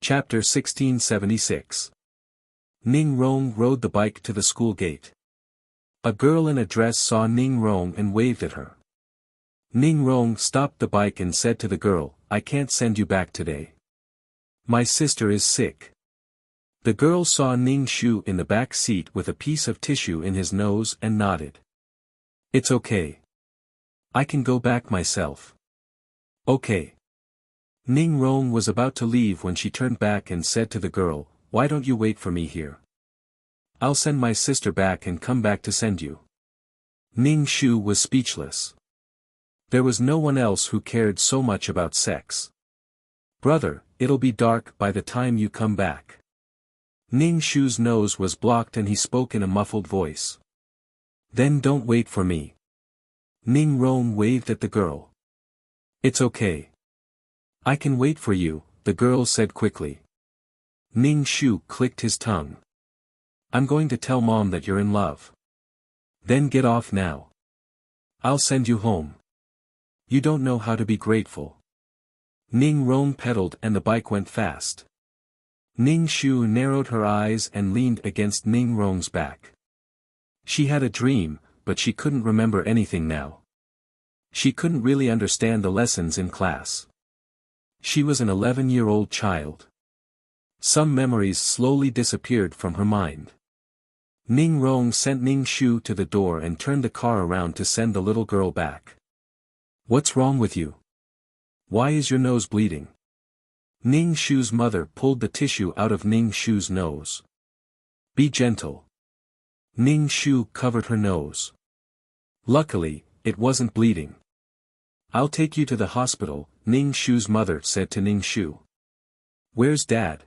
Chapter 1676. Ning Rong rode the bike to the school gate. A girl in a dress saw Ning Rong and waved at her. Ning Rong stopped the bike and said to the girl, "I can't send you back today. My sister is sick." The girl saw Ning Shu in the back seat with a piece of tissue in his nose and nodded. "It's okay. I can go back myself." "Okay." Ning Rong was about to leave when she turned back and said to the girl, "Why don't you wait for me here? I'll send my sister back and come back to send you." Ning Shu was speechless. There was no one else who cared so much about sex. "Brother, it'll be dark by the time you come back." Ning Shu's nose was blocked and he spoke in a muffled voice. "Then don't wait for me." Ning Rong waved at the girl. "It's okay. I can wait for you," the girl said quickly. Ning Shu clicked his tongue. "I'm going to tell Mom that you're in love. Then get off now. I'll send you home. You don't know how to be grateful." Ning Rong pedaled and the bike went fast. Ning Shu narrowed her eyes and leaned against Ning Rong's back. She had a dream, but she couldn't remember anything now. She couldn't really understand the lessons in class. She was an 11-year-old child. Some memories slowly disappeared from her mind. Ning Rong sent Ning Shu to the door and turned the car around to send the little girl back. "What's wrong with you? Why is your nose bleeding?" Ning Shu's mother pulled the tissue out of Ning Shu's nose. "Be gentle." Ning Shu covered her nose. Luckily, it wasn't bleeding. "I'll take you to the hospital," Ning Shu's mother said to Ning Shu. "Where's Dad?"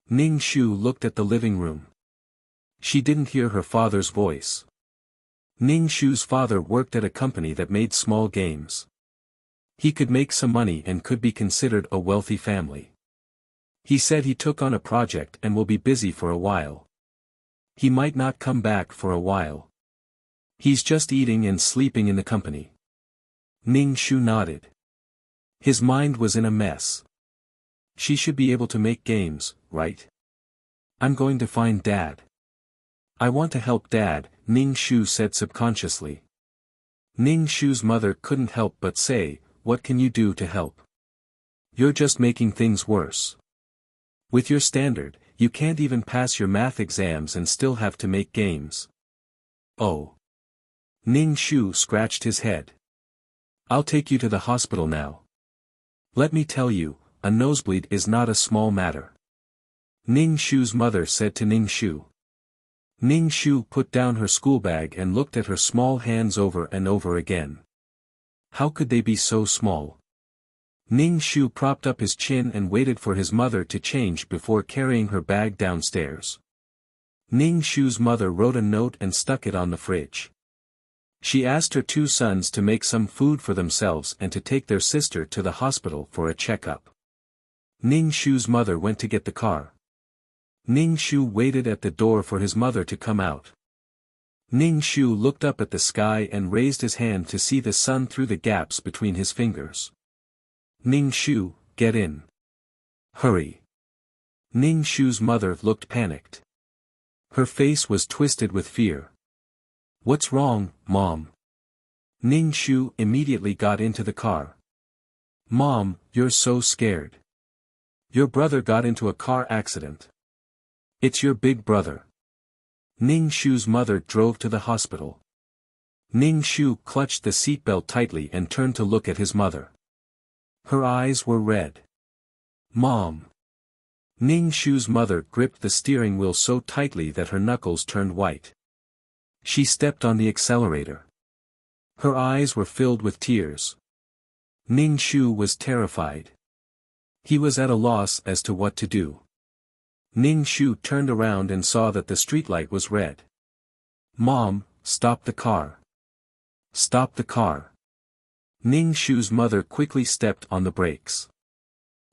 Ning Shu looked at the living room. She didn't hear her father's voice. Ning Shu's father worked at a company that made small games. He could make some money and could be considered a wealthy family. He said he took on a project and will be busy for a while. He might not come back for a while. He's just eating and sleeping in the company. Ning Shu nodded. His mind was in a mess. She should be able to make games, right? "I'm going to find Dad. I want to help Dad," Ning Shu said subconsciously. Ning Shu's mother couldn't help but say, "What can you do to help? You're just making things worse. With your standard, you can't even pass your math exams and still have to make games." "Oh." Ning Shu scratched his head. "I'll take you to the hospital now. Let me tell you, a nosebleed is not a small matter." Ning Shu's mother said to Ning Shu. Ning Shu put down her school bag and looked at her small hands over and over again. How could they be so small? Ning Shu propped up his chin and waited for his mother to change before carrying her bag downstairs. Ning Shu's mother wrote a note and stuck it on the fridge. She asked her two sons to make some food for themselves and to take their sister to the hospital for a checkup. Ning Shu's mother went to get the car. Ning Shu waited at the door for his mother to come out. Ning Shu looked up at the sky and raised his hand to see the sun through the gaps between his fingers. "Ning Shu, get in. Hurry." Ning Shu's mother looked panicked. Her face was twisted with fear. "What's wrong, Mom?" Ning Shu immediately got into the car. "Mom, you're so scared. Your brother got into a car accident. It's your big brother." Ning Shu's mother drove to the hospital. Ning Shu clutched the seatbelt tightly and turned to look at his mother. Her eyes were red. "Mom." Ning Shu's mother gripped the steering wheel so tightly that her knuckles turned white. She stepped on the accelerator. Her eyes were filled with tears. Ning Shu was terrified. He was at a loss as to what to do. Ning Shu turned around and saw that the streetlight was red. "Mom, stop the car. Stop the car." Ning Shu's mother quickly stepped on the brakes.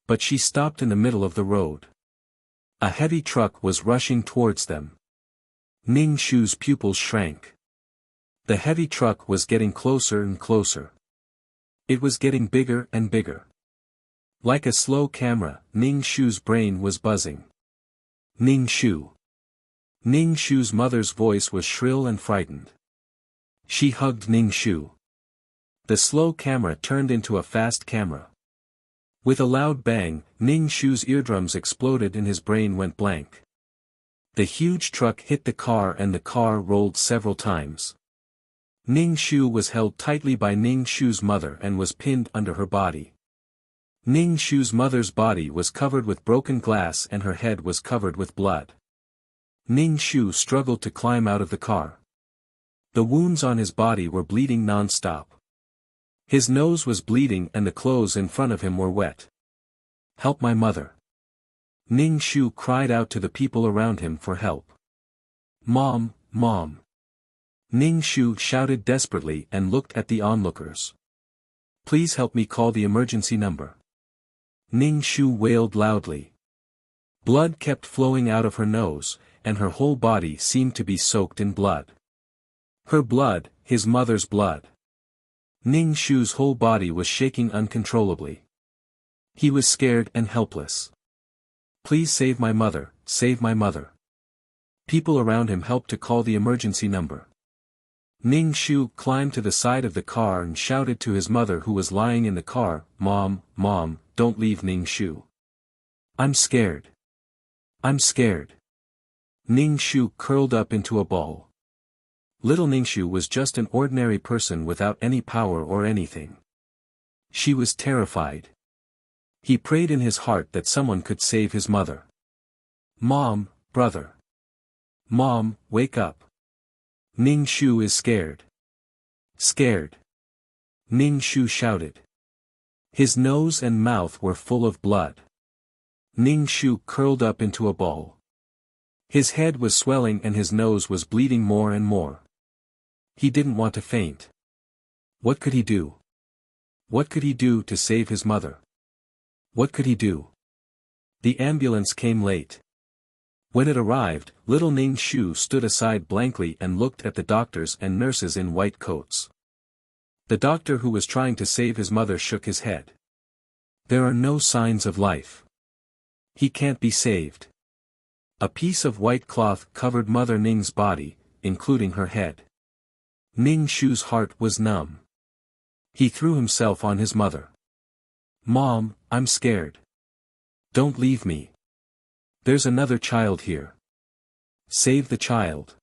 But she stopped in the middle of the road. A heavy truck was rushing towards them. Ning Shu's pupils shrank. The heavy truck was getting closer and closer. It was getting bigger and bigger. Like a slow camera, Ning Shu's brain was buzzing. Ning Shu. Ning Shu's mother's voice was shrill and frightened. She hugged Ning Shu. The slow camera turned into a fast camera. With a loud bang, Ning Shu's eardrums exploded and his brain went blank. The huge truck hit the car and the car rolled several times. Ning Shu was held tightly by Ning Shu's mother and was pinned under her body. Ning Shu's mother's body was covered with broken glass and her head was covered with blood. Ning Shu struggled to climb out of the car. The wounds on his body were bleeding non-stop. His nose was bleeding and the clothes in front of him were wet. "Help my mother." Ning Shu cried out to the people around him for help. "Mom, Mom." Ning Shu shouted desperately and looked at the onlookers. "Please help me call the emergency number." Ning Shu wailed loudly. Blood kept flowing out of her nose, and her whole body seemed to be soaked in blood. Her blood, his mother's blood. Ning Shu's whole body was shaking uncontrollably. He was scared and helpless. "Please save my mother, save my mother." People around him helped to call the emergency number. Ning Shu climbed to the side of the car and shouted to his mother who was lying in the car, "Mom, Mom, don't leave Ning Shu. I'm scared. I'm scared." Ning Shu curled up into a ball. Little Ning Shu was just an ordinary person without any power or anything. She was terrified. He prayed in his heart that someone could save his mother. "Mom, brother. Mom, wake up. Ning Shu is scared. Scared." Ning Shu shouted. His nose and mouth were full of blood. Ning Shu curled up into a ball. His head was swelling and his nose was bleeding more and more. He didn't want to faint. What could he do? What could he do to save his mother? What could he do? The ambulance came late. When it arrived, little Ning Shu stood aside blankly and looked at the doctors and nurses in white coats. The doctor who was trying to save his mother shook his head. "There are no signs of life. He can't be saved." A piece of white cloth covered Mother Ning's body, including her head. Ning Shu's heart was numb. He threw himself on his mother. "Mom, I'm scared. Don't leave me. There's another child here. Save the child."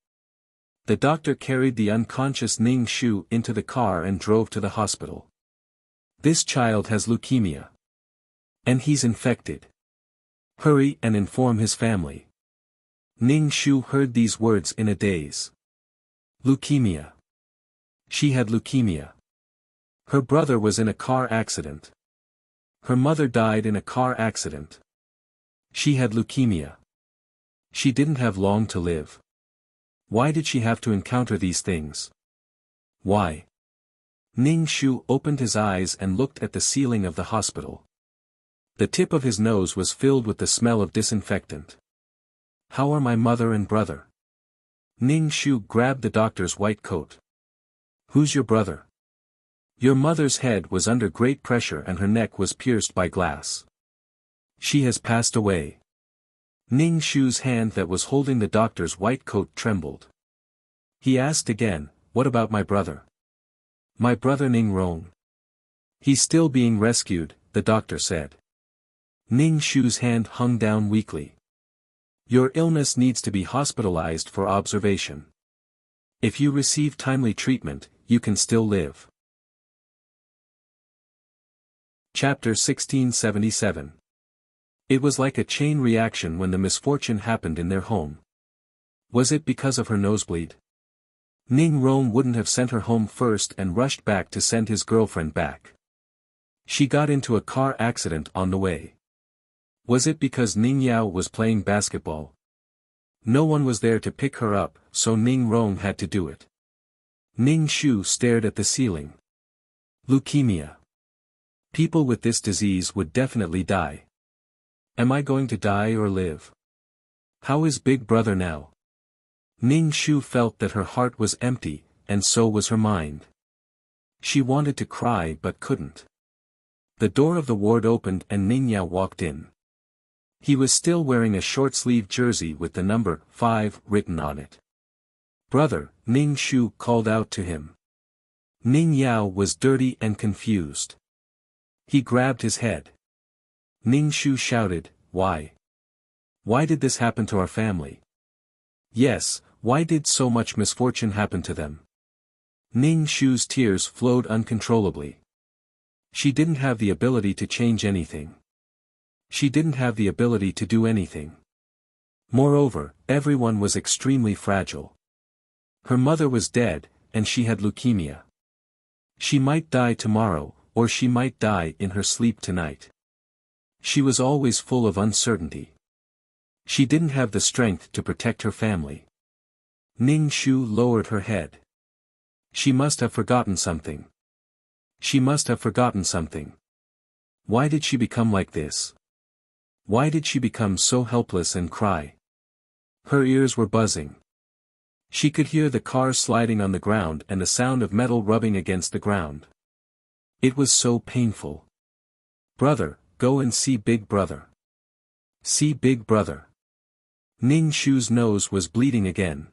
The doctor carried the unconscious Ning Shu into the car and drove to the hospital. "This child has leukemia. And he's infected. Hurry and inform his family." Ning Shu heard these words in a daze. Leukemia. She had leukemia. Her brother was in a car accident. Her mother died in a car accident. She had leukemia. She didn't have long to live. Why did she have to encounter these things? Why? Ning Shu opened his eyes and looked at the ceiling of the hospital. The tip of his nose was filled with the smell of disinfectant. "How are my mother and brother?" Ning Shu grabbed the doctor's white coat. "Who's your brother?" "Your mother's head was under great pressure and her neck was pierced by glass. She has passed away." Ning Shu's hand that was holding the doctor's white coat trembled. He asked again, "What about my brother?" "My brother Ning Rong. He's still being rescued," the doctor said. Ning Shu's hand hung down weakly. "Your illness needs to be hospitalized for observation. If you receive timely treatment, you can still live." Chapter 1677. It was like a chain reaction when the misfortune happened in their home. Was it because of her nosebleed? Ning Rong wouldn't have sent her home first and rushed back to send his girlfriend back. She got into a car accident on the way. Was it because Ning Yao was playing basketball? No one was there to pick her up, so Ning Rong had to do it. Ning Shu stared at the ceiling. Leukemia. People with this disease would definitely die. Am I going to die or live? How is Big Brother now? Ning Shu felt that her heart was empty, and so was her mind. She wanted to cry but couldn't. The door of the ward opened and Ning Yao walked in. He was still wearing a short-sleeved jersey with the number 5 written on it. "Brother," Ning Shu called out to him. Ning Yao was dirty and confused. He grabbed his head. Ning Shu shouted, "Why? Why did this happen to our family? Yes, why did so much misfortune happen to them?" Ning Shu's tears flowed uncontrollably. She didn't have the ability to change anything. She didn't have the ability to do anything. Moreover, everyone was extremely fragile. Her mother was dead, and she had leukemia. She might die tomorrow, or she might die in her sleep tonight. She was always full of uncertainty. She didn't have the strength to protect her family. Ning Shu lowered her head. She must have forgotten something. She must have forgotten something. Why did she become like this? Why did she become so helpless and cry? Her ears were buzzing. She could hear the cars sliding on the ground and the sound of metal rubbing against the ground. It was so painful. "Brother, go and see Big Brother. See Big Brother." Ning Shu's nose was bleeding again.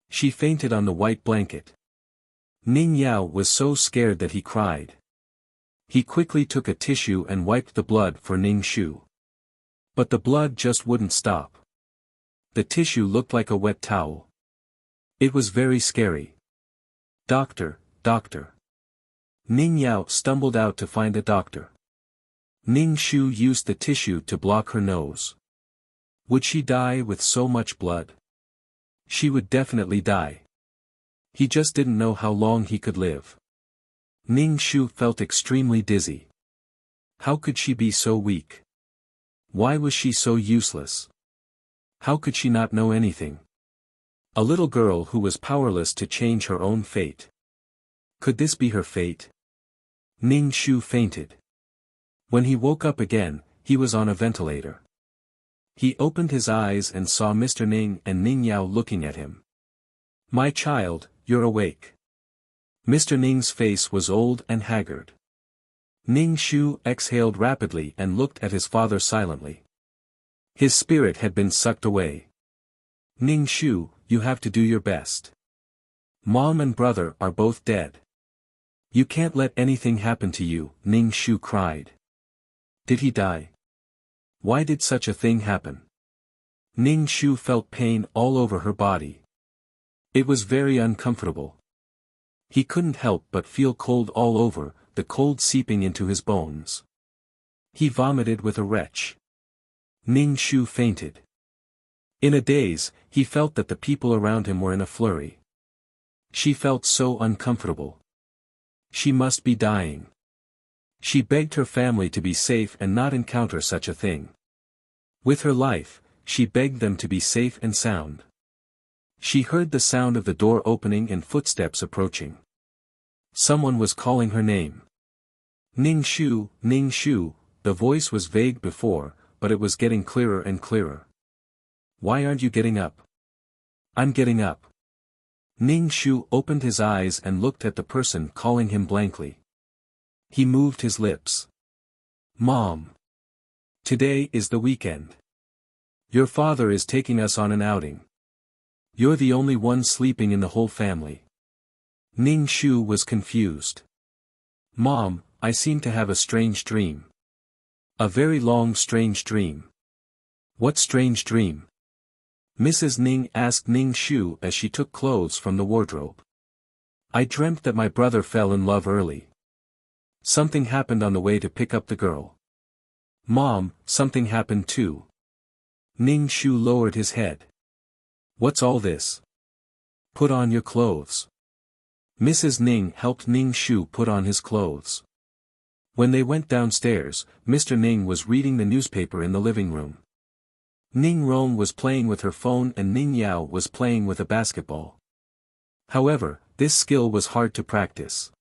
She fainted on the white blanket. Ning Yao was so scared that he cried. He quickly took a tissue and wiped the blood for Ning Shu. But the blood just wouldn't stop. The tissue looked like a wet towel. It was very scary. "Doctor, doctor." Ning Yao stumbled out to find a doctor. Ning Shu used the tissue to block her nose. Would she die with so much blood? She would definitely die. He just didn't know how long he could live. Ning Shu felt extremely dizzy. How could she be so weak? Why was she so useless? How could she not know anything? A little girl who was powerless to change her own fate. Could this be her fate? Ning Shu fainted. When he woke up again, he was on a ventilator. He opened his eyes and saw Mr. Ning and Ning Yao looking at him. "My child, you're awake." Mr. Ning's face was old and haggard. Ning Shu exhaled rapidly and looked at his father silently. His spirit had been sucked away. "Ning Shu, you have to do your best. Mom and brother are both dead. You can't let anything happen to you," Ning Shu cried. "Did he die? Why did such a thing happen?" Ning Shu felt pain all over her body. It was very uncomfortable. He couldn't help but feel cold all over, the cold seeping into his bones. He vomited with a retch. Ning Shu fainted. In a daze, he felt that the people around him were in a flurry. She felt so uncomfortable. She must be dying. She begged her family to be safe and not encounter such a thing. With her life, she begged them to be safe and sound. She heard the sound of the door opening and footsteps approaching. Someone was calling her name. "Ning Shu, Ning Shu," the voice was vague before, but it was getting clearer and clearer. "Why aren't you getting up?" "I'm getting up." Ning Shu opened his eyes and looked at the person calling him blankly. He moved his lips. "Mom. Today is the weekend. Your father is taking us on an outing. You're the only one sleeping in the whole family." Ning Shu was confused. "Mom, I seem to have a strange dream. A very long strange dream." "What strange dream?" Mrs. Ning asked Ning Shu as she took clothes from the wardrobe. "I dreamt that my brother fell in love early. Something happened on the way to pick up the girl." "Mom, something happened too." Ning Shu lowered his head. "What's all this? Put on your clothes." Mrs. Ning helped Ning Shu put on his clothes. When they went downstairs, Mr. Ning was reading the newspaper in the living room. Ning Rong was playing with her phone and Ning Yao was playing with a basketball. However, this skill was hard to practice.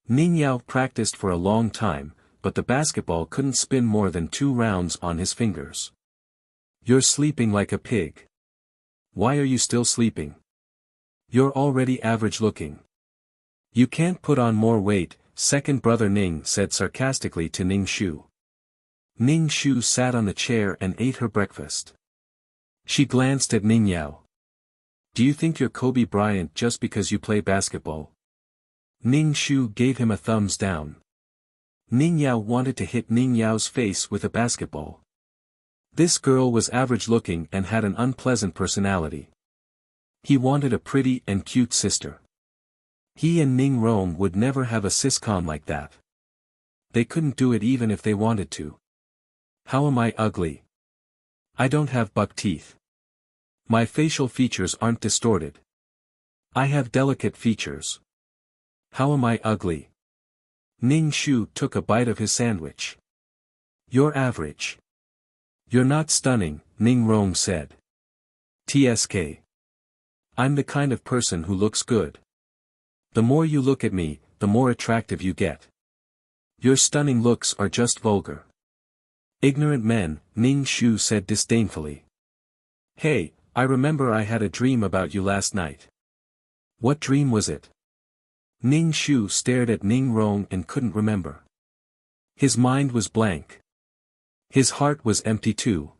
Ning Yao practiced for a long time, but the basketball couldn't spin more than 2 rounds on his fingers. "You're sleeping like a pig. Why are you still sleeping? You're already average looking. You can't put on more weight," second brother Ning said sarcastically to Ning Shu. Ning Shu sat on the chair and ate her breakfast. She glanced at Ning Yao. Do you think you're Kobe Bryant just because you play basketball? Ning Shu gave him a thumbs down. Ning Yao wanted to hit Ning Yao's face with a basketball. This girl was average looking and had an unpleasant personality. He wanted a pretty and cute sister. He and Ning Rong would never have a sitcom like that. They couldn't do it even if they wanted to. How am I ugly? I don't have buck teeth. My facial features aren't distorted. I have delicate features. How am I ugly? Ning Shu took a bite of his sandwich. You're average. You're not stunning, Ning Rong said. TSK. I'm the kind of person who looks good. The more you look at me, the more attractive you get. Your stunning looks are just vulgar. Ignorant men, Ning Shu said disdainfully. Hey, I remember I had a dream about you last night. What dream was it? Ning Shu stared at Ning Rong and couldn't remember. His mind was blank. His heart was empty too.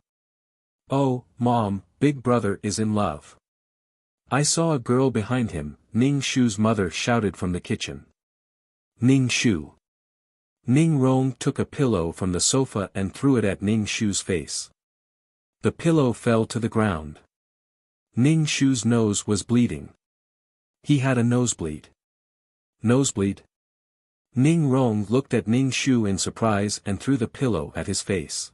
Oh, Mom, Big Brother is in love. I saw a girl behind him, Ning Shu's mother shouted from the kitchen. Ning Shu. Ning Rong took a pillow from the sofa and threw it at Ning Shu's face. The pillow fell to the ground. Ning Shu's nose was bleeding. He had a nosebleed. Nosebleed? Ning Rong looked at Ning Shu in surprise and threw the pillow at his face.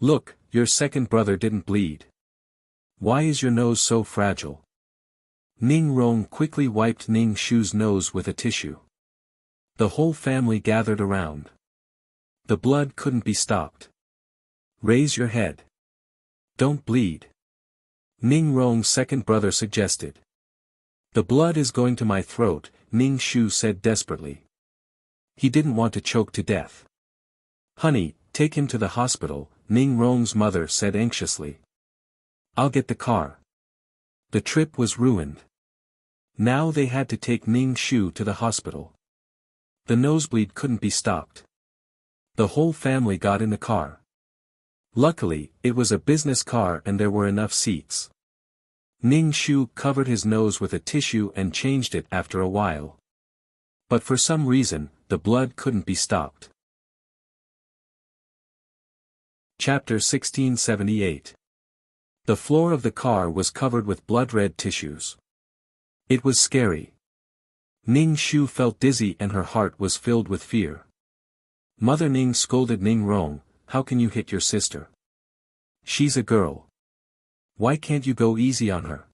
Look, your second brother didn't bleed. Why is your nose so fragile? Ning Rong quickly wiped Ning Shu's nose with a tissue. The whole family gathered around. The blood couldn't be stopped. Raise your head. Don't bleed. Ning Rong's second brother suggested. The blood is going to my throat, Ning Shu said desperately. He didn't want to choke to death. Honey, take him to the hospital, Ning Rong's mother said anxiously. I'll get the car. The trip was ruined. Now they had to take Ning Shu to the hospital. The nosebleed couldn't be stopped. The whole family got in the car. Luckily, it was a business car and there were enough seats. Ning Shu covered his nose with a tissue and changed it after a while. But for some reason, the blood couldn't be stopped. Chapter 1678. The floor of the car was covered with blood-red tissues. It was scary. Ning Shu felt dizzy and her heart was filled with fear. Mother Ning scolded Ning Rong, how can you hit your sister? She's a girl. Why can't you go easy on her?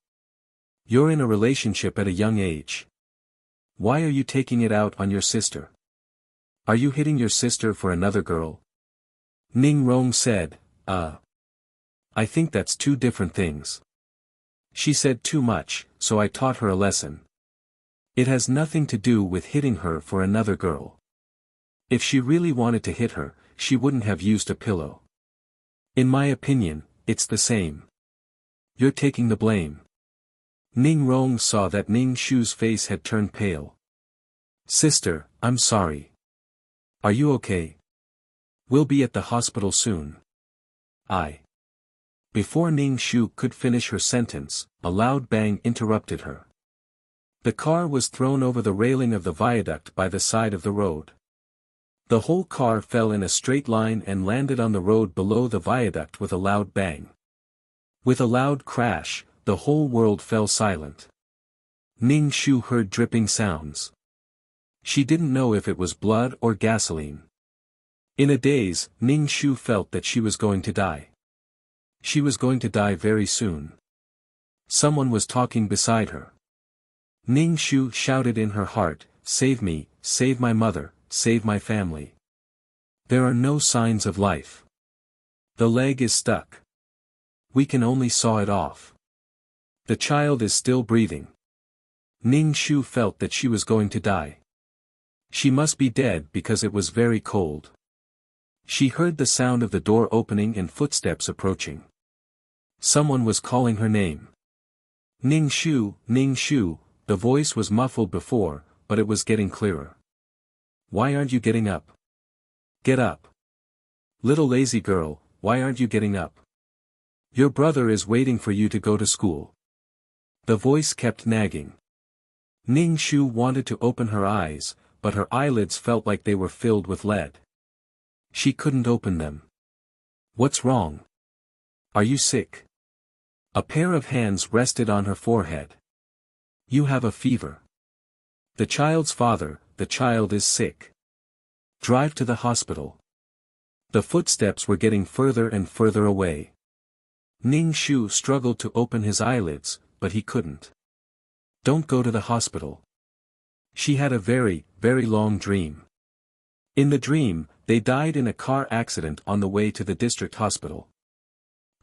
You're in a relationship at a young age. Why are you taking it out on your sister? Are you hitting your sister for another girl? Ning Rong said, I think that's two different things. She said too much, so I taught her a lesson. It has nothing to do with hitting her for another girl. If she really wanted to hit her, she wouldn't have used a pillow. In my opinion, it's the same. You're taking the blame. Ning Rong saw that Ning Shu's face had turned pale. Sister, I'm sorry. Are you okay? We'll be at the hospital soon. Before Ning Shu could finish her sentence, a loud bang interrupted her. The car was thrown over the railing of the viaduct by the side of the road. The whole car fell in a straight line and landed on the road below the viaduct with a loud bang. With a loud crash, the whole world fell silent. Ning Shu heard dripping sounds. She didn't know if it was blood or gasoline. In a daze, Ning Shu felt that she was going to die. She was going to die very soon. Someone was talking beside her. Ning Shu shouted in her heart, save me, save my mother, save my family. There are no signs of life. The leg is stuck. We can only saw it off. The child is still breathing. Ning Shu felt that she was going to die. She must be dead because it was very cold. She heard the sound of the door opening and footsteps approaching. Someone was calling her name. Ning Shu, the voice was muffled before, but it was getting clearer. Why aren't you getting up? Get up. Little lazy girl, why aren't you getting up? Your brother is waiting for you to go to school. The voice kept nagging. Ning Shu wanted to open her eyes, but her eyelids felt like they were filled with lead. She couldn't open them. What's wrong? Are you sick? A pair of hands rested on her forehead. You have a fever. The child's father, the child is sick. Drive to the hospital. The footsteps were getting further and further away. Ning Shu struggled to open his eyelids, but he couldn't. Don't go to the hospital. She had a very, very long dream. In the dream, they died in a car accident on the way to the district hospital.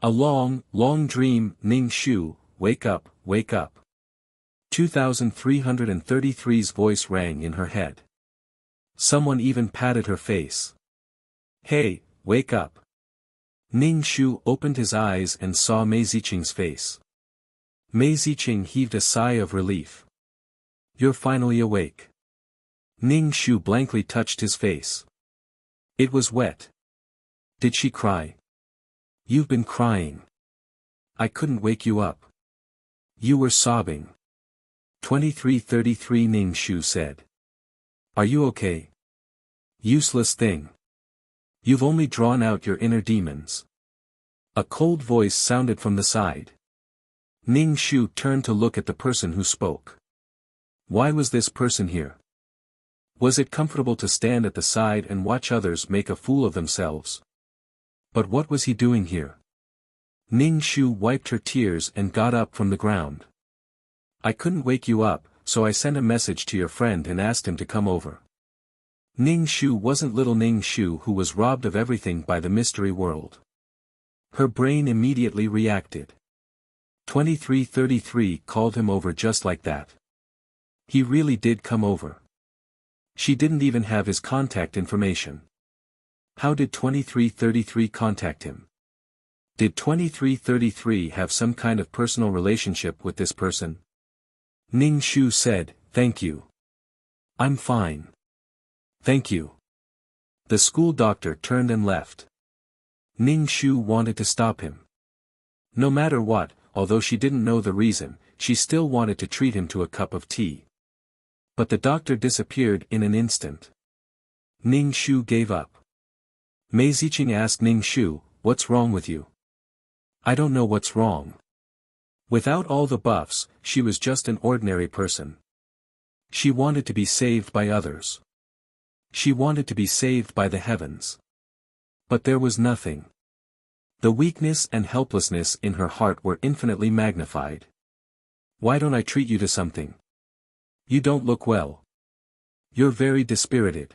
A long, long dream. Ning Shu, wake up, wake up. 2333's voice rang in her head. Someone even patted her face. Hey, wake up. Ning Shu opened his eyes and saw Mei Ziqing's face. Mei Ziqing heaved a sigh of relief. You're finally awake. Ning Shu blankly touched his face. It was wet. Did she cry? You've been crying. I couldn't wake you up. You were sobbing. 2333 Ning Shu said. Are you okay? Useless thing. You've only drawn out your inner demons. A cold voice sounded from the side. Ning Shu turned to look at the person who spoke. Why was this person here? Was it comfortable to stand at the side and watch others make a fool of themselves? But what was he doing here? Ning Shu wiped her tears and got up from the ground. I couldn't wake you up, so I sent a message to your friend and asked him to come over. Ning Shu wasn't little Ning Shu who was robbed of everything by the mystery world. Her brain immediately reacted. 2333 called him over just like that. He really did come over. She didn't even have his contact information. How did 2333 contact him? Did 2333 have some kind of personal relationship with this person? Ning Shu said, thank you. I'm fine. Thank you. The school doctor turned and left. Ning Shu wanted to stop him. No matter what, although she didn't know the reason, she still wanted to treat him to a cup of tea. But the doctor disappeared in an instant. Ning Shu gave up. Mei Ziqing asked Ning Shu, what's wrong with you? I don't know what's wrong. Without all the buffs, she was just an ordinary person. She wanted to be saved by others. She wanted to be saved by the heavens. But there was nothing. The weakness and helplessness in her heart were infinitely magnified. Why don't I treat you to something? You don't look well. You're very dispirited.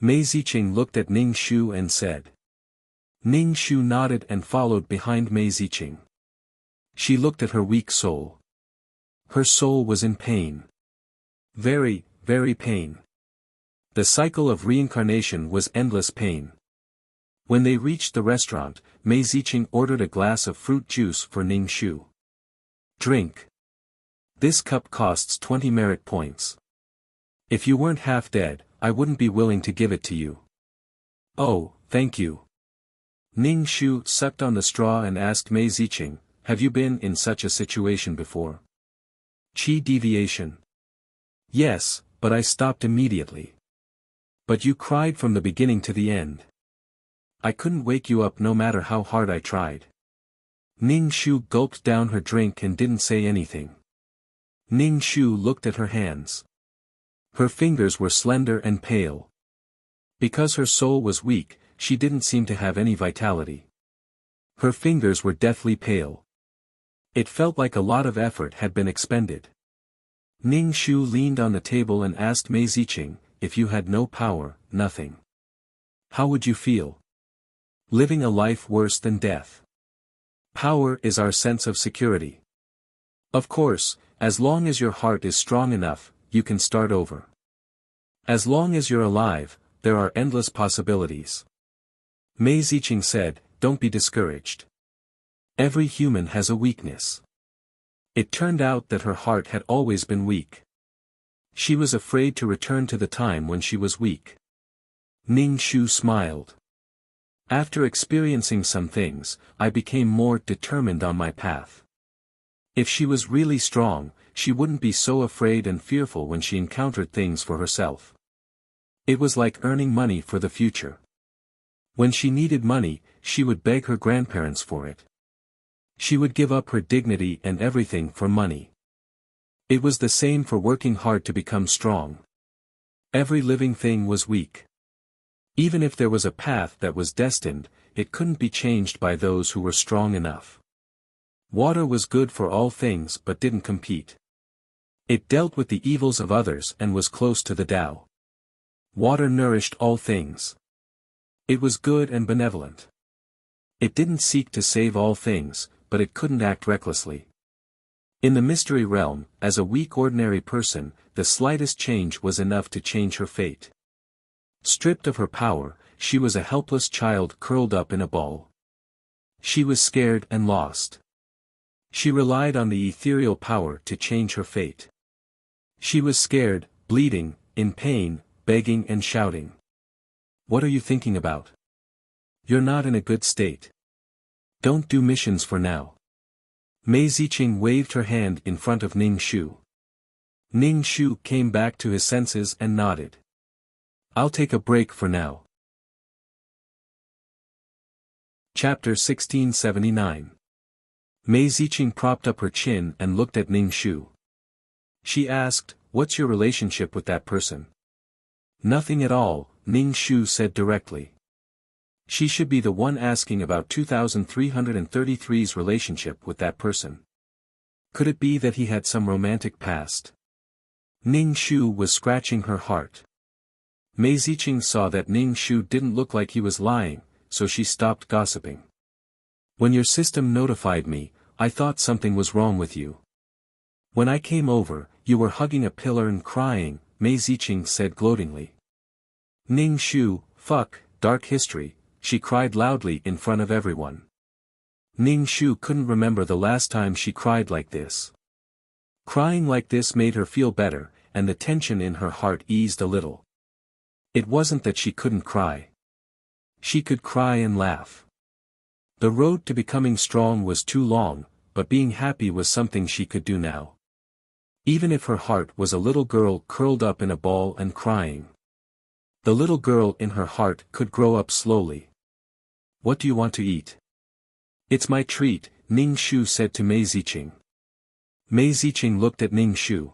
Mei Ziqing looked at Ning Shu and said. Ning Shu nodded and followed behind Mei Ziqing. She looked at her weak soul. Her soul was in pain. Very, very pain. The cycle of reincarnation was endless pain. When they reached the restaurant, Mei Ziqing ordered a glass of fruit juice for Ning Shu. Drink. This cup costs 20 merit points. If you weren't half dead, I wouldn't be willing to give it to you. Oh, thank you. Ning Shu sucked on the straw and asked Mei Ziqing, have you been in such a situation before? Qi deviation. Yes, but I stopped immediately. But you cried from the beginning to the end. I couldn't wake you up no matter how hard I tried. Ning Shu gulped down her drink and didn't say anything. Ning Shu looked at her hands. Her fingers were slender and pale. Because her soul was weak, she didn't seem to have any vitality. Her fingers were deathly pale. It felt like a lot of effort had been expended. Ning Shu leaned on the table and asked Mei Ziqing, if you had no power, nothing. How would you feel? Living a life worse than death. Power is our sense of security. Of course, as long as your heart is strong enough, you can start over. As long as you're alive, there are endless possibilities. Mei Ziqing said, don't be discouraged. Every human has a weakness. It turned out that her heart had always been weak. She was afraid to return to the time when she was weak. Ning Shu smiled. After experiencing some things, I became more determined on my path. If she was really strong, she wouldn't be so afraid and fearful when she encountered things for herself. It was like earning money for the future. When she needed money, she would beg her grandparents for it. She would give up her dignity and everything for money. It was the same for working hard to become strong. Every living thing was weak. Even if there was a path that was destined, it couldn't be changed by those who were strong enough. Water was good for all things but didn't compete. It dealt with the evils of others and was close to the Tao. Water nourished all things. It was good and benevolent. It didn't seek to save all things, but it couldn't act recklessly. In the mystery realm, as a weak ordinary person, the slightest change was enough to change her fate. Stripped of her power, she was a helpless child curled up in a ball. She was scared and lost. She relied on the ethereal power to change her fate. She was scared, bleeding, in pain, begging and shouting. What are you thinking about? You're not in a good state. Don't do missions for now. Mei Ziqing waved her hand in front of Ning Shu. Ning Shu came back to his senses and nodded. I'll take a break for now. Chapter 1679. Mei Ziqing propped up her chin and looked at Ning Shu. She asked, "What's your relationship with that person?" "Nothing at all," Ning Shu said directly. She should be the one asking about 2333's relationship with that person. Could it be that he had some romantic past? Ning Shu was scratching her heart. Mei Ziqing saw that Ning Shu didn't look like he was lying, so she stopped gossiping. "When your system notified me, I thought something was wrong with you. When I came over, you were hugging a pillar and crying," Mei Ziqing said gloatingly. Ning Shu, fuck, dark history, she cried loudly in front of everyone. Ning Shu couldn't remember the last time she cried like this. Crying like this made her feel better, and the tension in her heart eased a little. It wasn't that she couldn't cry. She could cry and laugh. The road to becoming strong was too long, but being happy was something she could do now. Even if her heart was a little girl curled up in a ball and crying. The little girl in her heart could grow up slowly. "What do you want to eat?" "It's my treat," Ning Shu said to Mei Ziqing. Mei Ziqing looked at Ning Shu.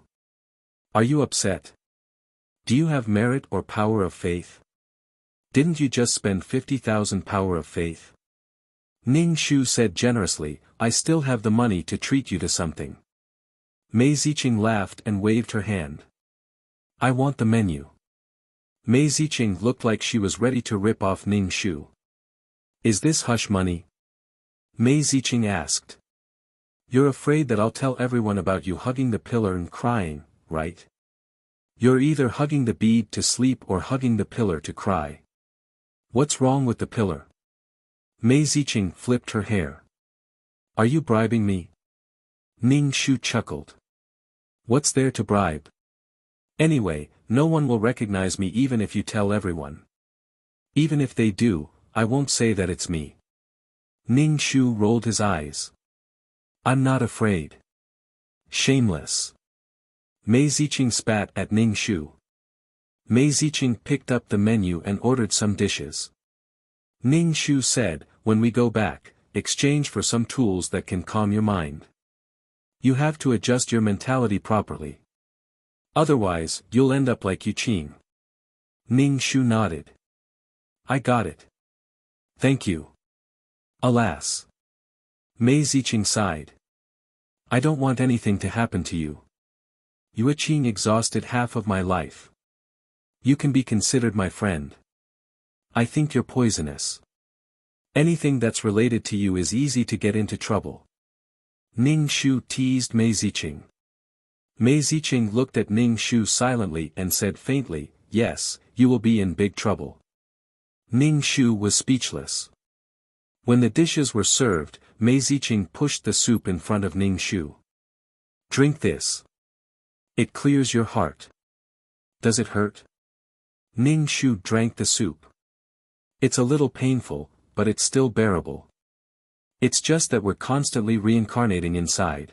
"Are you upset? Do you have merit or power of faith? Didn't you just spend 50,000 power of faith?" Ning Shu said generously, "I still have the money to treat you to something." Mei Ziqing laughed and waved her hand. "I want the menu." Mei Ziqing looked like she was ready to rip off Ning Shu. "Is this hush money?" Mei Ziqing asked. "You're afraid that I'll tell everyone about you hugging the pillar and crying, right? You're either hugging the bead to sleep or hugging the pillar to cry. What's wrong with the pillar?" Mei Ziqing flipped her hair. "Are you bribing me?" Ning Shu chuckled. "What's there to bribe? Anyway, no one will recognize me even if you tell everyone. Even if they do, I won't say that it's me." Ning Shu rolled his eyes. "I'm not afraid." "Shameless." Mei Ziqing spat at Ning Shu. Mei Ziqing picked up the menu and ordered some dishes. Ning Shu said, "When we go back, exchange for some tools that can calm your mind. You have to adjust your mentality properly. Otherwise, you'll end up like Yu Qing." Ning Shu nodded. "I got it. Thank you." "Alas." Mei Ziqing sighed. "I don't want anything to happen to you. Yu Qing exhausted half of my life. You can be considered my friend. I think you're poisonous. Anything that's related to you is easy to get into trouble." Ning Shu teased Mei Ziqing. Mei Ziqing looked at Ning Shu silently and said faintly, "Yes, you will be in big trouble." Ning Shu was speechless. When the dishes were served, Mei Ziqing pushed the soup in front of Ning Shu. "Drink this. It clears your heart." Does it hurt? Ning Shu drank the soup. It's a little painful, but it's still bearable. It's just that we're constantly reincarnating inside.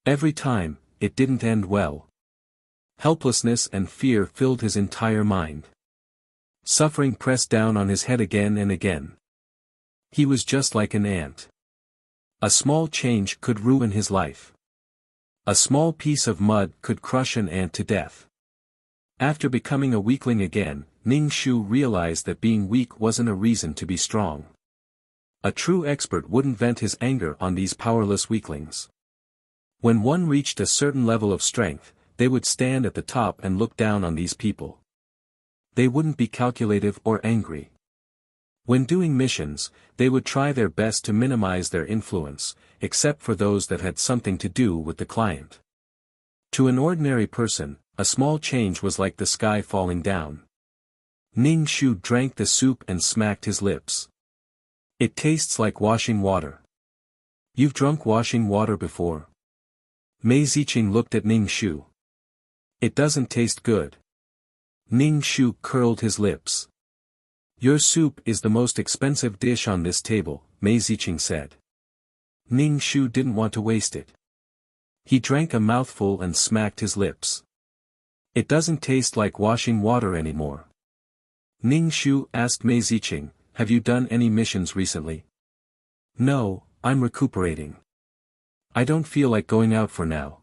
Every time, it didn't end well. Helplessness and fear filled his entire mind. Suffering pressed down on his head again and again. He was just like an ant. A small change could ruin his life. A small piece of mud could crush an ant to death. After becoming a weakling again, Ning Shu realized that being weak wasn't a reason to be strong. A true expert wouldn't vent his anger on these powerless weaklings. When one reached a certain level of strength, they would stand at the top and look down on these people. They wouldn't be calculative or angry. When doing missions, they would try their best to minimize their influence, except for those that had something to do with the client. To an ordinary person, a small change was like the sky falling down. Ning Shu drank the soup and smacked his lips. It tastes like washing water. You've drunk washing water before? Mei Ziqing looked at Ning Shu. It doesn't taste good. Ning Shu curled his lips. Your soup is the most expensive dish on this table, Mei Ziqing said. Ning Shu didn't want to waste it. He drank a mouthful and smacked his lips. It doesn't taste like washing water anymore. Ning Shu asked Mei Ziqing, have you done any missions recently? No, I'm recuperating. I don't feel like going out for now.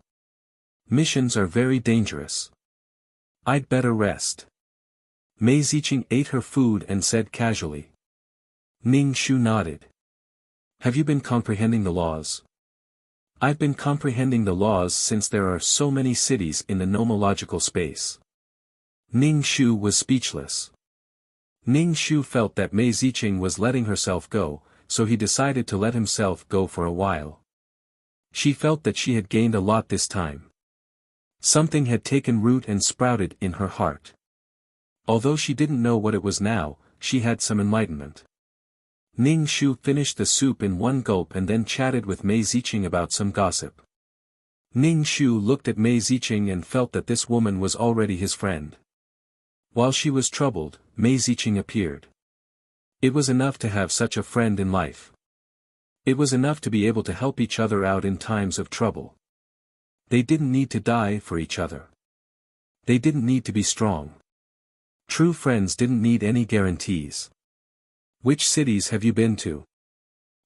Missions are very dangerous. I'd better rest. Mei Ziqing ate her food and said casually. Ning Shu nodded. Have you been comprehending the laws? I've been comprehending the laws since there are so many cities in the nomological space. Ning Shu was speechless. Ning Shu felt that Mei Ziqing was letting herself go, so he decided to let himself go for a while. She felt that she had gained a lot this time. Something had taken root and sprouted in her heart. Although she didn't know what it was now, she had some enlightenment. Ning Shu finished the soup in one gulp and then chatted with Mei Ziqing about some gossip. Ning Shu looked at Mei Ziqing and felt that this woman was already his friend. While she was troubled, Mei Ziqing appeared. It was enough to have such a friend in life. It was enough to be able to help each other out in times of trouble. They didn't need to die for each other. They didn't need to be strong. True friends didn't need any guarantees. Which cities have you been to?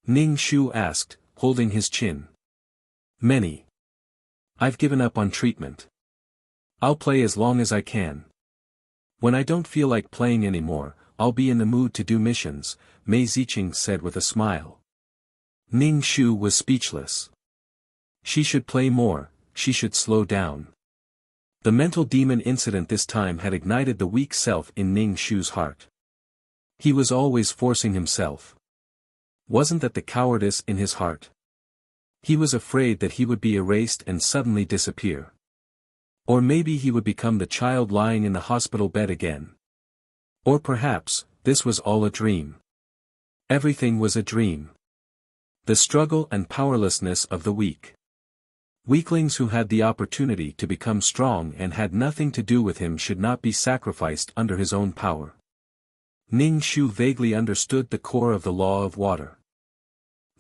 Ning Shu asked, holding his chin. Many. I've given up on treatment. I'll play as long as I can. When I don't feel like playing anymore, I'll be in the mood to do missions, Mei Ziqing said with a smile. Ning Shu was speechless. She should play more, she should slow down. The mental demon incident this time had ignited the weak self in Ning Shu's heart. He was always forcing himself. Wasn't that the cowardice in his heart? He was afraid that he would be erased and suddenly disappear. Or maybe he would become the child lying in the hospital bed again. Or perhaps, this was all a dream. Everything was a dream. The struggle and powerlessness of the weak. Weaklings who had the opportunity to become strong and had nothing to do with him should not be sacrificed under his own power. Ning Shu vaguely understood the core of the law of water.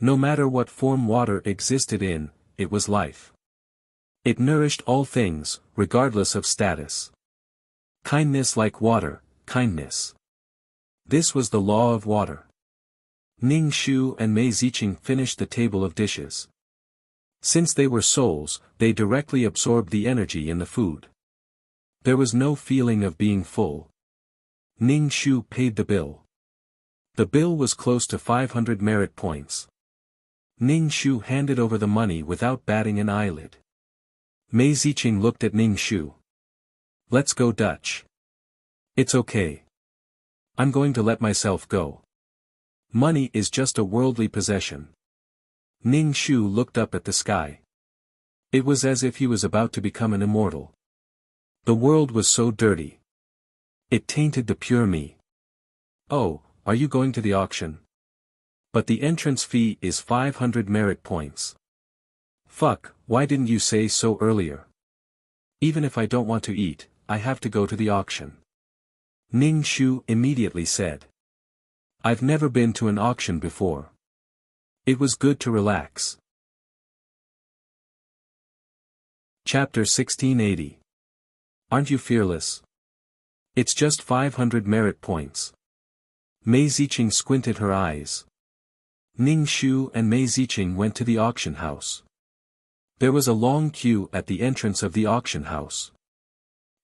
No matter what form water existed in, it was life. It nourished all things, regardless of status. Kindness like water, kindness. This was the law of water. Ning Shu and Mei Ziqing finished the table of dishes. Since they were souls, they directly absorbed the energy in the food. There was no feeling of being full. Ning Shu paid the bill. The bill was close to 500 merit points. Ning Shu handed over the money without batting an eyelid. Mei Ziqing looked at Ning Shu. Let's go Dutch. It's okay. I'm going to let myself go. Money is just a worldly possession. Ning Shu looked up at the sky. It was as if he was about to become an immortal. The world was so dirty. It tainted the pure me. Oh, are you going to the auction? But the entrance fee is 500 merit points. Fuck, why didn't you say so earlier? Even if I don't want to eat, I have to go to the auction. Ning Shu immediately said. I've never been to an auction before. It was good to relax. Chapter 1680. Aren't you fearless? It's just 500 merit points. Mei Ziqing squinted her eyes. Ning Shu and Mei Ziqing went to the auction house. There was a long queue at the entrance of the auction house.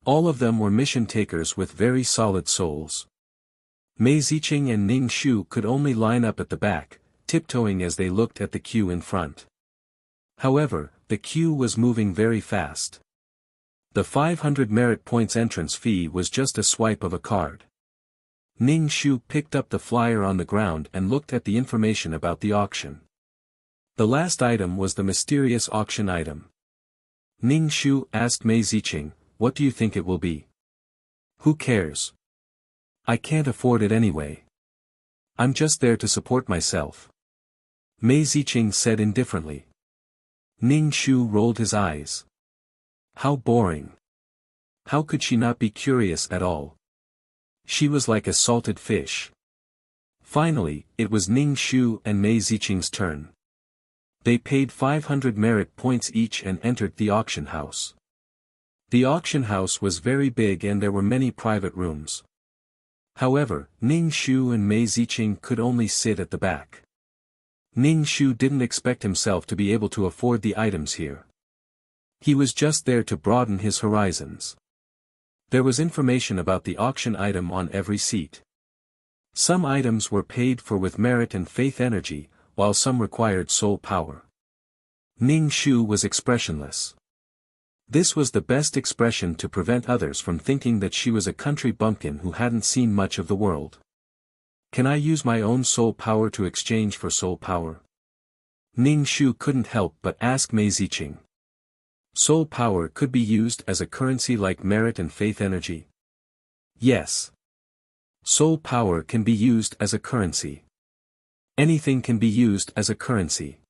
All of them were mission takers with very solid souls. Mei Ziqing and Ning Shu could only line up at the back, tiptoeing as they looked at the queue in front. However, the queue was moving very fast. The 500 merit points entrance fee was just a swipe of a card. Ning Shu picked up the flyer on the ground and looked at the information about the auction. The last item was the mysterious auction item. Ning Shu asked Mei Ziqing, what do you think it will be? Who cares? I can't afford it anyway. I'm just there to support myself. Mei Ziqing said indifferently. Ning Shu rolled his eyes. How boring. How could she not be curious at all? She was like a salted fish. Finally, it was Ning Shu and Mei Ziqing's turn. They paid 500 merit points each and entered the auction house. The auction house was very big and there were many private rooms. However, Ning Shu and Mei Ziqing could only sit at the back. Ning Shu didn't expect himself to be able to afford the items here. He was just there to broaden his horizons. There was information about the auction item on every seat. Some items were paid for with merit and faith energy, while some required soul power. Ning Shu was expressionless. This was the best expression to prevent others from thinking that she was a country bumpkin who hadn't seen much of the world. Can I use my own soul power to exchange for soul power? Ning Shu couldn't help but ask Mei Ziqing. Soul power could be used as a currency like merit and faith energy? Yes. Soul power can be used as a currency. Anything can be used as a currency.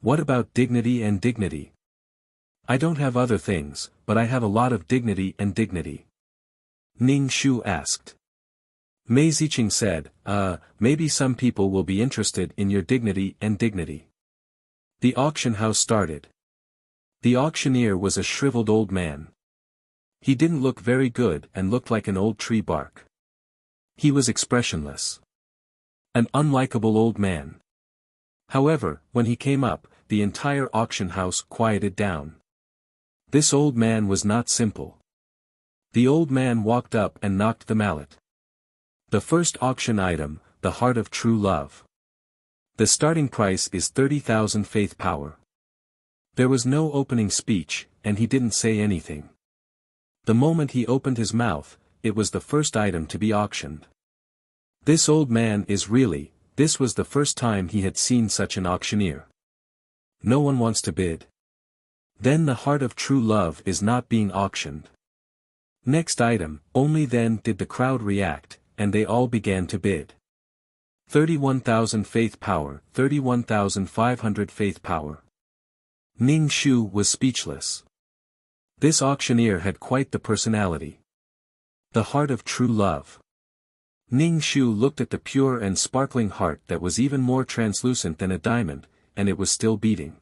What about dignity and dignity? I don't have other things, but I have a lot of dignity and dignity. Ning Shu asked. Mei Ziqing said, maybe some people will be interested in your dignity and dignity. The auction house started. The auctioneer was a shriveled old man. He didn't look very good and looked like an old tree bark. He was expressionless. An unlikable old man. However, when he came up, the entire auction house quieted down. This old man was not simple. The old man walked up and knocked the mallet. The first auction item, the heart of true love. The starting price is 30,000 faith power. There was no opening speech, and he didn't say anything. The moment he opened his mouth, it was the first item to be auctioned. This old man is really, this was the first time he had seen such an auctioneer. No one wants to bid. Then the heart of true love is not being auctioned. Next item, only then did the crowd react, and they all began to bid. 31,000 faith power, 31,500 faith power. Ning Shu was speechless. This auctioneer had quite the personality. The heart of true love. Ning Shu looked at the pure and sparkling heart that was even more translucent than a diamond, and it was still beating.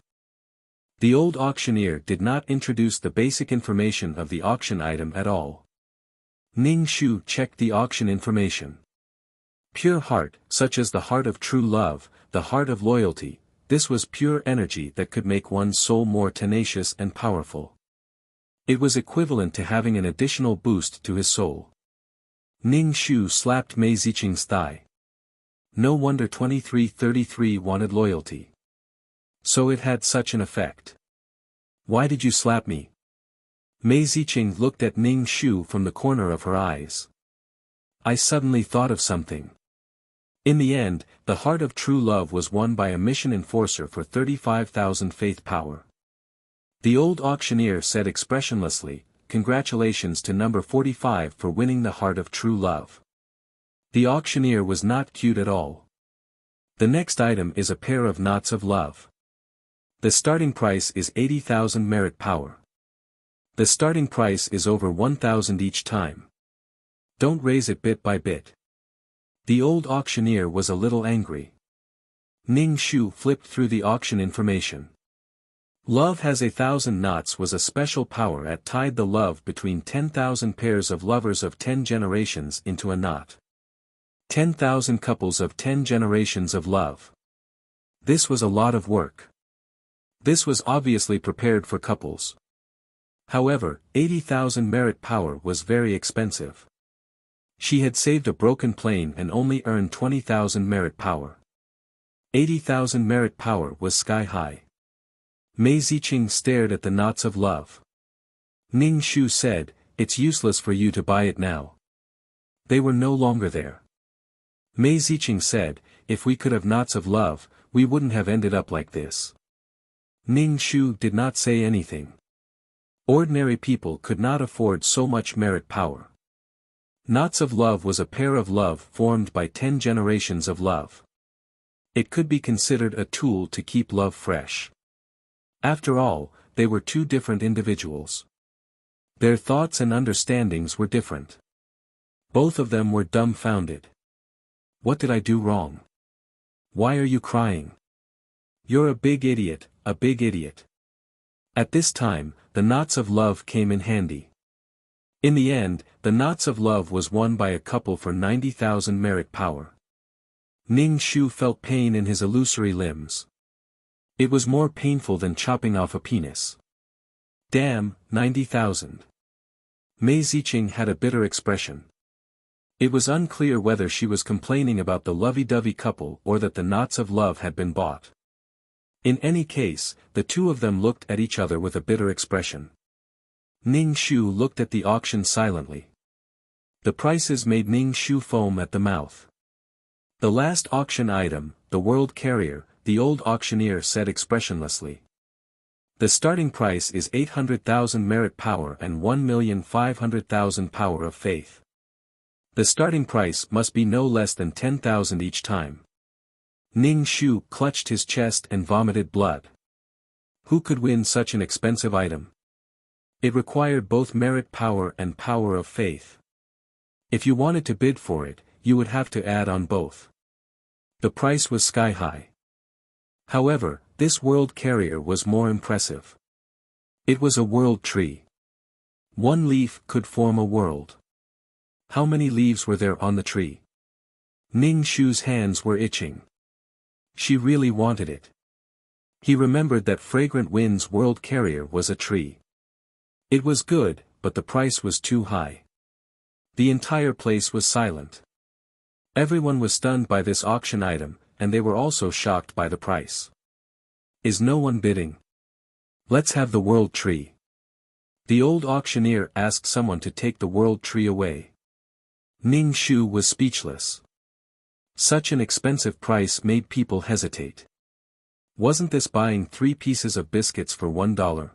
The old auctioneer did not introduce the basic information of the auction item at all. Ning Shu checked the auction information. Pure heart, such as the heart of true love, the heart of loyalty, this was pure energy that could make one's soul more tenacious and powerful. It was equivalent to having an additional boost to his soul. Ning Shu slapped Mei Ziqing's thigh. No wonder 2333 wanted loyalty. So it had such an effect. Why did you slap me? Mei Ziqing looked at Ning Shu from the corner of her eyes. I suddenly thought of something. In the end, the heart of true love was won by a mission enforcer for 35,000 faith power. The old auctioneer said expressionlessly, congratulations to number 45 for winning the heart of true love. The auctioneer was not cute at all. The next item is a pair of knots of love. The starting price is 80,000 merit power. The starting price is over 1,000 each time. Don't raise it bit by bit. The old auctioneer was a little angry. Ning Shu flipped through the auction information. Love has 1,000 knots was a special power that tied the love between 10,000 pairs of lovers of 10 generations into a knot. 10,000 couples of 10 generations of love. This was a lot of work. This was obviously prepared for couples. However, 80,000 merit power was very expensive. She had saved a broken plane and only earned 20,000 merit power. 80,000 merit power was sky high. Mei Ziqing stared at the knots of love. Ning Shu said, "It's useless for you to buy it now." They were no longer there. Mei Ziqing said, "If we could have knots of love, we wouldn't have ended up like this." Ning Shu did not say anything. Ordinary people could not afford so much merit power. Knots of love was a pair of love formed by 10 generations of love. It could be considered a tool to keep love fresh. After all, they were two different individuals. Their thoughts and understandings were different. Both of them were dumbfounded. "What did I do wrong? Why are you crying? You're a big idiot, a big idiot." At this time, the knots of love came in handy. In the end, the knots of love was won by a couple for 90,000 merit power. Ning Shu felt pain in his illusory limbs. It was more painful than chopping off a penis. Damn, 90,000. Mei Ziqing had a bitter expression. It was unclear whether she was complaining about the lovey-dovey couple or that the knots of love had been bought. In any case, the two of them looked at each other with a bitter expression. Ning Shu looked at the auction silently. The prices made Ning Shu foam at the mouth. "The last auction item, the World Carrier," the old auctioneer said expressionlessly. "The starting price is 800,000 merit power and 1,500,000 power of faith. The starting price must be no less than 10,000 each time." Ning Shu clutched his chest and vomited blood. Who could win such an expensive item? It required both merit power and power of faith. If you wanted to bid for it, you would have to add on both. The price was sky high. However, this world carrier was more impressive. It was a world tree. One leaf could form a world. How many leaves were there on the tree? Ning Shu's hands were itching. She really wanted it. He remembered that Fragrant Wind's world carrier was a tree. It was good, but the price was too high. The entire place was silent. Everyone was stunned by this auction item, and they were also shocked by the price. Is no one bidding? Let's have the world tree. The old auctioneer asked someone to take the world tree away. Ning Shu was speechless. Such an expensive price made people hesitate. Wasn't this buying 3 pieces of biscuits for $1?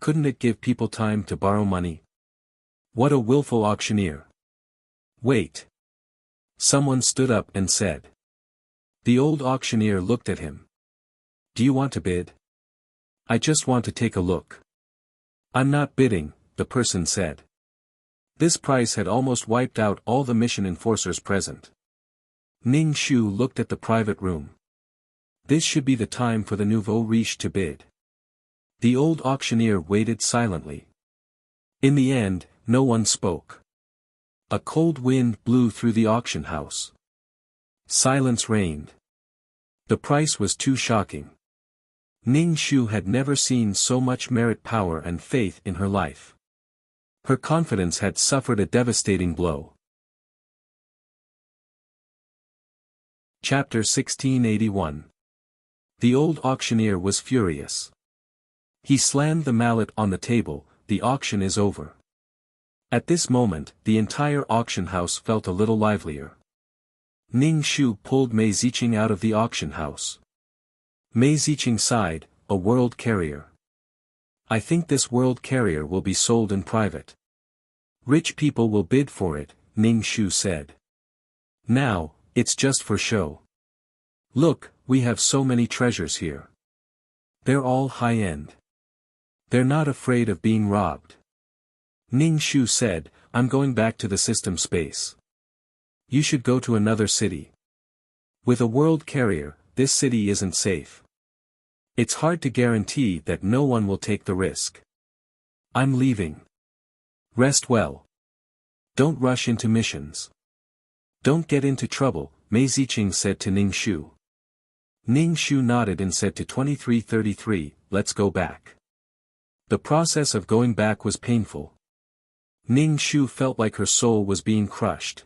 Couldn't it give people time to borrow money? What a willful auctioneer. Wait. Someone stood up and said. The old auctioneer looked at him. Do you want to bid? I just want to take a look. I'm not bidding, the person said. This price had almost wiped out all the mission enforcers present. Ning Shu looked at the private room. This should be the time for the nouveau riche to bid. The old auctioneer waited silently. In the end, no one spoke. A cold wind blew through the auction house. Silence reigned. The price was too shocking. Ning Shu had never seen so much merit power and faith in her life. Her confidence had suffered a devastating blow. Chapter 1681. The old auctioneer was furious. He slammed the mallet on the table. The auction is over. At this moment, the entire auction house felt a little livelier. Ning Shu pulled Mei Ziqing out of the auction house. Mei Ziqing sighed, a world carrier. I think this world carrier will be sold in private. Rich people will bid for it, Ning Shu said. Now, it's just for show. Look, we have so many treasures here. They're all high-end. They're not afraid of being robbed. Ning Shu said, I'm going back to the system space. You should go to another city. With a world carrier, this city isn't safe. It's hard to guarantee that no one will take the risk. I'm leaving. Rest well. Don't rush into missions. Don't get into trouble, Mei Ziqing said to Ning Shu. Ning Shu nodded and said to 2333, let's go back. The process of going back was painful. Ning Shu felt like her soul was being crushed.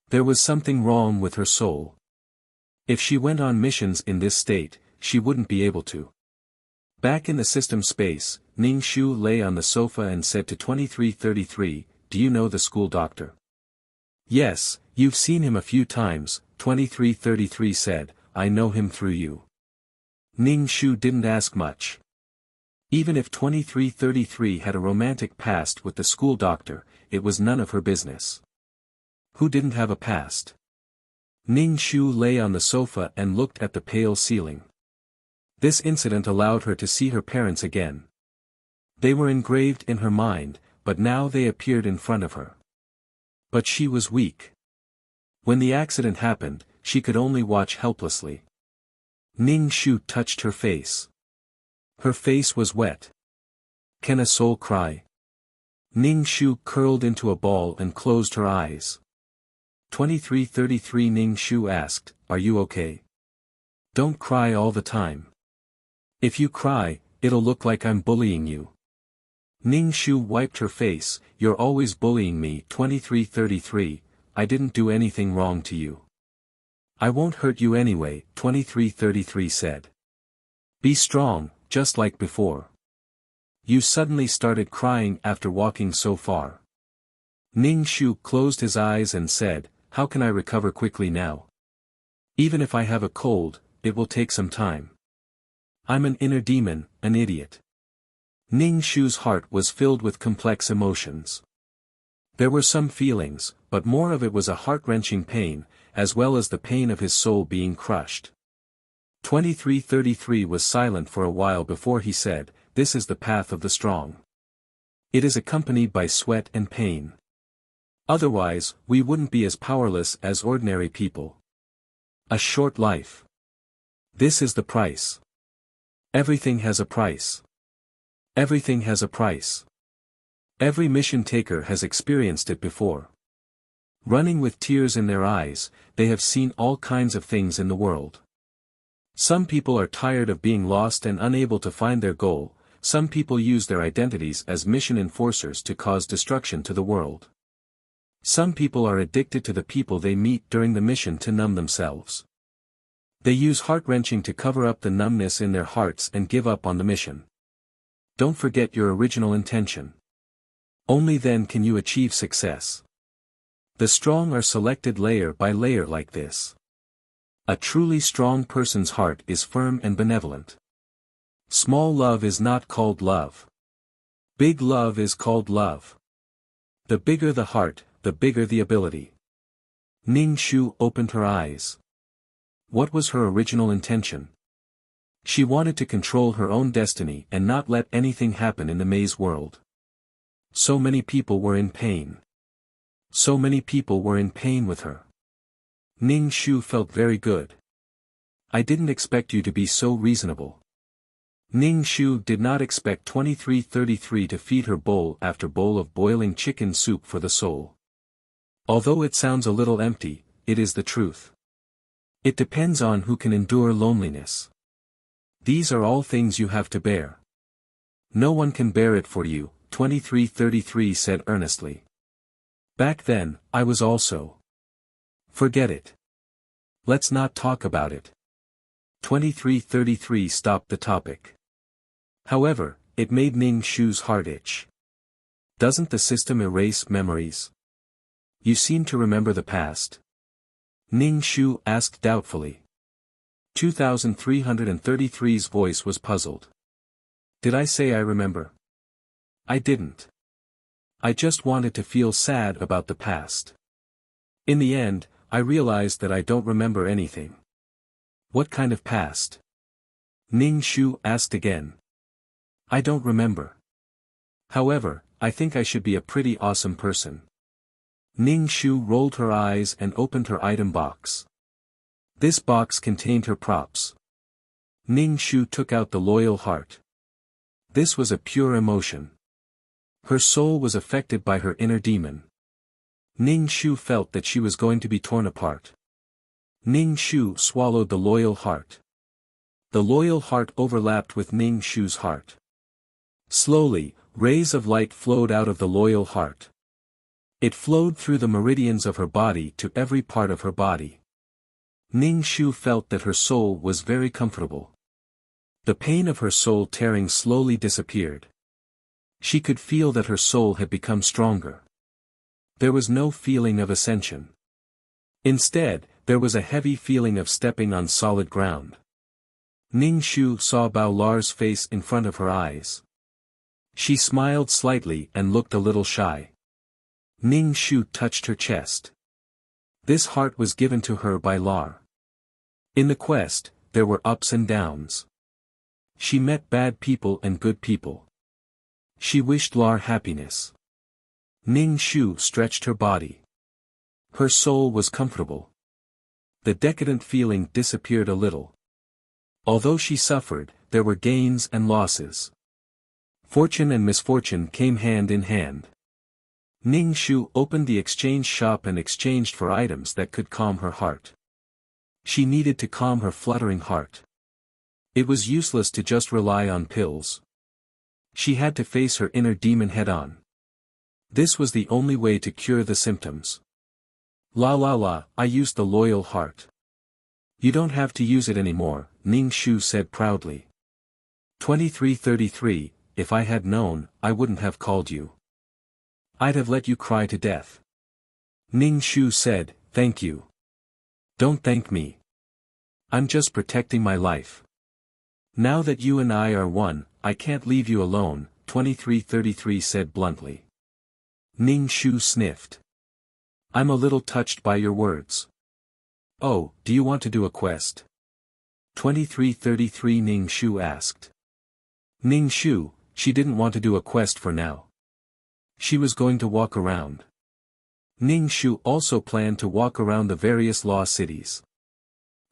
There was something wrong with her soul. If she went on missions in this state, she wouldn't be able to. Back in the system space, Ning Shu lay on the sofa and said to 2333, do you know the school doctor? Yes, you've seen him a few times, 2333 said, I know him through you. Ning Shu didn't ask much. Even if 2333 had a romantic past with the school doctor, it was none of her business. Who didn't have a past? Ning Shu lay on the sofa and looked at the pale ceiling. This incident allowed her to see her parents again. They were engraved in her mind, but now they appeared in front of her. But she was weak. When the accident happened, she could only watch helplessly. Ning Shu touched her face. Her face was wet. Can a soul cry? Ning Shu curled into a ball and closed her eyes. 2333 Ning Shu asked, are you okay? Don't cry all the time. If you cry, it'll look like I'm bullying you. Ning Shu wiped her face, you're always bullying me 2333, I didn't do anything wrong to you. I won't hurt you anyway, 2333 said. Be strong, just like before. You suddenly started crying after walking so far. Ning Shu closed his eyes and said, how can I recover quickly now? Even if I have a cold, it will take some time. I'm an inner demon, an idiot. Ning Shu's heart was filled with complex emotions. There were some feelings, but more of it was a heart-wrenching pain, as well as the pain of his soul being crushed. 2333 was silent for a while before he said, this is the path of the strong. It is accompanied by sweat and pain. Otherwise, we wouldn't be as powerless as ordinary people. A short life. This is the price. Everything has a price. Everything has a price. Every mission taker has experienced it before. Running with tears in their eyes, they have seen all kinds of things in the world. Some people are tired of being lost and unable to find their goal, some people use their identities as mission enforcers to cause destruction to the world. Some people are addicted to the people they meet during the mission to numb themselves. They use heart-wrenching to cover up the numbness in their hearts and give up on the mission. Don't forget your original intention. Only then can you achieve success. The strong are selected layer by layer like this. A truly strong person's heart is firm and benevolent. Small love is not called love. Big love is called love. The bigger the heart, the bigger the ability. Ning Shu opened her eyes. What was her original intention? She wanted to control her own destiny and not let anything happen in the maze world. So many people were in pain. So many people were in pain with her. Ning Shu felt very good. I didn't expect you to be so reasonable. Ning Shu did not expect 2333 to feed her bowl after bowl of boiling chicken soup for the soul. Although it sounds a little empty, it is the truth. It depends on who can endure loneliness. These are all things you have to bear. No one can bear it for you, 2333 said earnestly. Back then, I was also. Forget it. Let's not talk about it. 2333 stopped the topic. However, it made Ning Shu's heart itch. Doesn't the system erase memories? You seem to remember the past. Ning Shu asked doubtfully. 2333's voice was puzzled. Did I say I remember? I didn't. I just wanted to feel sad about the past. In the end, I realized that I don't remember anything. What kind of past? Ning Shu asked again. I don't remember. However, I think I should be a pretty awesome person. Ning Shu rolled her eyes and opened her item box. This box contained her props. Ning Shu took out the loyal heart. This was a pure emotion. Her soul was affected by her inner demon. Ning Shu felt that she was going to be torn apart. Ning Shu swallowed the loyal heart. The loyal heart overlapped with Ning Shu's heart. Slowly, rays of light flowed out of the loyal heart. It flowed through the meridians of her body to every part of her body. Ning Shu felt that her soul was very comfortable. The pain of her soul tearing slowly disappeared. She could feel that her soul had become stronger. There was no feeling of ascension. Instead, there was a heavy feeling of stepping on solid ground. Ning Shu saw Bao Lar's face in front of her eyes. She smiled slightly and looked a little shy. Ning Shu touched her chest. This heart was given to her by Lar. In the quest, there were ups and downs. She met bad people and good people. She wished Lar happiness. Ning Shu stretched her body. Her soul was comfortable. The decadent feeling disappeared a little. Although she suffered, there were gains and losses. Fortune and misfortune came hand in hand. Ning Shu opened the exchange shop and exchanged for items that could calm her heart. She needed to calm her fluttering heart. It was useless to just rely on pills. She had to face her inner demon head-on. This was the only way to cure the symptoms. La, I used the loyal heart. You don't have to use it anymore, Ning Shu said proudly. 2333, if I had known, I wouldn't have called you. I'd have let you cry to death. Ning Shu said, thank you. Don't thank me. I'm just protecting my life. Now that you and I are one, I can't leave you alone, 2333 said bluntly. Ning Shu sniffed. I'm a little touched by your words. Oh, do you want to do a quest? 2333 Ning Shu asked. Ning Shu, she didn't want to do a quest for now. She was going to walk around. Ning Shu also planned to walk around the various law cities.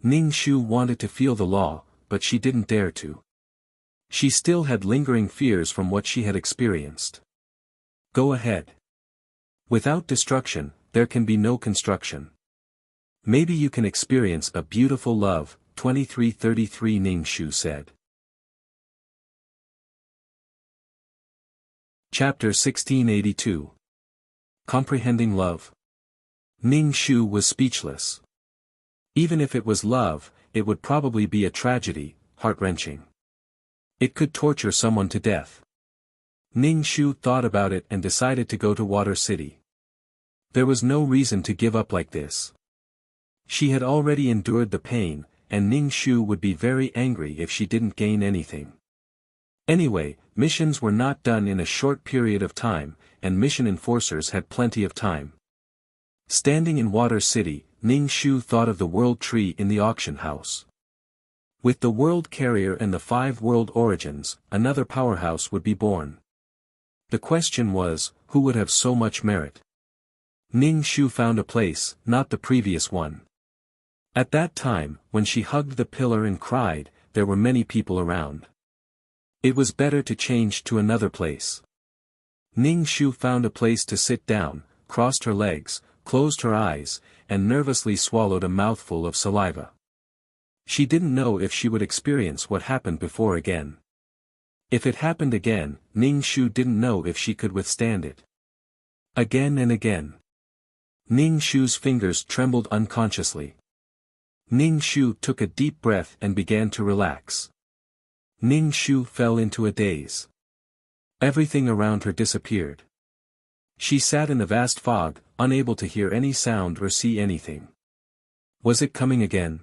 Ning Shu wanted to feel the law, but she didn't dare to. She still had lingering fears from what she had experienced. Go ahead. Without destruction, there can be no construction. Maybe you can experience a beautiful love, 2333 Ning Shu said. Chapter 1682. Comprehending Love. Ning Shu was speechless. Even if it was love, it would probably be a tragedy, heart-wrenching. It could torture someone to death. Ning Shu thought about it and decided to go to Water City. There was no reason to give up like this. She had already endured the pain, and Ning Shu would be very angry if she didn't gain anything. Anyway, missions were not done in a short period of time, and mission enforcers had plenty of time. Standing in Water City, Ning Shu thought of the world tree in the auction house. With the world carrier and the 5 world origins, another powerhouse would be born. The question was, who would have so much merit? Ning Shu found a place, not the previous one. At that time, when she hugged the pillar and cried, there were many people around. It was better to change to another place. Ning Shu found a place to sit down, crossed her legs, closed her eyes, and nervously swallowed a mouthful of saliva. She didn't know if she would experience what happened before again. If it happened again, Ning Shu didn't know if she could withstand it. Again and again. Ning Shu's fingers trembled unconsciously. Ning Shu took a deep breath and began to relax. Ning Shu fell into a daze. Everything around her disappeared. She sat in a vast fog, unable to hear any sound or see anything. Was it coming again?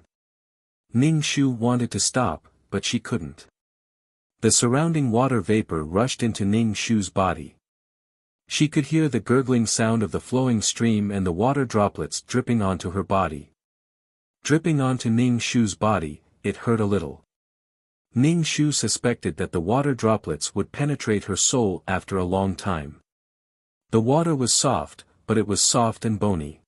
Ning Shu wanted to stop, but she couldn't. The surrounding water vapor rushed into Ning Shu's body. She could hear the gurgling sound of the flowing stream and the water droplets dripping onto her body. Dripping onto Ning Shu's body, it hurt a little. Ning Shu suspected that the water droplets would penetrate her soul after a long time. The water was soft, but it was soft and bony.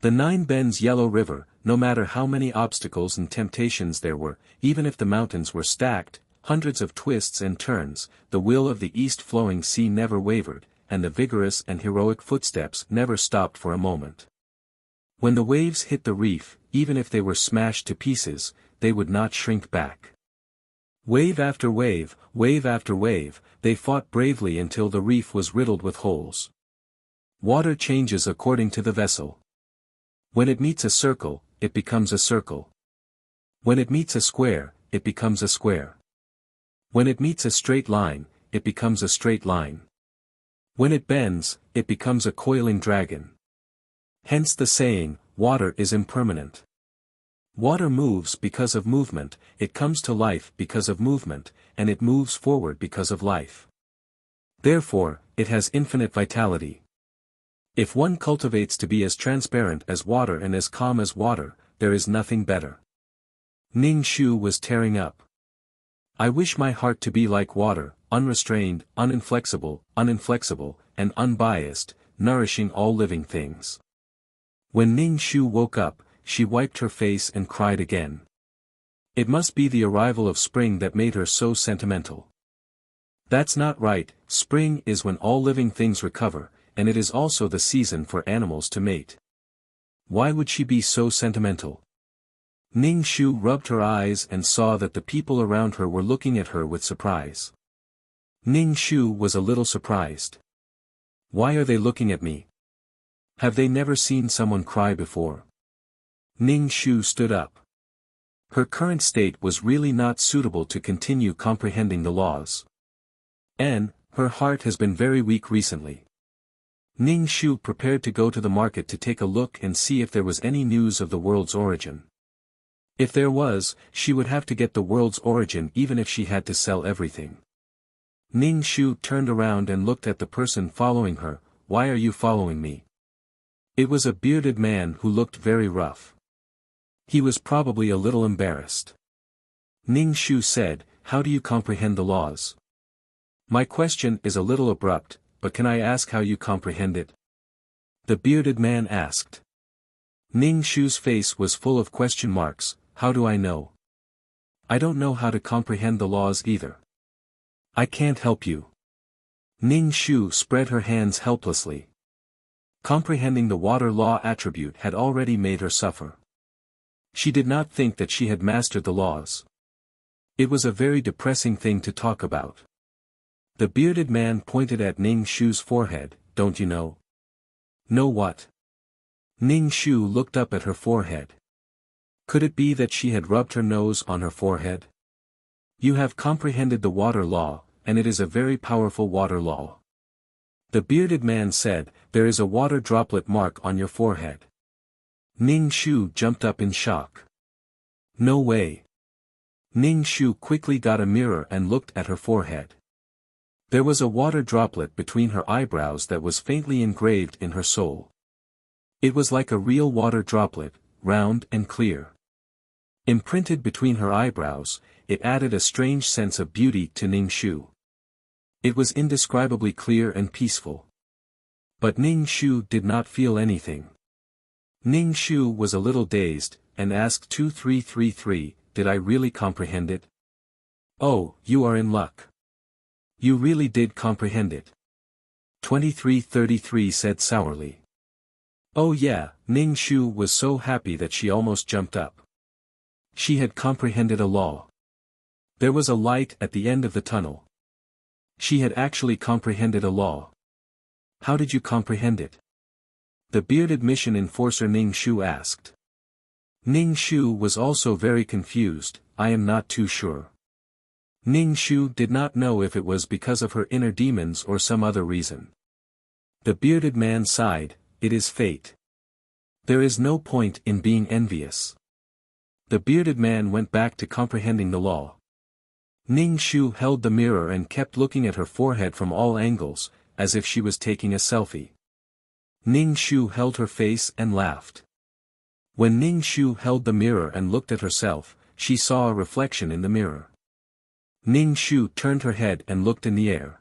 The Nine Bends Yellow River, no matter how many obstacles and temptations there were, even if the mountains were stacked, hundreds of twists and turns, the will of the east-flowing sea never wavered, and the vigorous and heroic footsteps never stopped for a moment. When the waves hit the reef, even if they were smashed to pieces, they would not shrink back. Wave after wave after wave, they fought bravely until the reef was riddled with holes. Water changes according to the vessel. When it meets a circle, it becomes a circle. When it meets a square, it becomes a square. When it meets a straight line, it becomes a straight line. When it bends, it becomes a coiling dragon. Hence the saying, water is impermanent. Water moves because of movement, it comes to life because of movement, and it moves forward because of life. Therefore, it has infinite vitality. If one cultivates to be as transparent as water and as calm as water, there is nothing better. Ning Shu was tearing up. I wish my heart to be like water, unrestrained, uninflexible, and unbiased, nourishing all living things. When Ning Shu woke up, she wiped her face and cried again. It must be the arrival of spring that made her so sentimental. That's not right, spring is when all living things recover, and it is also the season for animals to mate. Why would she be so sentimental? Ning Shu rubbed her eyes and saw that the people around her were looking at her with surprise. Ning Shu was a little surprised. Why are they looking at me? Have they never seen someone cry before? Ning Shu stood up. Her current state was really not suitable to continue comprehending the laws. And, her heart has been very weak recently. Ning Shu prepared to go to the market to take a look and see if there was any news of the world's origin. If there was, she would have to get the world's origin even if she had to sell everything. Ning Shu turned around and looked at the person following her. Why are you following me? It was a bearded man who looked very rough. He was probably a little embarrassed. Ning Shu said, how do you comprehend the laws? My question is a little abrupt, but can I ask how you comprehend it? The bearded man asked. Ning Shu's face was full of question marks. How do I know? I don't know how to comprehend the laws either. I can't help you. Ning Shu spread her hands helplessly. Comprehending the water law attribute had already made her suffer. She did not think that she had mastered the laws. It was a very depressing thing to talk about. The bearded man pointed at Ning Shu's forehead. Don't you know? Know what? Ning Shu looked up at her forehead. Could it be that she had rubbed her nose on her forehead? You have comprehended the water law, and it is a very powerful water law. The bearded man said, there is a water droplet mark on your forehead. Ning Shu jumped up in shock. No way. Ning Shu quickly got a mirror and looked at her forehead. There was a water droplet between her eyebrows that was faintly engraved in her soul. It was like a real water droplet, round and clear. Imprinted between her eyebrows, it added a strange sense of beauty to Ning Shu. It was indescribably clear and peaceful. But Ning Shu did not feel anything. Ning Shu was a little dazed, and asked 2333, did I really comprehend it? Oh, you are in luck. You really did comprehend it. 2333 said sourly. Oh yeah, Ning Shu was so happy that she almost jumped up. She had comprehended a law. There was a light at the end of the tunnel. She had actually comprehended a law. How did you comprehend it? The bearded mission enforcer Ning Shu asked. Ning Shu was also very confused. I am not too sure. Ning Shu did not know if it was because of her inner demons or some other reason. The bearded man sighed, it is fate. There is no point in being envious. The bearded man went back to comprehending the law. Ning Shu held the mirror and kept looking at her forehead from all angles, as if she was taking a selfie. Ning Shu held her face and laughed. When Ning Shu held the mirror and looked at herself, she saw a reflection in the mirror. Ning Shu turned her head and looked in the air.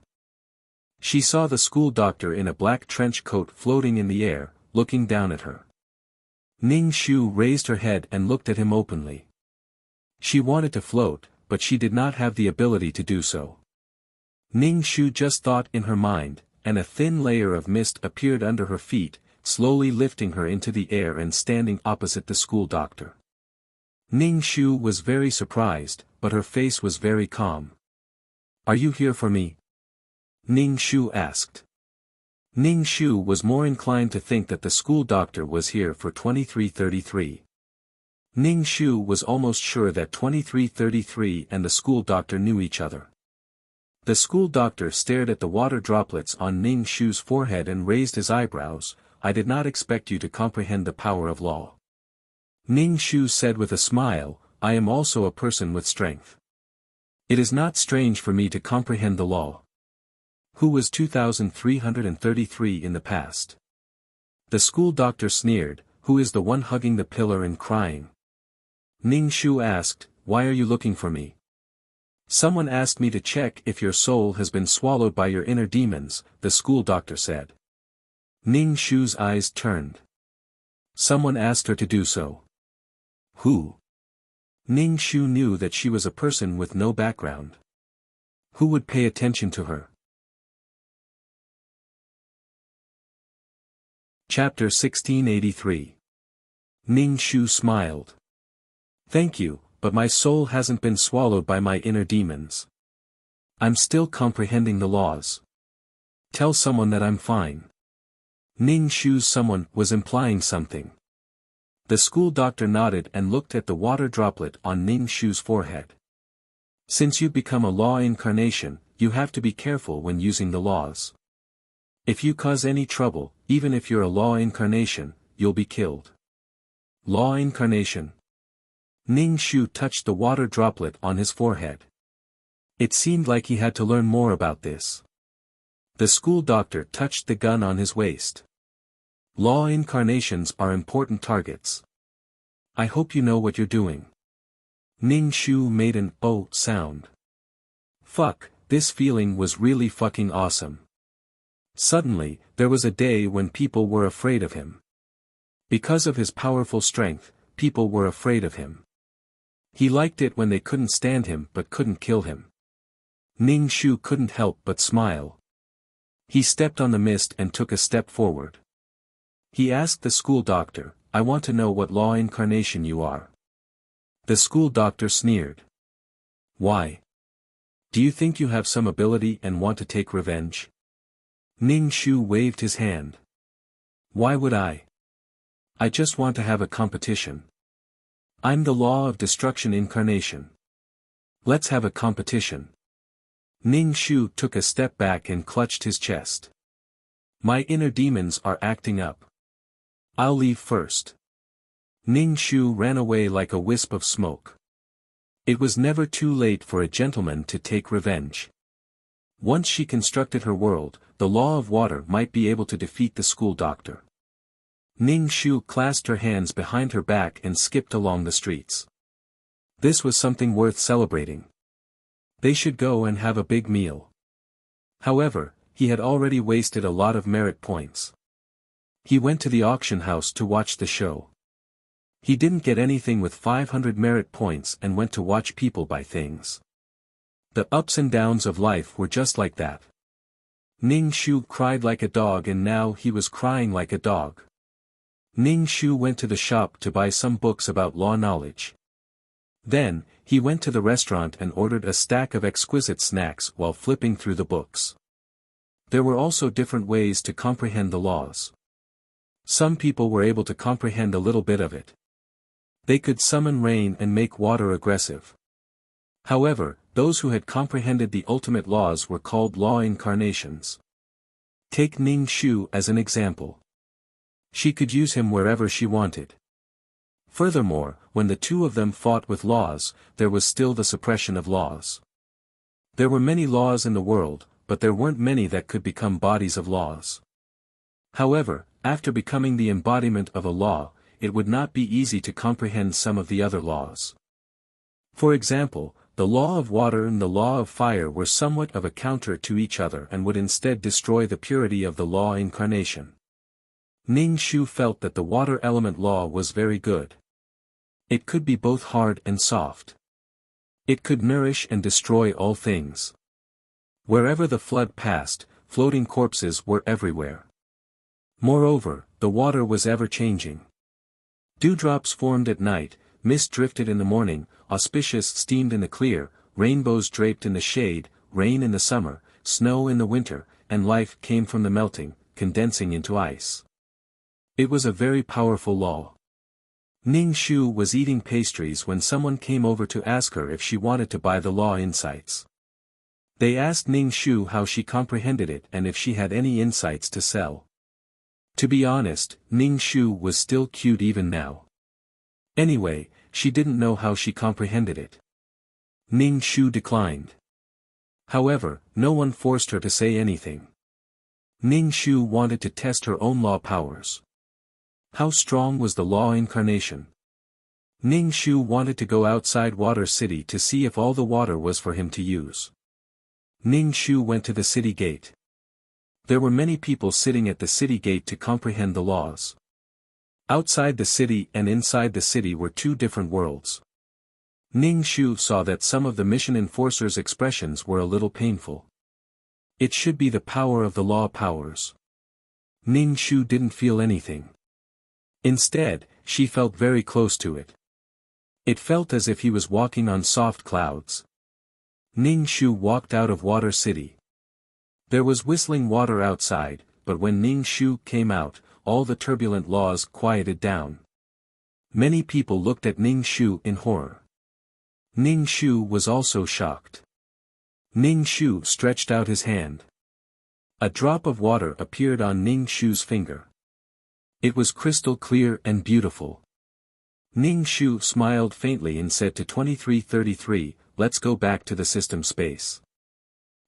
She saw the school doctor in a black trench coat floating in the air, looking down at her. Ning Shu raised her head and looked at him openly. She wanted to float, but she did not have the ability to do so. Ning Shu just thought in her mind, and a thin layer of mist appeared under her feet, slowly lifting her into the air and standing opposite the school doctor. Ning Shu was very surprised, but her face was very calm. "Are you here for me?" Ning Shu asked. Ning Shu was more inclined to think that the school doctor was here for 2333. Ning Shu was almost sure that 2333 and the school doctor knew each other. The school doctor stared at the water droplets on Ning Shu's forehead and raised his eyebrows. "I did not expect you to comprehend the power of law." Ning Shu said with a smile, "I am also a person with strength. It is not strange for me to comprehend the law." Who was 2333 in the past? The school doctor sneered, "Who is the one hugging the pillar and crying?" Ning Shu asked, "Why are you looking for me?" "Someone asked me to check if your soul has been swallowed by your inner demons," the school doctor said. Ning Shu's eyes turned. Someone asked her to do so. Who? Ning Shu knew that she was a person with no background. Who would pay attention to her? Chapter 1683. Ning Shu smiled. "Thank you, but my soul hasn't been swallowed by my inner demons. I'm still comprehending the laws. Tell someone that I'm fine." Ning Shu's someone was implying something. The school doctor nodded and looked at the water droplet on Ning Shu's forehead. "Since you've become a law incarnation, you have to be careful when using the laws. If you cause any trouble, even if you're a law incarnation, you'll be killed." Law incarnation? Ning Shu touched the water droplet on his forehead. It seemed like he had to learn more about this. The school doctor touched the gun on his waist. Law incarnations are important targets. "I hope you know what you're doing." Ning Shu made an "oh" sound. Fuck, this feeling was really fucking awesome. Suddenly, there was a day when people were afraid of him. Because of his powerful strength, people were afraid of him. He liked it when they couldn't stand him but couldn't kill him. Ning Shu couldn't help but smile. He stepped on the mist and took a step forward. He asked the school doctor, "I want to know what law incarnation you are." The school doctor sneered. "Why? Do you think you have some ability and want to take revenge?" Ning Shu waved his hand. "Why would I? I just want to have a competition. I'm the law of destruction incarnation. Let's have a competition." Ning Shu took a step back and clutched his chest. "My inner demons are acting up. I'll leave first." Ning Shu ran away like a wisp of smoke. It was never too late for a gentleman to take revenge. Once she constructed her world, the law of water might be able to defeat the school doctor. Ning Shu clasped her hands behind her back and skipped along the streets. This was something worth celebrating. They should go and have a big meal. However, he had already wasted a lot of merit points. He went to the auction house to watch the show. He didn't get anything with 500 merit points and went to watch people buy things. The ups and downs of life were just like that. Ning Shu cried like a dog and now he was crying like a dog. Ning Shu went to the shop to buy some books about law knowledge. Then, he went to the restaurant and ordered a stack of exquisite snacks while flipping through the books. There were also different ways to comprehend the laws. Some people were able to comprehend a little bit of it. They could summon rain and make water aggressive. However, those who had comprehended the ultimate laws were called law incarnations. Take Ning Shu as an example. She could use him wherever she wanted. Furthermore, when the two of them fought with laws, there was still the suppression of laws. There were many laws in the world, but there weren't many that could become bodies of laws. However, after becoming the embodiment of a law, it would not be easy to comprehend some of the other laws. For example, The law of water and the law of fire were somewhat of a counter to each other and would instead destroy the purity of the law incarnation. Ning Shu felt that the water element law was very good. It could be both hard and soft. It could nourish and destroy all things. Wherever the flood passed, floating corpses were everywhere. Moreover, the water was ever-changing. Dewdrops formed at night, mist drifted in the morning, auspicious steamed in the clear, rainbows draped in the shade, rain in the summer, snow in the winter, and life came from the melting, condensing into ice. It was a very powerful law. Ning Shu was eating pastries when someone came over to ask her if she wanted to buy the law insights. They asked Ning Shu how she comprehended it and if she had any insights to sell. To be honest, Ning Shu was still cute even now. Anyway, she didn't know how she comprehended it. Ning Shu declined. However, no one forced her to say anything. Ning Shu wanted to test her own law powers. How strong was the law incarnation? Ning Shu wanted to go outside Water City to see if all the water was for him to use. Ning Shu went to the city gate. There were many people sitting at the city gate to comprehend the laws. Outside the city and inside the city were two different worlds. Ning Shu saw that some of the mission enforcers' expressions were a little painful. It should be the power of the law powers. Ning Shu didn't feel anything. Instead, she felt very close to it. It felt as if he was walking on soft clouds. Ning Shu walked out of Water City. There was whistling water outside, but when Ning Shu came out, all the turbulent laws quieted down. Many people looked at Ning Shu in horror. Ning Shu was also shocked. Ning Shu stretched out his hand. A drop of water appeared on Ning Shu's finger. It was crystal clear and beautiful. Ning Shu smiled faintly and said to 2333, "Let's go back to the system space."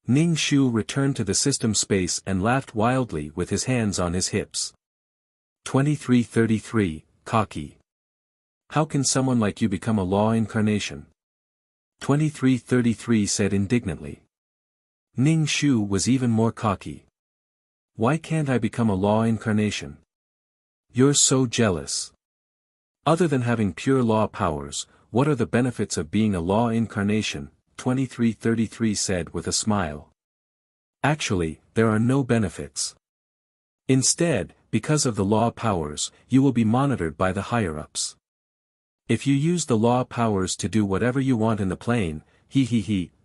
Ning Shu returned to the system space and laughed wildly with his hands on his hips. 2333, cocky. How can someone like you become a law incarnation? 2333 said indignantly. Ning Shu was even more cocky. Why can't I become a law incarnation? You're so jealous. Other than having pure law powers, what are the benefits of being a law incarnation? 2333 said with a smile. Actually, there are no benefits. Instead, because of the law powers, you will be monitored by the higher-ups. If you use the law powers to do whatever you want in the plane,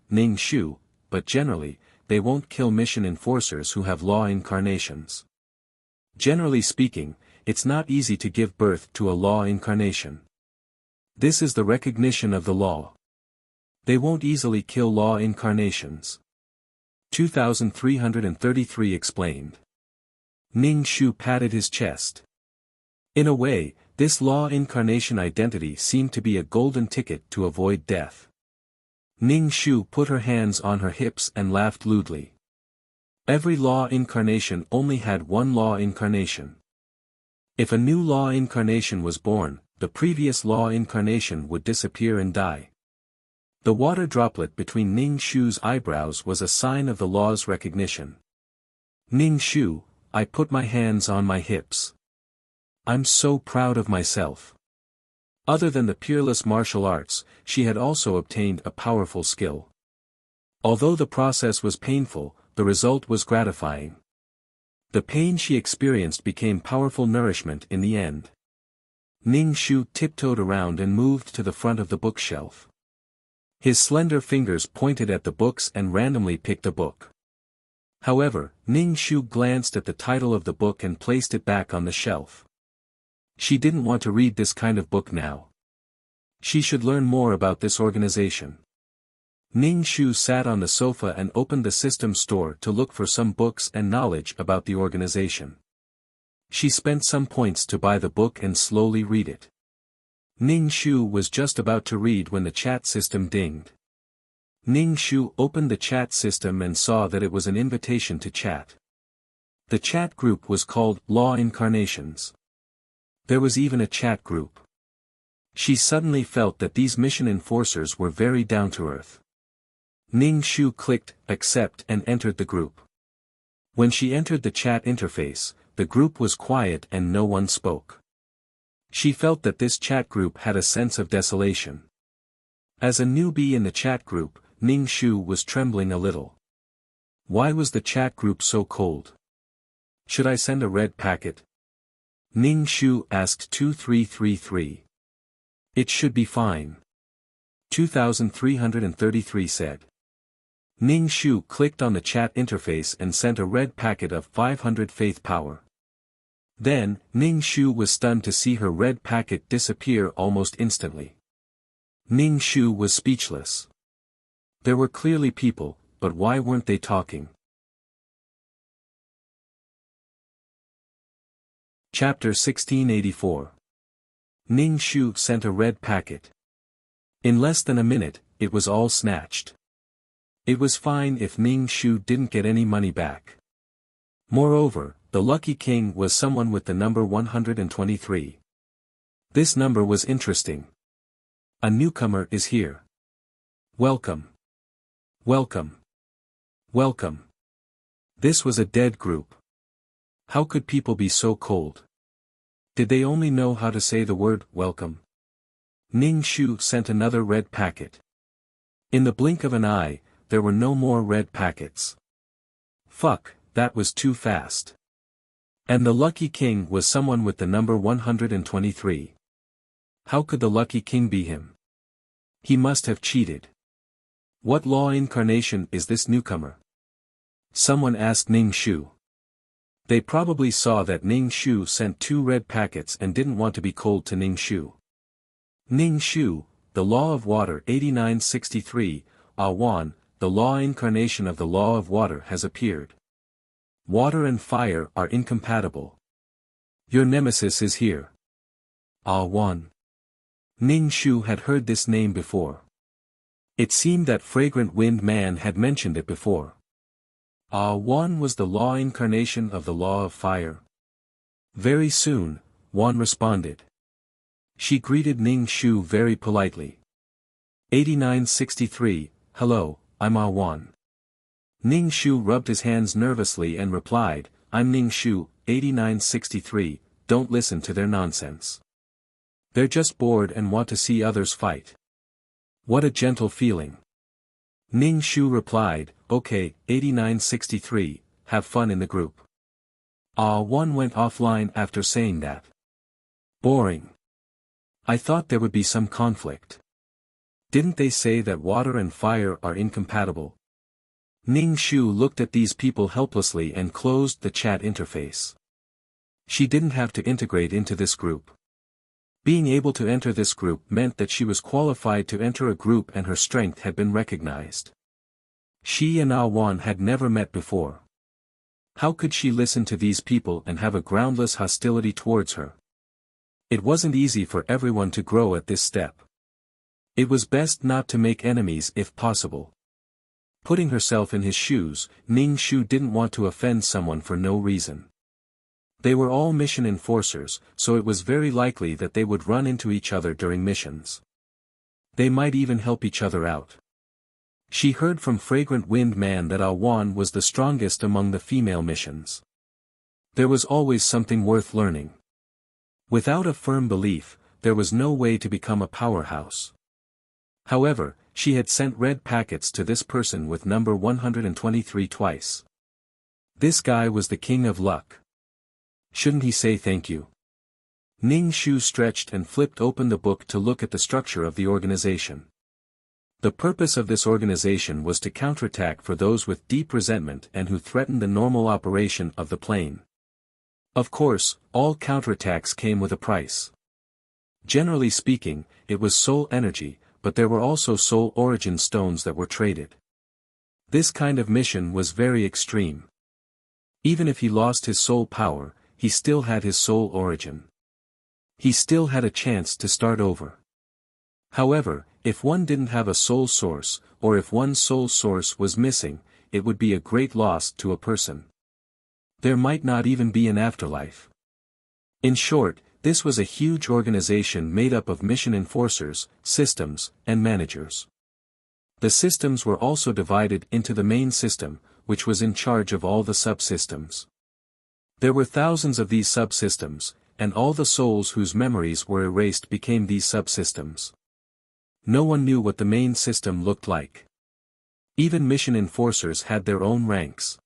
Ning Shu, but generally, they won't kill mission enforcers who have law incarnations. Generally speaking, it's not easy to give birth to a law incarnation. This is the recognition of the law. They won't easily kill law incarnations. 2333 explained. Ning Shu patted his chest. In a way, this law incarnation identity seemed to be a golden ticket to avoid death. Ning Shu put her hands on her hips and laughed lewdly. Every law incarnation only had one law incarnation. If a new law incarnation was born, the previous law incarnation would disappear and die. The water droplet between Ning Shu's eyebrows was a sign of the law's recognition. Ning Shu, I put my hands on my hips. I'm so proud of myself. Other than the peerless martial arts, she had also obtained a powerful skill. Although the process was painful, the result was gratifying. The pain she experienced became powerful nourishment in the end. Ning Shu tiptoed around and moved to the front of the bookshelf. His slender fingers pointed at the books and randomly picked a book. However, Ning Shu glanced at the title of the book and placed it back on the shelf. She didn't want to read this kind of book now. She should learn more about this organization. Ning Shu sat on the sofa and opened the system store to look for some books and knowledge about the organization. She spent some points to buy the book and slowly read it. Ning Shu was just about to read when the chat system dinged. Ning Shu opened the chat system and saw that it was an invitation to chat. The chat group was called Law Incarnations. There was even a chat group. She suddenly felt that these mission enforcers were very down to earth. Ning Shu clicked accept and entered the group. When she entered the chat interface, the group was quiet and no one spoke. She felt that this chat group had a sense of desolation. As a newbie in the chat group, Ning Shu was trembling a little. Why was the chat group so cold? Should I send a red packet? Ning Shu asked 2333. It should be fine. 2333 said. Ning Shu clicked on the chat interface and sent a red packet of 500 faith power. Then, Ning Shu was stunned to see her red packet disappear almost instantly. Ning Shu was speechless. There were clearly people, but why weren't they talking? Chapter 1684. Ning Shu sent a red packet. In less than a minute, it was all snatched. It was fine if Ning Shu didn't get any money back. Moreover, the lucky king was someone with the number 123. This number was interesting. A newcomer is here. Welcome. Welcome. Welcome. This was a dead group. How could people be so cold? Did they only know how to say the word welcome? Ning Shu sent another red packet. In the blink of an eye, there were no more red packets. Fuck, that was too fast. And the lucky king was someone with the number 123. How could the lucky king be him? He must have cheated. What law incarnation is this newcomer? Someone asked Ning Shu. They probably saw that Ning Shu sent 2 red packets and didn't want to be cold to Ning Shu. Ning Shu, the law of water 8963, Awan, the law incarnation of the law of water has appeared. Water and fire are incompatible. Your nemesis is here. Awan. Ning Shu had heard this name before. It seemed that Fragrant Wind Man had mentioned it before. Wan was the law incarnation of the law of fire. Very soon, Wan responded. She greeted Ning Shu very politely. 8963, hello, I'm Wan. Ning Shu rubbed his hands nervously and replied, I'm Ning Shu, 8963, don't listen to their nonsense. They're just bored and want to see others fight. What a gentle feeling. Ning Shu replied, okay, 8963, have fun in the group. Wan went offline after saying that. Boring. I thought there would be some conflict. Didn't they say that water and fire are incompatible? Ning Shu looked at these people helplessly and closed the chat interface. She didn't have to integrate into this group. Being able to enter this group meant that she was qualified to enter a group and her strength had been recognized. She and Wan had never met before. How could she listen to these people and have a groundless hostility towards her? It wasn't easy for everyone to grow at this step. It was best not to make enemies if possible. Putting herself in his shoes, Ning Shu didn't want to offend someone for no reason. They were all mission enforcers, so it was very likely that they would run into each other during missions. They might even help each other out. She heard from Fragrant Wind Man that Wan was the strongest among the female missions. There was always something worth learning. Without a firm belief, there was no way to become a powerhouse. However, she had sent red packets to this person with number 123 twice. This guy was the king of luck. Shouldn't he say thank you? Ning Shu stretched and flipped open the book to look at the structure of the organization. The purpose of this organization was to counterattack for those with deep resentment and who threatened the normal operation of the plane. Of course, all counterattacks came with a price. Generally speaking, it was soul energy, but there were also soul origin stones that were traded. This kind of mission was very extreme. Even if he lost his soul power, he still had his soul origin. He still had a chance to start over. However, if one didn't have a soul source, or if one's soul source was missing, it would be a great loss to a person. There might not even be an afterlife. In short, This was a huge organization made up of mission enforcers, systems, and managers. The systems were also divided into the main system, which was in charge of all the subsystems. There were thousands of these subsystems, and all the souls whose memories were erased became these subsystems. No one knew what the main system looked like. Even mission enforcers had their own ranks.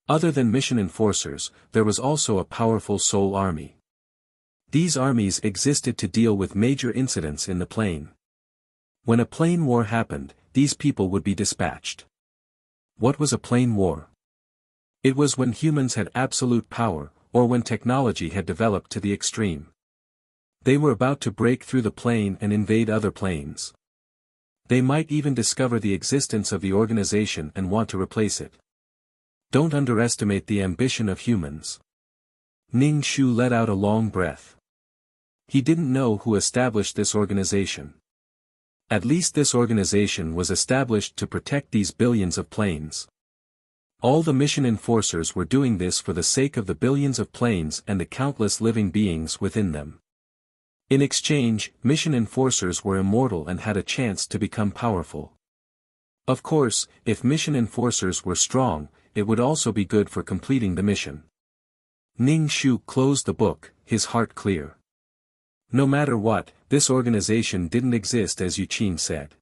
Other than mission enforcers, there was also a powerful soul army. These armies existed to deal with major incidents in the plane. When a plane war happened, these people would be dispatched. What was a plane war? It was when humans had absolute power, or when technology had developed to the extreme. They were about to break through the plane and invade other planes. They might even discover the existence of the organization and want to replace it. Don't underestimate the ambition of humans. Ning Shu let out a long breath. He didn't know who established this organization. At least this organization was established to protect these billions of planes. All the mission enforcers were doing this for the sake of the billions of planes and the countless living beings within them. In exchange, mission enforcers were immortal and had a chance to become powerful. Of course, if mission enforcers were strong, it would also be good for completing the mission. Ning Shu closed the book, his heart clear. No matter what, this organization didn't exist as Yu Qin said.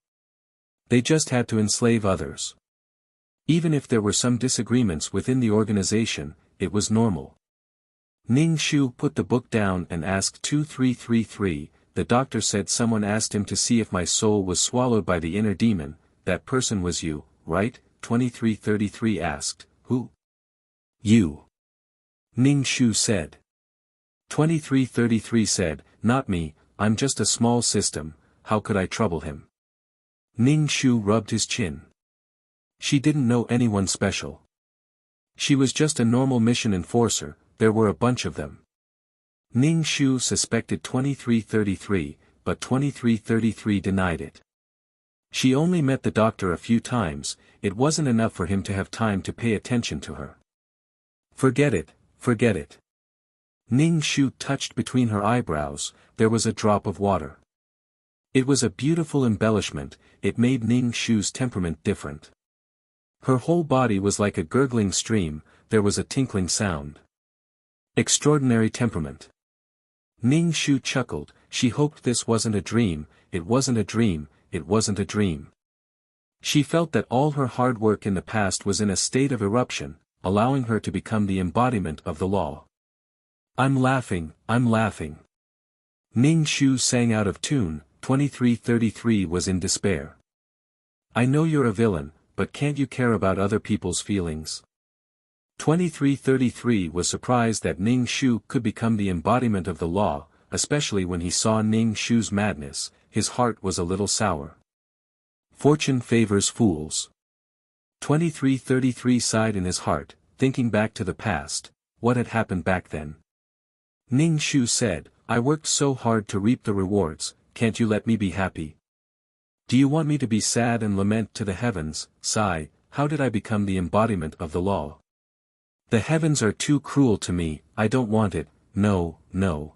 They just had to enslave others. Even if there were some disagreements within the organization, it was normal. Ning Shu put the book down and asked 2333, the doctor said someone asked him to see if my soul was swallowed by the inner demon, that person was you, right? 2333 asked, who? You. Ning Shu said. 2333 said, not me, I'm just a small system, how could I trouble him? Ning Shu rubbed his chin. She didn't know anyone special. She was just a normal mission enforcer, there were a bunch of them. Ning Shu suspected 2333, but 2333 denied it. She only met the doctor a few times, it wasn't enough for him to have time to pay attention to her. Forget it, forget it. Ning Shu touched between her eyebrows, there was a drop of water. It was a beautiful embellishment, it made Ning Shu's temperament different. Her whole body was like a gurgling stream, there was a tinkling sound. Extraordinary temperament. Ning Shu chuckled, she hoped this wasn't a dream, it wasn't a dream, it wasn't a dream. She felt that all her hard work in the past was in a state of eruption, allowing her to become the embodiment of the law. I'm laughing, I'm laughing. Ning Shu sang out of tune, 2333 was in despair. I know you're a villain, but can't you care about other people's feelings? 2333 was surprised that Ning Shu could become the embodiment of the law, especially when he saw Ning Shu's madness, his heart was a little sour. Fortune favors fools. 2333 sighed in his heart, thinking back to the past, what had happened back then. Ning Shu said, I worked so hard to reap the rewards, can't you let me be happy? Do you want me to be sad and lament to the heavens, sigh, how did I become the embodiment of the law? The heavens are too cruel to me, I don't want it, no, no.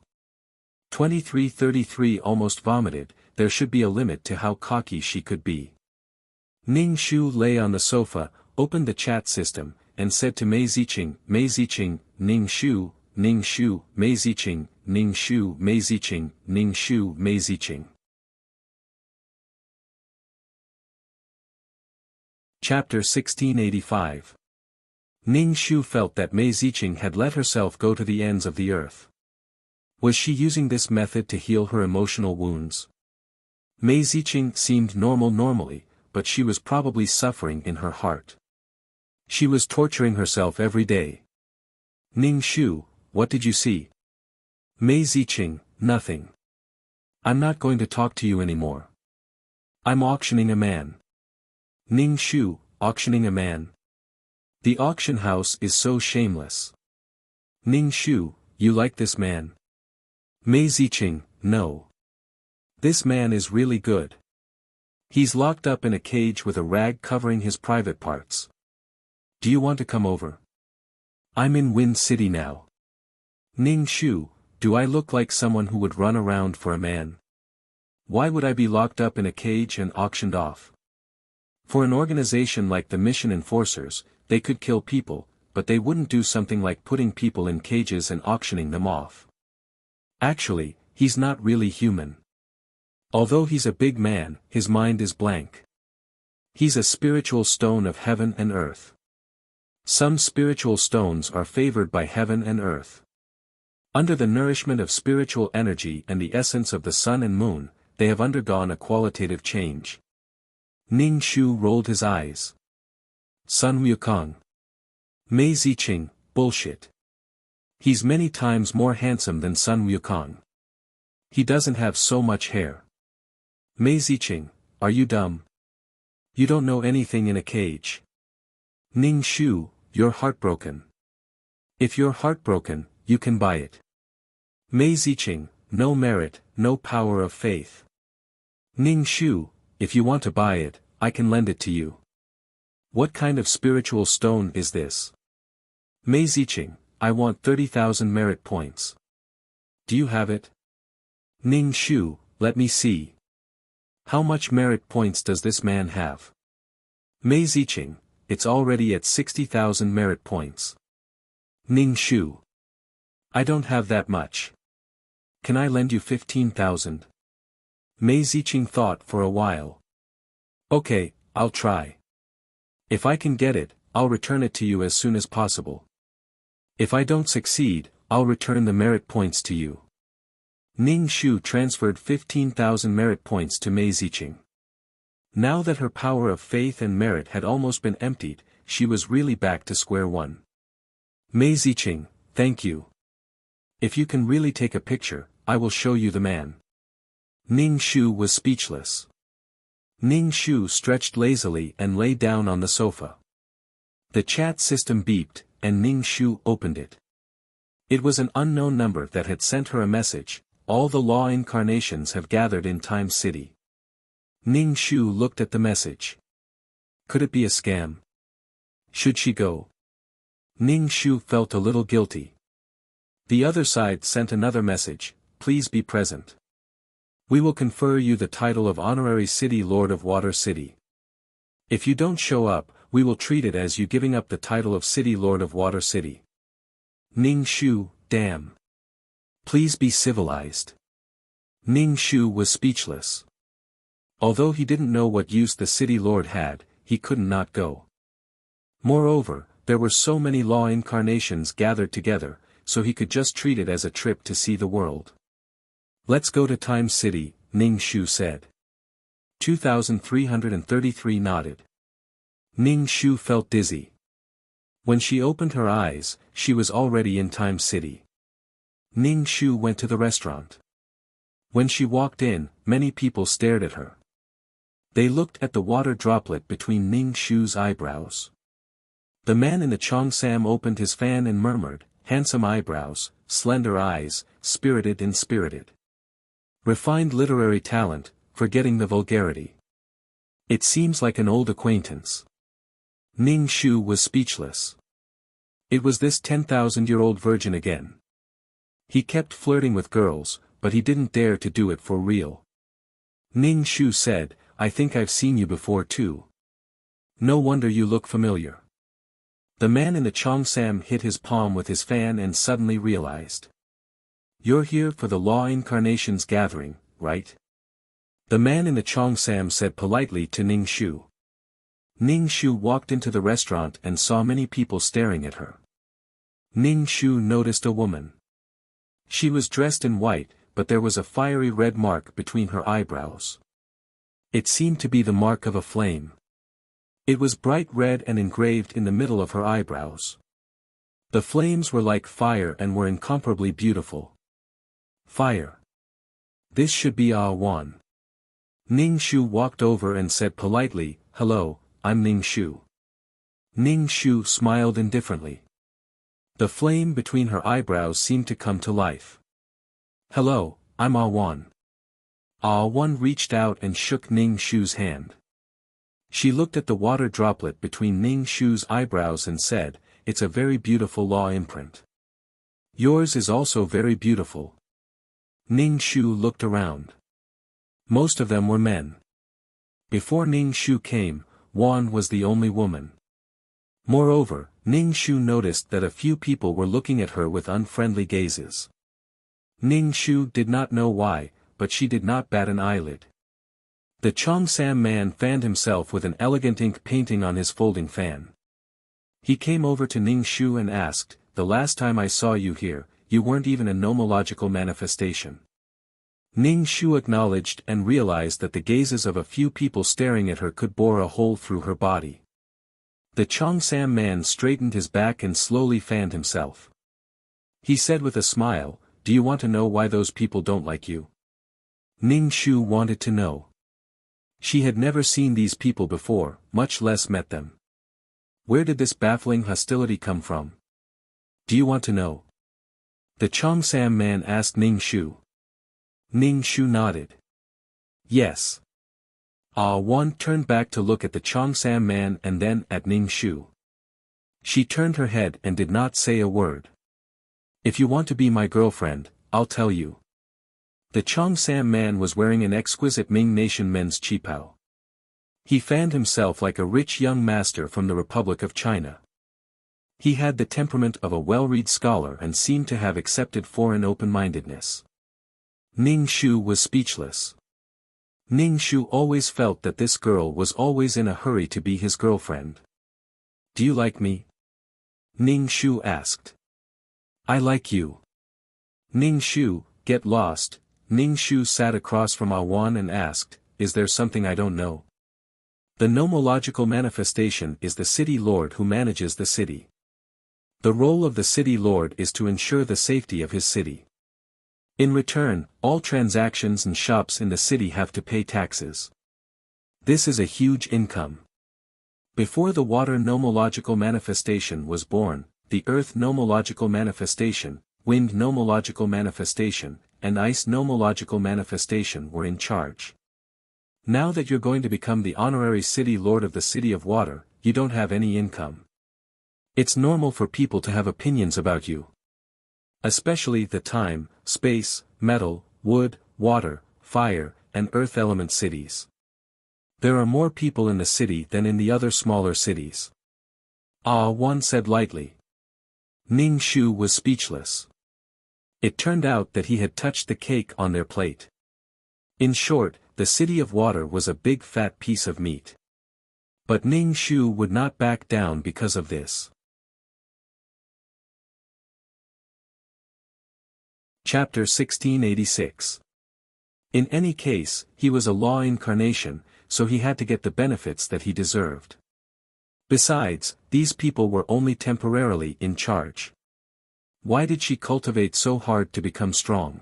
2333 almost vomited, there should be a limit to how cocky she could be. Ning Shu lay on the sofa, opened the chat system, and said to Mei Ziqing, Ning Shu, Mei Ziqing, Ning Shu, Mei Ziqing, Ning Shu, Mei Ziqing. Chapter 1685. Ning Shu felt that Mei Ziqing had let herself go to the ends of the earth. Was she using this method to heal her emotional wounds? Mei Ziqing seemed normal normally, but she was probably suffering in her heart. She was torturing herself every day. Ning Shu, what did you see? Mei Ziqing, nothing. I'm not going to talk to you anymore. I'm auctioning a man. Ning Shu, auctioning a man? The auction house is so shameless. Ning Shu, you like this man? Mei Ziqing, no. This man is really good. He's locked up in a cage with a rag covering his private parts. Do you want to come over? I'm in Wind City now. Ning Shu, Do I look like someone who would run around for a man? Why would I be locked up in a cage and auctioned off? For an organization like the Mission Enforcers, they could kill people, but they wouldn't do something like putting people in cages and auctioning them off. Actually, he's not really human. Although he's a big man, his mind is blank. He's a spiritual stone of heaven and earth. Some spiritual stones are favored by heaven and earth. Under the nourishment of spiritual energy and the essence of the sun and moon, they have undergone a qualitative change. Ning Shu rolled his eyes. Sun Wukong. Mei Ziqing, bullshit. He's many times more handsome than Sun Wukong. He doesn't have so much hair. Mei Ziqing, are you dumb? You don't know anything in a cage. Ning Shu, you're heartbroken. If you're heartbroken, you can buy it. Mei Ziqing, no merit, no power of faith. Ning Shu, if you want to buy it, I can lend it to you. What kind of spiritual stone is this? Mei Ziqing, I want 30,000 merit points. Do you have it? Ning Shu, let me see. How much merit points does this man have? Mei Ziqing, it's already at 60,000 merit points. Ning Shu. I don't have that much. Can I lend you 15,000? Mei Ziqing thought for a while. Okay, I'll try. If I can get it, I'll return it to you as soon as possible. If I don't succeed, I'll return the merit points to you. Ning Shu transferred 15,000 merit points to Mei Ziqing. Now that her power of faith and merit had almost been emptied, she was really back to square one. Mei Ziqing, thank you. If you can really take a picture, I will show you the man. Ning Shu was speechless. Ning Shu stretched lazily and lay down on the sofa. The chat system beeped, and Ning Shu opened it. It was an unknown number that had sent her a message. All the law incarnations have gathered in Time City. Ning Shu looked at the message. Could it be a scam? Should she go? Ning Shu felt a little guilty. The other side sent another message, please be present. We will confer you the title of Honorary City Lord of Water City. If you don't show up, we will treat it as you giving up the title of City Lord of Water City. Ning Shu, damn. Please be civilized. Ning Shu was speechless. Although he didn't know what use the City Lord had, he couldn't not go. Moreover, there were so many law incarnations gathered together, so he could just treat it as a trip to see the world. Let's go to Time City, Ning Shu said. 2333 nodded. Ning Shu felt dizzy. When she opened her eyes, she was already in Time City. Ning Shu went to the restaurant. When she walked in, many people stared at her. They looked at the water droplet between Ning Shu's eyebrows. The man in the cheongsam opened his fan and murmured, handsome eyebrows, slender eyes, spirited and spirited. Refined literary talent, forgetting the vulgarity. It seems like an old acquaintance. Ning Shu was speechless. It was this 10,000-year-old virgin again. He kept flirting with girls, but he didn't dare to do it for real. Ning Shu said, I think I've seen you before too. No wonder you look familiar. The man in the cheongsam hit his palm with his fan and suddenly realized. You're here for the Law Incarnations gathering, right? The man in the cheongsam said politely to Ning Shu. Ning Shu walked into the restaurant and saw many people staring at her. Ning Shu noticed a woman. She was dressed in white, but there was a fiery red mark between her eyebrows. It seemed to be the mark of a flame. It was bright red and engraved in the middle of her eyebrows. The flames were like fire and were incomparably beautiful. Fire. This should be Ah Wan. Ning Shu walked over and said politely, hello, I'm Ning Shu. Ning Shu smiled indifferently. The flame between her eyebrows seemed to come to life. Hello, I'm Ah Wan. Ah Wan reached out and shook Ning Shu's hand. She looked at the water droplet between Ning Shu's eyebrows and said, it's a very beautiful law imprint. Yours is also very beautiful. Ning Shu looked around. Most of them were men. Before Ning Shu came, Wan was the only woman. Moreover, Ning Shu noticed that a few people were looking at her with unfriendly gazes. Ning Shu did not know why, but she did not bat an eyelid. The Cheongsam man fanned himself with an elegant ink painting on his folding fan. He came over to Ning Shu and asked, "The last time I saw you here, you weren't even a nomological manifestation." Ning Shu acknowledged and realized that the gazes of a few people staring at her could bore a hole through her body. The Cheongsam man straightened his back and slowly fanned himself. He said with a smile, "Do you want to know why those people don't like you?" Ning Shu wanted to know. She had never seen these people before, much less met them. Where did this baffling hostility come from? Do you want to know? The Cheongsam man asked Ning Shu. Ning Shu nodded. Yes. Wan turned back to look at the Cheongsam man and then at Ning Shu. She turned her head and did not say a word. "If you want to be my girlfriend, I'll tell you." The Cheongsam man was wearing an exquisite Ming Nation men's qipao. He fanned himself like a rich young master from the Republic of China. He had the temperament of a well-read scholar and seemed to have accepted foreign open-mindedness. Ning Shu was speechless. Ning Shu always felt that this girl was always in a hurry to be his girlfriend. "Do you like me?" Ning Shu asked. "I like you." Ning Shu, get lost. Ning Shu sat across from Wan and asked, "Is there something I don't know?" The nomological manifestation is the city lord who manages the city. The role of the city lord is to ensure the safety of his city. In return, all transactions and shops in the city have to pay taxes. This is a huge income. Before the water nomological manifestation was born, the earth nomological manifestation, wind nomological manifestation, and ice nomological manifestation were in charge. Now that you're going to become the honorary city lord of the city of water, you don't have any income. It's normal for people to have opinions about you. Especially the time, space, metal, wood, water, fire, and earth element cities. There are more people in the city than in the other smaller cities. Wan said lightly. Ning Shu was speechless. It turned out that he had touched the cake on their plate. In short, the city of water was a big fat piece of meat. But Ning Shu would not back down because of this. Chapter 1686. In any case, he was a law incarnation, so he had to get the benefits that he deserved. Besides, these people were only temporarily in charge. Why did she cultivate so hard to become strong?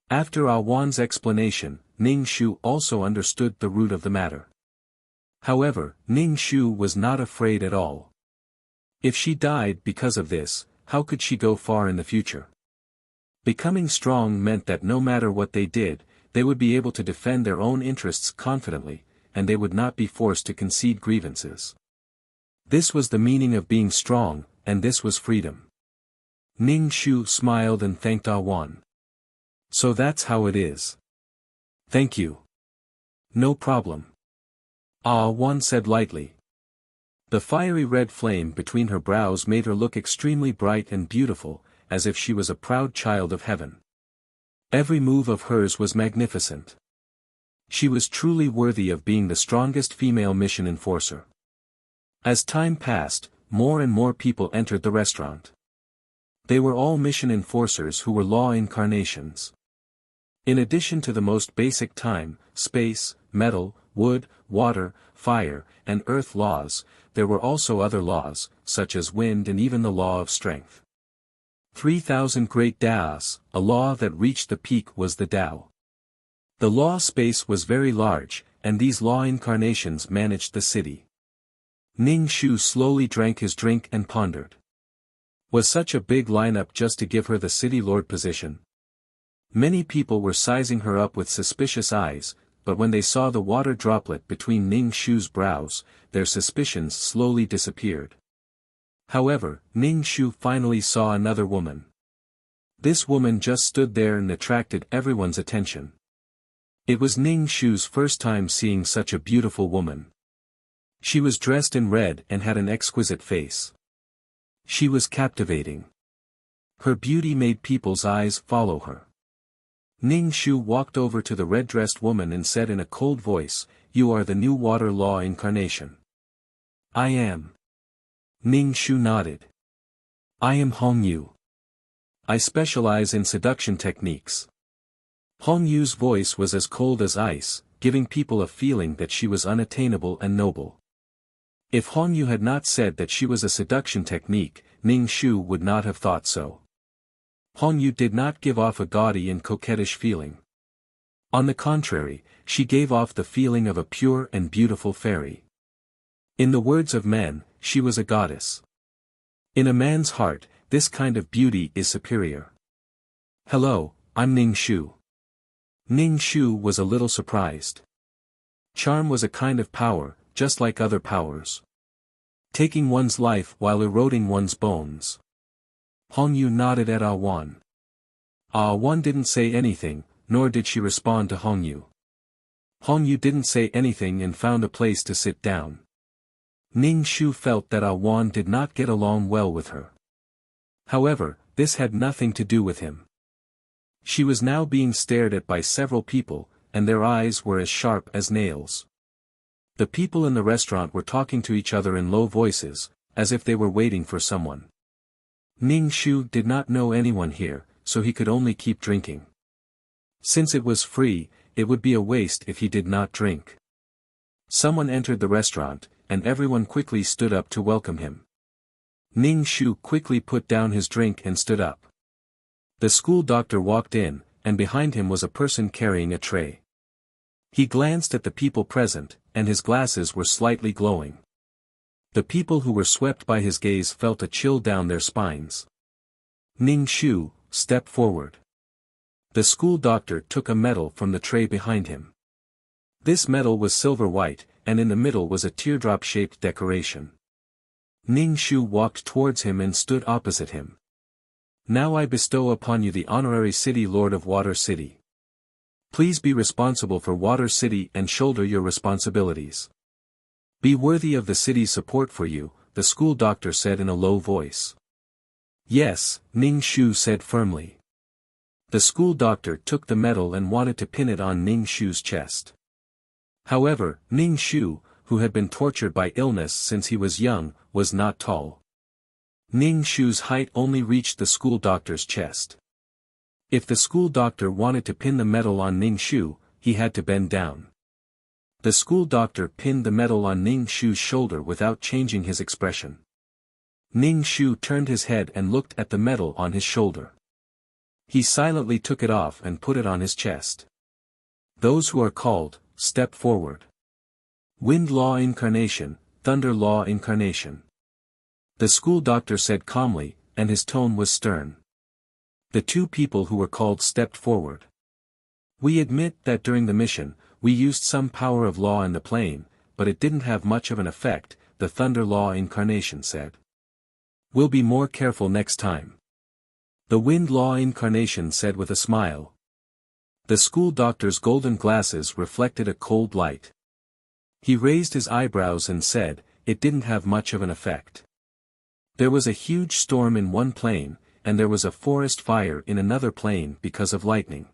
After Wan's explanation, Ning Shu also understood the root of the matter. However, Ning Shu was not afraid at all. If she died because of this, how could she go far in the future? Becoming strong meant that no matter what they did, they would be able to defend their own interests confidently, and they would not be forced to concede grievances. This was the meaning of being strong, and this was freedom. Ning Shu smiled and thanked Wan. "So that's how it is." "Thank you." "No problem." Wan said lightly. The fiery red flame between her brows made her look extremely bright and beautiful, as if she was a proud child of heaven. Every move of hers was magnificent. She was truly worthy of being the strongest female mission enforcer. As time passed, more and more people entered the restaurant. They were all mission enforcers who were law incarnations. In addition to the most basic time, space, metal, wood, water, fire, and earth laws, there were also other laws, such as wind and even the law of strength. 3,000 great Daos, a law that reached the peak was the Tao. The law space was very large, and these law incarnations managed the city. Ning Shu slowly drank his drink and pondered. Was such a big lineup just to give her the city lord position? Many people were sizing her up with suspicious eyes, but when they saw the water droplet between Ning Shu's brows, their suspicions slowly disappeared. However, Ning Shu finally saw another woman. This woman just stood there and attracted everyone's attention. It was Ning Shu's first time seeing such a beautiful woman. She was dressed in red and had an exquisite face. She was captivating. Her beauty made people's eyes follow her. Ning Shu walked over to the red-dressed woman and said in a cold voice, "You are the new water law incarnation." "I am." Ning Shu nodded. "I am Hong Yu. I specialize in seduction techniques." Hong Yu's voice was as cold as ice, giving people a feeling that she was unattainable and noble. If Hong Yu had not said that she was a seduction technique, Ning Shu would not have thought so. Hong Yu did not give off a gaudy and coquettish feeling. On the contrary, she gave off the feeling of a pure and beautiful fairy. In the words of men, she was a goddess. In a man's heart, this kind of beauty is superior. "Hello, I'm Ning Shu." Ning Shu was a little surprised. Charm was a kind of power, just like other powers. Taking one's life while eroding one's bones. Hong Yu nodded at Ah Wan. Ah Wan didn't say anything, nor did she respond to Hong Yu. Hong Yu didn't say anything and found a place to sit down. Ning Shu felt that Ah Wan did not get along well with her. However, this had nothing to do with him. She was now being stared at by several people, and their eyes were as sharp as nails. The people in the restaurant were talking to each other in low voices, as if they were waiting for someone. Ning Shu did not know anyone here, so he could only keep drinking. Since it was free, it would be a waste if he did not drink. Someone entered the restaurant, and everyone quickly stood up to welcome him. Ning Shu quickly put down his drink and stood up. The school doctor walked in, and behind him was a person carrying a tray. He glanced at the people present, and his glasses were slightly glowing. The people who were swept by his gaze felt a chill down their spines. "Ning Shu, step forward." The school doctor took a medal from the tray behind him. This medal was silver white, and in the middle was a teardrop-shaped decoration. Ning Shu walked towards him and stood opposite him. "Now I bestow upon you the honorary City Lord of Water City. Please be responsible for Water City and shoulder your responsibilities. Be worthy of the city's support for you," the school doctor said in a low voice. "Yes," Ning Shu said firmly. The school doctor took the medal and wanted to pin it on Ning Shu's chest. However, Ning Shu, who had been tortured by illness since he was young, was not tall. Ning Shu's height only reached the school doctor's chest. If the school doctor wanted to pin the medal on Ning Shu, he had to bend down. The school doctor pinned the medal on Ning Shu's shoulder without changing his expression. Ning Shu turned his head and looked at the medal on his shoulder. He silently took it off and put it on his chest. "Those who are called, step forward. Wind Law Incarnation, Thunder Law Incarnation." The school doctor said calmly, and his tone was stern. The two people who were called stepped forward. "We admit that during the mission, we used some power of law in the plane, but it didn't have much of an effect," the Thunder Law Incarnation said. "We'll be more careful next time." The Wind Law Incarnation said with a smile. The school doctor's golden glasses reflected a cold light. He raised his eyebrows and said, "It didn't have much of an effect. There was a huge storm in one plane, and there was a forest fire in another plane because of lightning.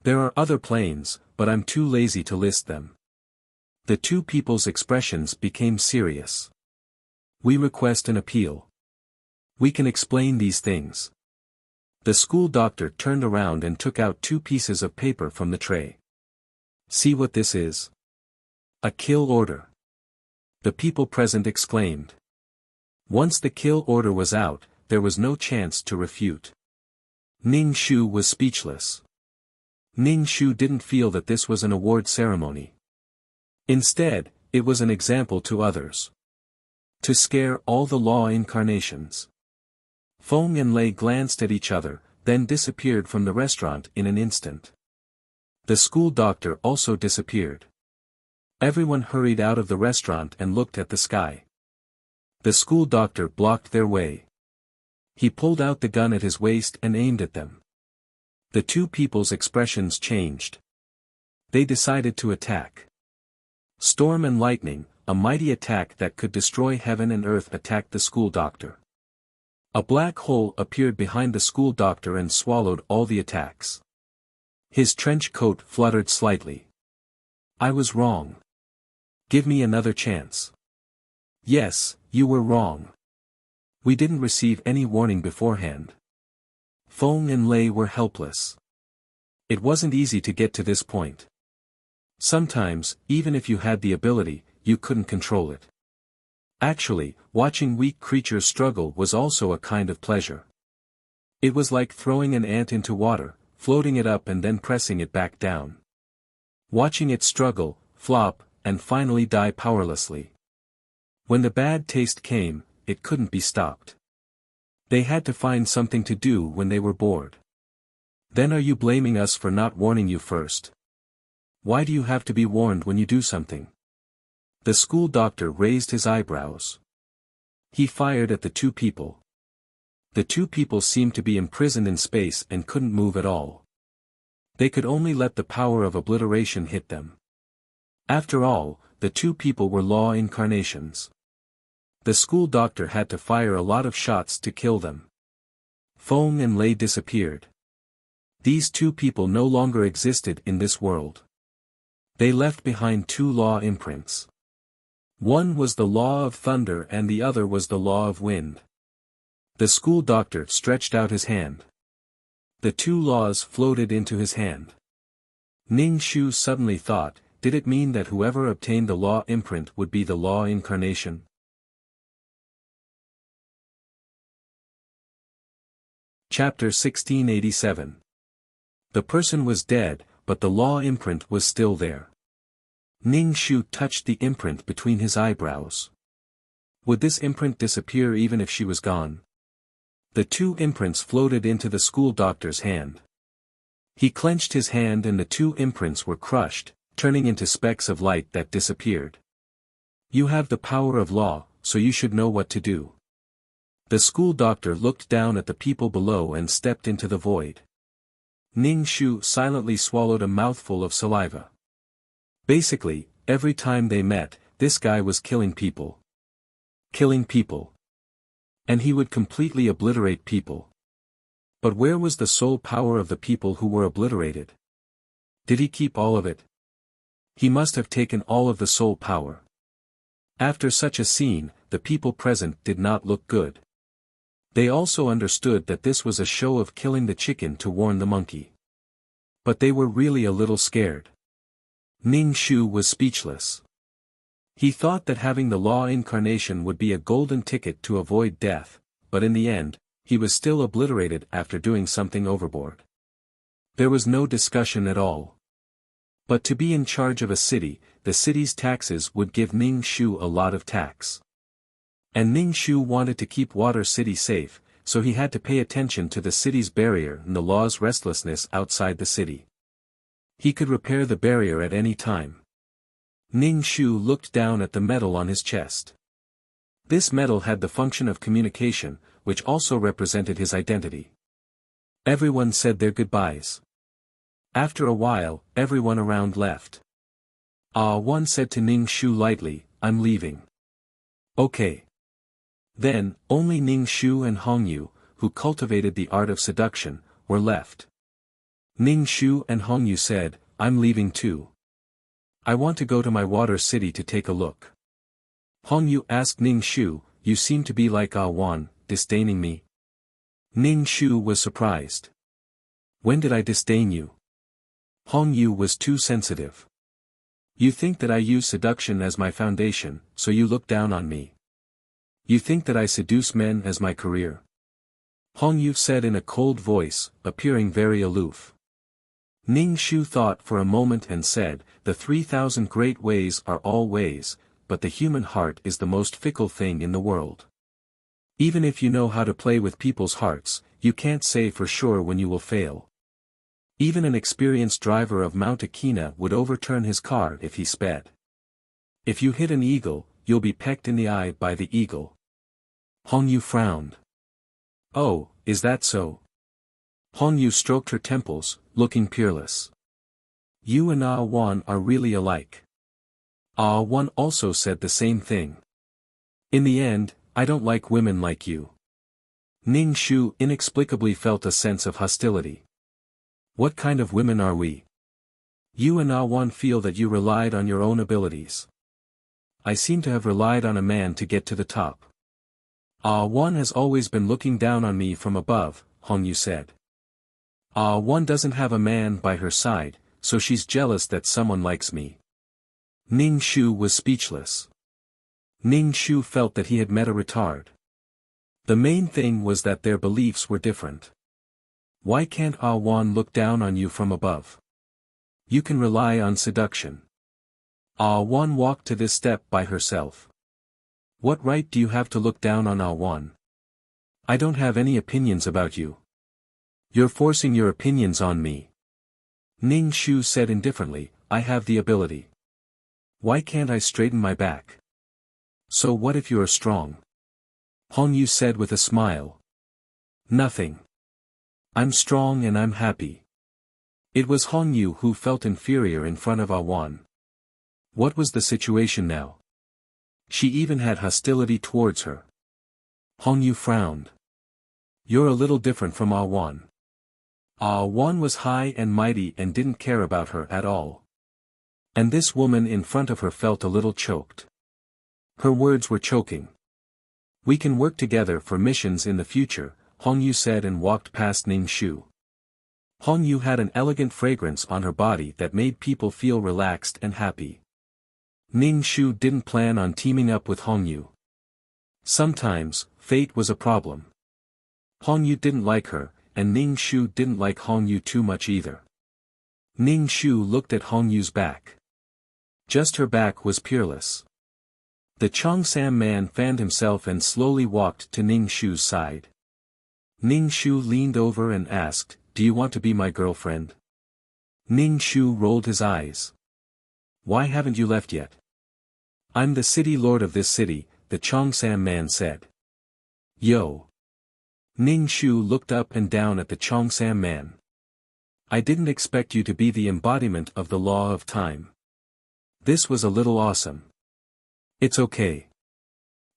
There are other planes, but I'm too lazy to list them." The two people's expressions became serious. "We request an appeal. We can explain these things." The school doctor turned around and took out two pieces of paper from the tray. "See what this is? A kill order." The people present exclaimed. Once the kill order was out, there was no chance to refute. Ning Shu was speechless. Ning Shu didn't feel that this was an award ceremony. Instead, it was an example to others. To scare all the law incarnations. Feng and Lei glanced at each other, then disappeared from the restaurant in an instant. The school doctor also disappeared. Everyone hurried out of the restaurant and looked at the sky. The school doctor blocked their way. He pulled out the gun at his waist and aimed at them. The two people's expressions changed. They decided to attack. Storm and lightning, a mighty attack that could destroy heaven and earth, attacked the school doctor. A black hole appeared behind the school doctor and swallowed all the attacks. His trench coat fluttered slightly. I was wrong. Give me another chance. Yes, you were wrong. We didn't receive any warning beforehand. Feng and Lei were helpless. It wasn't easy to get to this point. Sometimes, even if you had the ability, you couldn't control it. Actually, watching weak creatures struggle was also a kind of pleasure. It was like throwing an ant into water, floating it up and then pressing it back down. Watching it struggle, flop, and finally die powerlessly. When the bad taste came, it couldn't be stopped. They had to find something to do when they were bored. Then are you blaming us for not warning you first? Why do you have to be warned when you do something? The school doctor raised his eyebrows. He fired at the two people. The two people seemed to be imprisoned in space and couldn't move at all. They could only let the power of obliteration hit them. After all, the two people were law incarnations. The school doctor had to fire a lot of shots to kill them. Feng and Lei disappeared. These two people no longer existed in this world. They left behind two law imprints. One was the law of thunder and the other was the law of wind. The school doctor stretched out his hand. The two laws floated into his hand. Ning Shu suddenly thought, did it mean that whoever obtained the law imprint would be the law incarnation? Chapter 1687. The person was dead, but the law imprint was still there. Ning Shu touched the imprint between his eyebrows. Would this imprint disappear even if she was gone? The two imprints floated into the school doctor's hand. He clenched his hand and the two imprints were crushed, turning into specks of light that disappeared. You have the power of law, so you should know what to do. The school doctor looked down at the people below and stepped into the void. Ning Shu silently swallowed a mouthful of saliva. Basically, every time they met, this guy was killing people. Killing people. And he would completely obliterate people. But where was the soul power of the people who were obliterated? Did he keep all of it? He must have taken all of the soul power. After such a scene, the people present did not look good. They also understood that this was a show of killing the chicken to warn the monkey. But they were really a little scared. Ning Shu was speechless. He thought that having the law incarnation would be a golden ticket to avoid death, but in the end, he was still obliterated after doing something overboard. There was no discussion at all. But to be in charge of a city, the city's taxes would give Ning Shu a lot of tax. And Ning Shu wanted to keep Water City safe, so he had to pay attention to the city's barrier and the law's restlessness outside the city. He could repair the barrier at any time. Ning Shu looked down at the metal on his chest. This metal had the function of communication, which also represented his identity. Everyone said their goodbyes. After a while, everyone around left. One said to Ning Shu lightly, I'm leaving. Okay. Then, only Ning Shu and Hongyu, who cultivated the art of seduction, were left. Ning Shu and Hongyu said, I'm leaving too. I want to go to my water city to take a look. Hongyu asked Ning Shu, you seem to be like Wan, disdaining me. Ning Shu was surprised. When did I disdain you? Hongyu was too sensitive. You think that I use seduction as my foundation, so you look down on me. You think that I seduce men as my career? Hongyu said in a cold voice, appearing very aloof. Ning Shu thought for a moment and said, the 3,000 great ways are all ways, but the human heart is the most fickle thing in the world. Even if you know how to play with people's hearts, you can't say for sure when you will fail. Even an experienced driver of Mount Akina would overturn his car if he sped. If you hit an eagle, you'll be pecked in the eye by the eagle. Hongyu frowned. Oh, is that so? Hong Yu stroked her temples, looking peerless. You and Ah Wan are really alike. Ah Wan also said the same thing. In the end, I don't like women like you. Ning Shu inexplicably felt a sense of hostility. What kind of women are we? You and Ah Wan feel that you relied on your own abilities. I seem to have relied on a man to get to the top. Ah Wan has always been looking down on me from above, Hong Yu said. Ah Wan doesn't have a man by her side, so she's jealous that someone likes me. Ning Shu was speechless. Ning Shu felt that he had met a retard. The main thing was that their beliefs were different. Why can't Ah Wan look down on you from above? You can rely on seduction. Ah Wan walked to this step by herself. What right do you have to look down on Ah Wan? I don't have any opinions about you. You're forcing your opinions on me. Ning Shu said indifferently, I have the ability. Why can't I straighten my back? So what if you are strong? Hong Yu said with a smile. Nothing. I'm strong and I'm happy. It was Hong Yu who felt inferior in front of Ah Wan. What was the situation now? She even had hostility towards her. Hong Yu frowned. You're a little different from Ah Wan. Ah Wan was high and mighty and didn't care about her at all. And this woman in front of her felt a little choked. Her words were choking. We can work together for missions in the future, Hong Yu said and walked past Ning Shu. Hong Yu had an elegant fragrance on her body that made people feel relaxed and happy. Ning Shu didn't plan on teaming up with Hong Yu. Sometimes, fate was a problem. Hong Yu didn't like her, and Ning Shu didn't like Hong Yu too much either. Ning Shu looked at Hong Yu's back. Just her back was peerless. The Cheongsam man fanned himself and slowly walked to Ning Shu's side. Ning Shu leaned over and asked, Do you want to be my girlfriend? Ning Shu rolled his eyes. Why haven't you left yet? I'm the city lord of this city, the Cheongsam man said. Yo. Ning Shu looked up and down at the Cheongsam man. I didn't expect you to be the embodiment of the law of time. This was a little awesome. It's okay.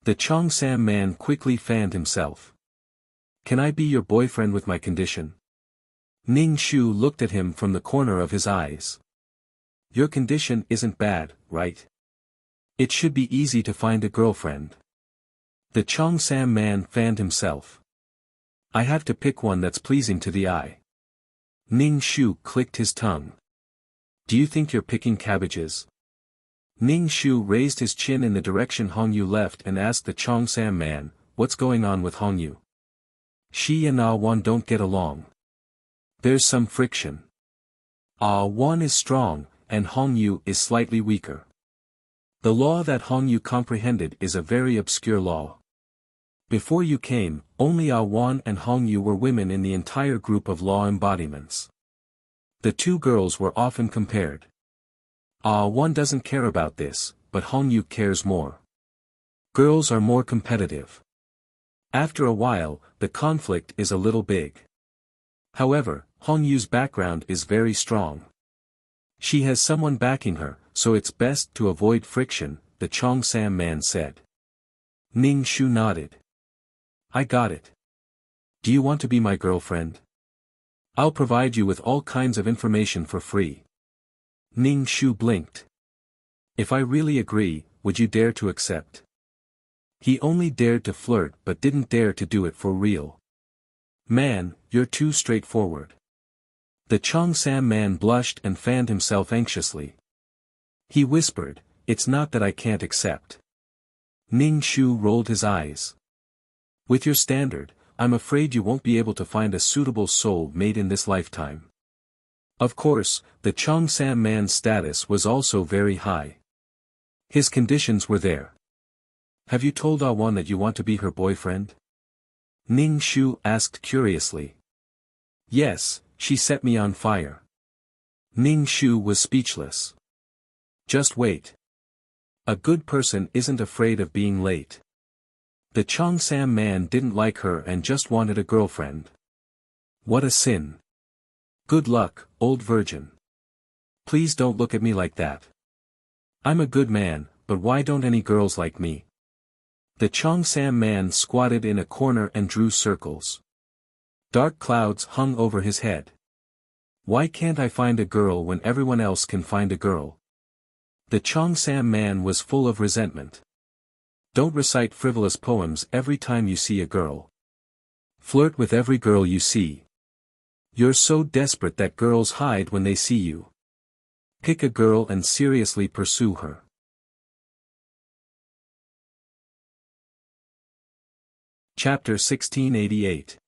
The Cheongsam man quickly fanned himself. Can I be your boyfriend with my condition? Ning Shu looked at him from the corner of his eyes. Your condition isn't bad, right? It should be easy to find a girlfriend. The Cheongsam man fanned himself. I have to pick one that's pleasing to the eye. Ning Shu clicked his tongue. Do you think you're picking cabbages? Ning Shu raised his chin in the direction Hong Yu left and asked the Cheongsam man, what's going on with Hong Yu? She and Ah Wan don't get along. There's some friction. Ah Wan is strong, and Hong Yu is slightly weaker. The law that Hong Yu comprehended is a very obscure law. Before you came, only Ah Wan and Hong Yu were women in the entire group of law embodiments. The two girls were often compared. Ah Wan doesn't care about this, but Hong Yu cares more. Girls are more competitive. After a while, the conflict is a little big. However, Hong Yu's background is very strong. She has someone backing her, so it's best to avoid friction, the Cheongsam man said. Ning Shu nodded. I got it. Do you want to be my girlfriend? I'll provide you with all kinds of information for free. Ning Shu blinked. If I really agree, would you dare to accept? He only dared to flirt but didn't dare to do it for real. Man, you're too straightforward. The Cheongsam man blushed and fanned himself anxiously. He whispered, it's not that I can't accept. Ning Shu rolled his eyes. With your standard, I'm afraid you won't be able to find a suitable soul mate in this lifetime. Of course, the Cheongsam man's status was also very high. His conditions were there. Have you told Ah Wan that you want to be her boyfriend? Ning Shu asked curiously. Yes, she set me on fire. Ning Shu was speechless. Just wait. A good person isn't afraid of being late. The Cheongsam man didn't like her and just wanted a girlfriend. What a sin. Good luck, old virgin. Please don't look at me like that. I'm a good man, but why don't any girls like me? The Cheongsam man squatted in a corner and drew circles. Dark clouds hung over his head. Why can't I find a girl when everyone else can find a girl? The Cheongsam man was full of resentment. Don't recite frivolous poems every time you see a girl. Flirt with every girl you see. You're so desperate that girls hide when they see you. Pick a girl and seriously pursue her. Chapter 1688.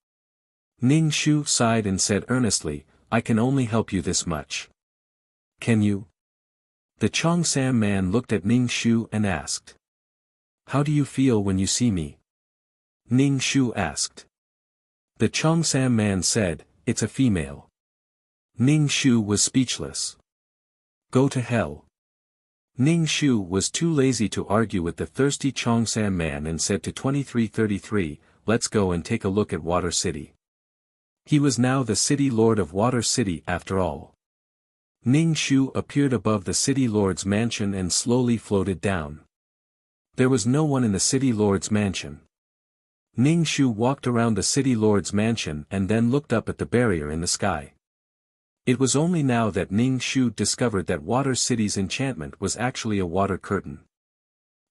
Ning Shu sighed and said earnestly, I can only help you this much. Can you? The Cheongsam man looked at Ning Shu and asked. How do you feel when you see me? Ning Shu asked. The Cheongsam man said, it's a female. Ning Shu was speechless. Go to hell. Ning Shu was too lazy to argue with the thirsty Cheongsam man and said to 2333, let's go and take a look at Water City. He was now the city lord of Water City after all. Ning Shu appeared above the city lord's mansion and slowly floated down. There was no one in the city lord's mansion. Ning Shu walked around the city lord's mansion and then looked up at the barrier in the sky. It was only now that Ning Shu discovered that Water City's enchantment was actually a water curtain.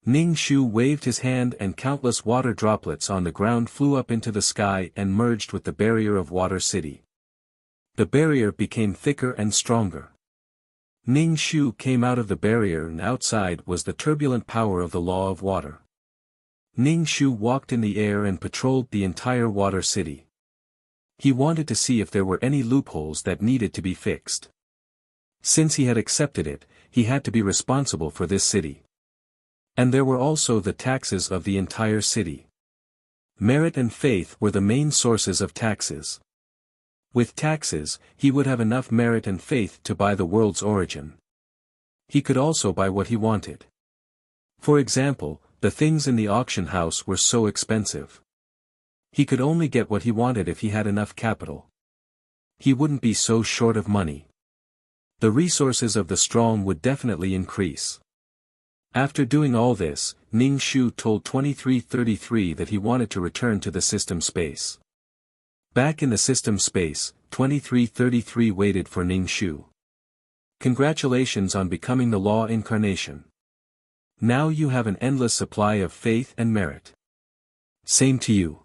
Ning Shu waved his hand and countless water droplets on the ground flew up into the sky and merged with the barrier of Water City. The barrier became thicker and stronger. Ning Shu came out of the barrier and outside was the turbulent power of the law of water. Ning Shu walked in the air and patrolled the entire Water City. He wanted to see if there were any loopholes that needed to be fixed. Since he had accepted it, he had to be responsible for this city. And there were also the taxes of the entire city. Merit and faith were the main sources of taxes. With taxes, he would have enough merit and faith to buy the world's origin. He could also buy what he wanted. For example, the things in the auction house were so expensive. He could only get what he wanted if he had enough capital. He wouldn't be so short of money. The resources of the strong would definitely increase. After doing all this, Ning Shu told 2333 that he wanted to return to the system space. Back in the system space, 2333 waited for Ning Shu. Congratulations on becoming the law incarnation. Now you have an endless supply of faith and merit. Same to you.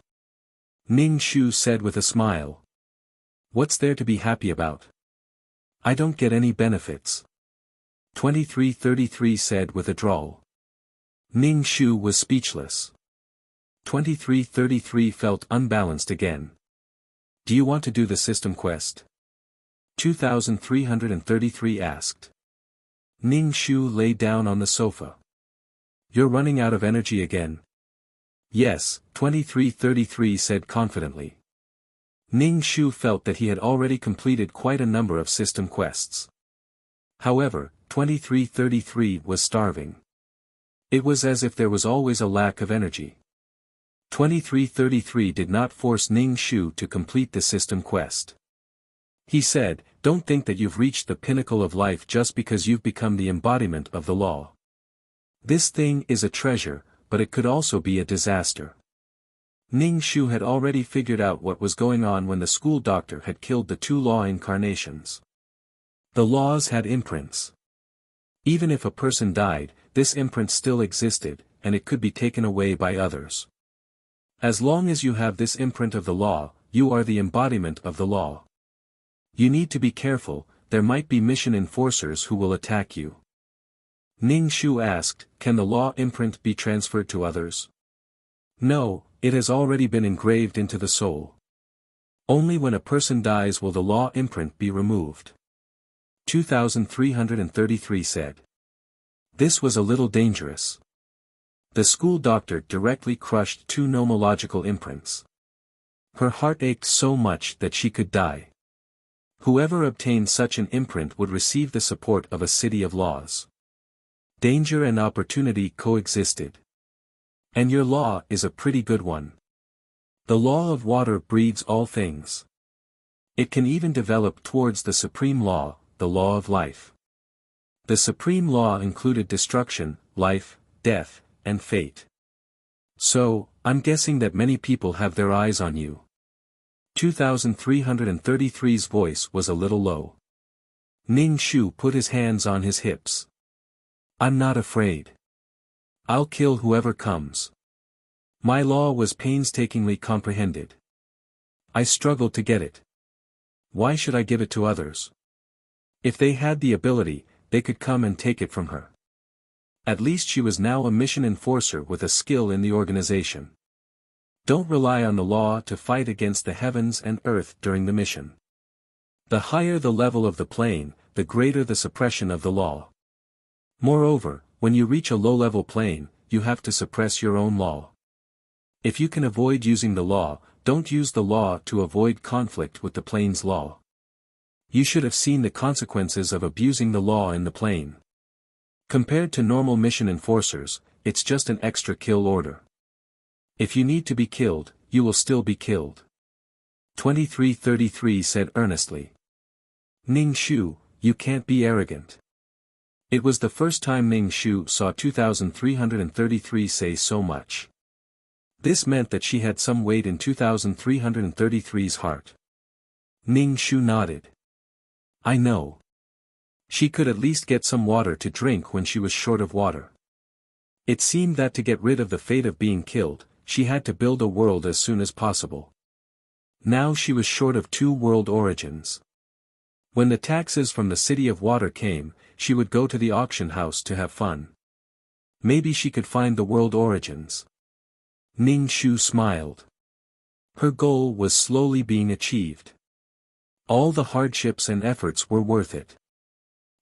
Ning Shu said with a smile. What's there to be happy about? I don't get any benefits. 2333 said with a drawl. Ning Shu was speechless. 2333 felt unbalanced again. Do you want to do the system quest? 2333 asked. Ning Shu lay down on the sofa. You're running out of energy again. Yes, 2333 said confidently. Ning Shu felt that he had already completed quite a number of system quests. However, 2333 was starving. It was as if there was always a lack of energy. 2333 did not force Ning Shu to complete the system quest. He said, don't think that you've reached the pinnacle of life just because you've become the embodiment of the law. This thing is a treasure, but it could also be a disaster. Ning Shu had already figured out what was going on when the school doctor had killed the two law incarnations. The laws had imprints. Even if a person died, this imprint still existed, and it could be taken away by others. As long as you have this imprint of the law, you are the embodiment of the law. You need to be careful, there might be mission enforcers who will attack you. Ning Shu asked, can the law imprint be transferred to others? No, it has already been engraved into the soul. Only when a person dies will the law imprint be removed. 2333 said. This was a little dangerous. The school doctor directly crushed two nomological imprints. Her heart ached so much that she could die. Whoever obtained such an imprint would receive the support of a city of laws. Danger and opportunity coexisted. And your law is a pretty good one. The law of water breeds all things. It can even develop towards the supreme law, the law of life. The supreme law included destruction, life, death, and fate. So, I'm guessing that many people have their eyes on you. 2333's voice was a little low. Ning Shu put his hands on his hips. I'm not afraid. I'll kill whoever comes. My law was painstakingly comprehended. I struggled to get it. Why should I give it to others? If they had the ability, they could come and take it from her. At least she was now a mission enforcer with a skill in the organization. Don't rely on the law to fight against the heavens and earth during the mission. The higher the level of the plane, the greater the suppression of the law. Moreover, when you reach a low-level plane, you have to suppress your own law. If you can avoid using the law, don't use the law to avoid conflict with the plane's law. You should have seen the consequences of abusing the law in the plane. Compared to normal mission enforcers, it's just an extra kill order. If you need to be killed, you will still be killed. 2333 said earnestly. Ning Shu, you can't be arrogant. It was the first time Ning Shu saw 2333 say so much. This meant that she had some weight in 2333's heart. Ning Shu nodded. I know. She could at least get some water to drink when she was short of water. It seemed that to get rid of the fate of being killed, she had to build a world as soon as possible. Now she was short of 2 world origins. When the taxes from the City of Water came, she would go to the auction house to have fun. Maybe she could find the world origins. Ning Shu smiled. Her goal was slowly being achieved. All the hardships and efforts were worth it.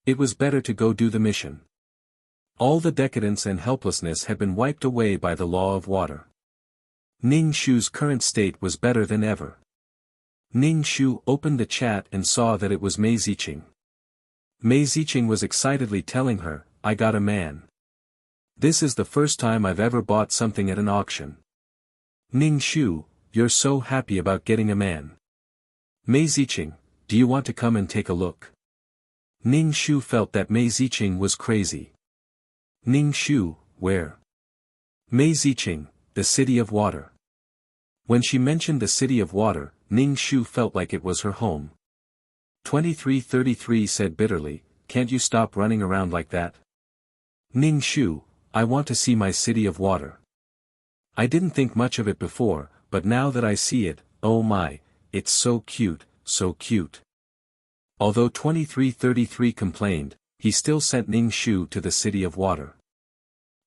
It was better to go do the mission. All the decadence and helplessness had been wiped away by the law of water. Ning Shu's current state was better than ever. Ning Shu opened the chat and saw that it was Mei Ziqing. Mei Ziqing was excitedly telling her, I got a man. This is the first time I've ever bought something at an auction. Ning Shu, you're so happy about getting a man. Mei Ziqing, do you want to come and take a look? Ning Shu felt that Mei Ziqing was crazy. Ning Shu, where? Mei Ziqing, the City of Water. When she mentioned the City of Water, Ning Shu felt like it was her home. 2333 said bitterly, can't you stop running around like that? Ning Shu, I want to see my City of Water. I didn't think much of it before, but now that I see it, oh my, it's so cute, so cute. Although 2333 complained, he still sent Ning Shu to the City of Water.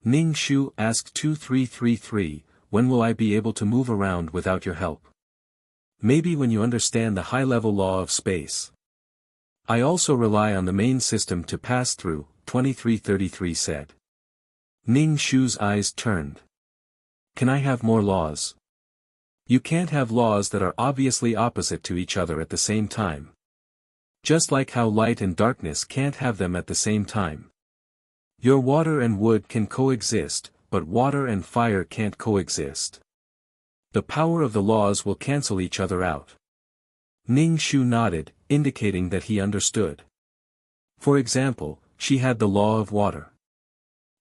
Ning Shu asked 2333, when will I be able to move around without your help? Maybe when you understand the high-level law of space. I also rely on the main system to pass through, 2333 said. Ning Shu's eyes turned. Can I have more laws? You can't have laws that are obviously opposite to each other at the same time. Just like how light and darkness can't have them at the same time. Your water and wood can coexist, but water and fire can't coexist. The power of the laws will cancel each other out. Ning Shu nodded, indicating that he understood. For example, she had the law of water.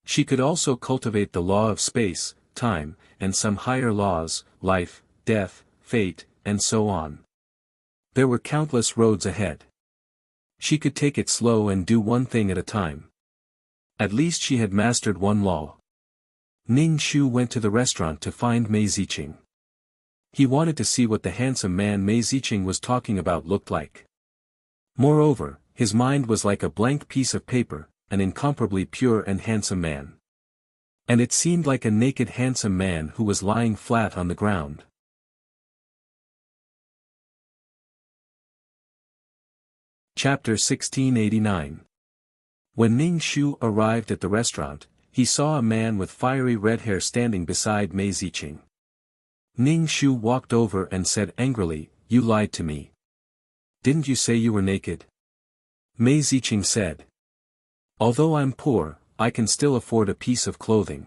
She could also cultivate the law of space, time, and some higher laws, life, death, fate, and so on. There were countless roads ahead. She could take it slow and do one thing at a time. At least she had mastered one law. Ning Shu went to the restaurant to find Mei Ziqing. He wanted to see what the handsome man Mei Ziqing was talking about looked like. Moreover, his mind was like a blank piece of paper, an incomparably pure and handsome man. And it seemed like a naked handsome man who was lying flat on the ground. Chapter 1689. When Ning Shu arrived at the restaurant, he saw a man with fiery red hair standing beside Mei Ziqing. Ning Shu walked over and said angrily, "You lied to me. Didn't you say you were naked?" Mei Ziqing said. "Although I'm poor, I can still afford a piece of clothing.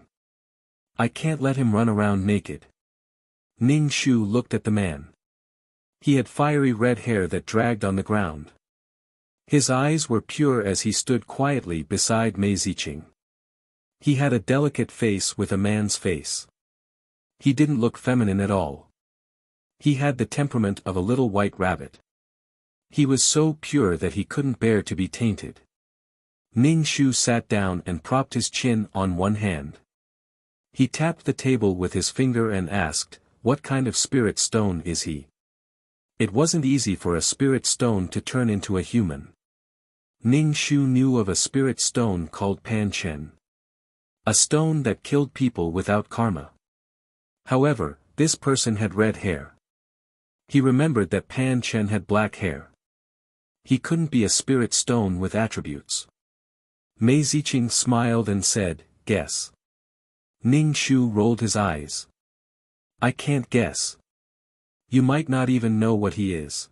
I can't let him run around naked. Ning Shu looked at the man. He had fiery red hair that dragged on the ground. His eyes were pure as he stood quietly beside Mei Ziqing. He had a delicate face with a man's face. He didn't look feminine at all. He had the temperament of a little white rabbit. He was so pure that he couldn't bear to be tainted. Ning Shu sat down and propped his chin on one hand. He tapped the table with his finger and asked, "What kind of spirit stone is he?" It wasn't easy for a spirit stone to turn into a human. Ning Shu knew of a spirit stone called Pan Chen. A stone that killed people without karma. However, this person had red hair. He remembered that Pan Chen had black hair. He couldn't be a spirit stone with attributes. Mei Ziqing smiled and said, "Guess." Ning Shu rolled his eyes. "I can't guess. You might not even know what he is."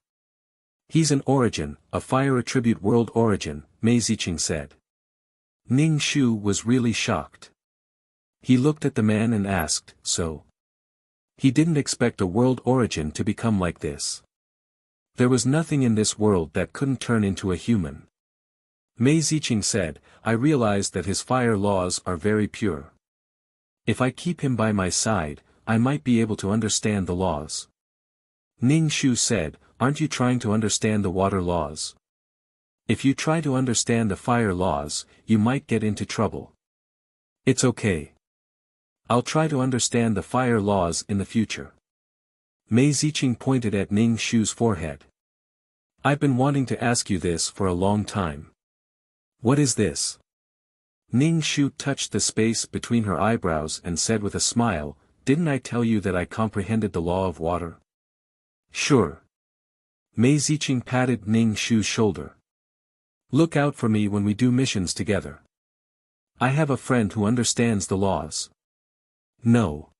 "He's an origin, a fire attribute world origin," Mei Ziqing said. Ning Shu was really shocked. He looked at the man and asked, "So?" He didn't expect a world origin to become like this. There was nothing in this world that couldn't turn into a human. Mei Ziqing said, "I realize that his fire laws are very pure. If I keep him by my side, I might be able to understand the laws." Ning Shu said, "Aren't you trying to understand the water laws? If you try to understand the fire laws, you might get into trouble." "It's okay. I'll try to understand the fire laws in the future." Mei Ziqing pointed at Ning Shu's forehead. "I've been wanting to ask you this for a long time." "What is this?" Ning Shu touched the space between her eyebrows and said with a smile, "Didn't I tell you that I comprehended the law of water?" "Sure." Mei Ziqing patted Ning Shu's shoulder. "Look out for me when we do missions together. I have a friend who understands the laws." "No."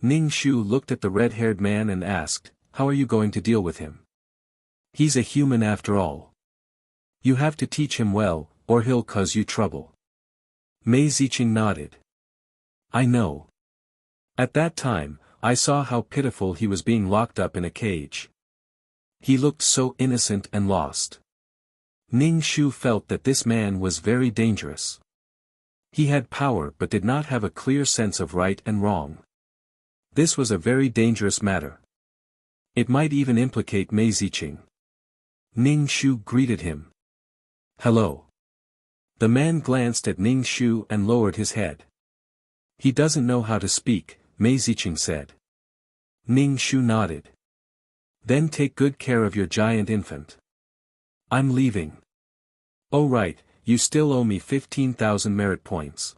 Ning Shu looked at the red-haired man and asked, "How are you going to deal with him? He's a human after all. You have to teach him well, or he'll cause you trouble." Mei Ziqing nodded. "I know. At that time, I saw how pitiful he was being locked up in a cage. He looked so innocent and lost." Ning Shu felt that this man was very dangerous. He had power but did not have a clear sense of right and wrong. This was a very dangerous matter. It might even implicate Mei Ziqing. Ning Shu greeted him. "Hello." The man glanced at Ning Shu and lowered his head. "He doesn't know how to speak," Mei Ziqing said. Ning Shu nodded. "Then take good care of your giant infant. I'm leaving." "Oh right, you still owe me 15,000 merit points.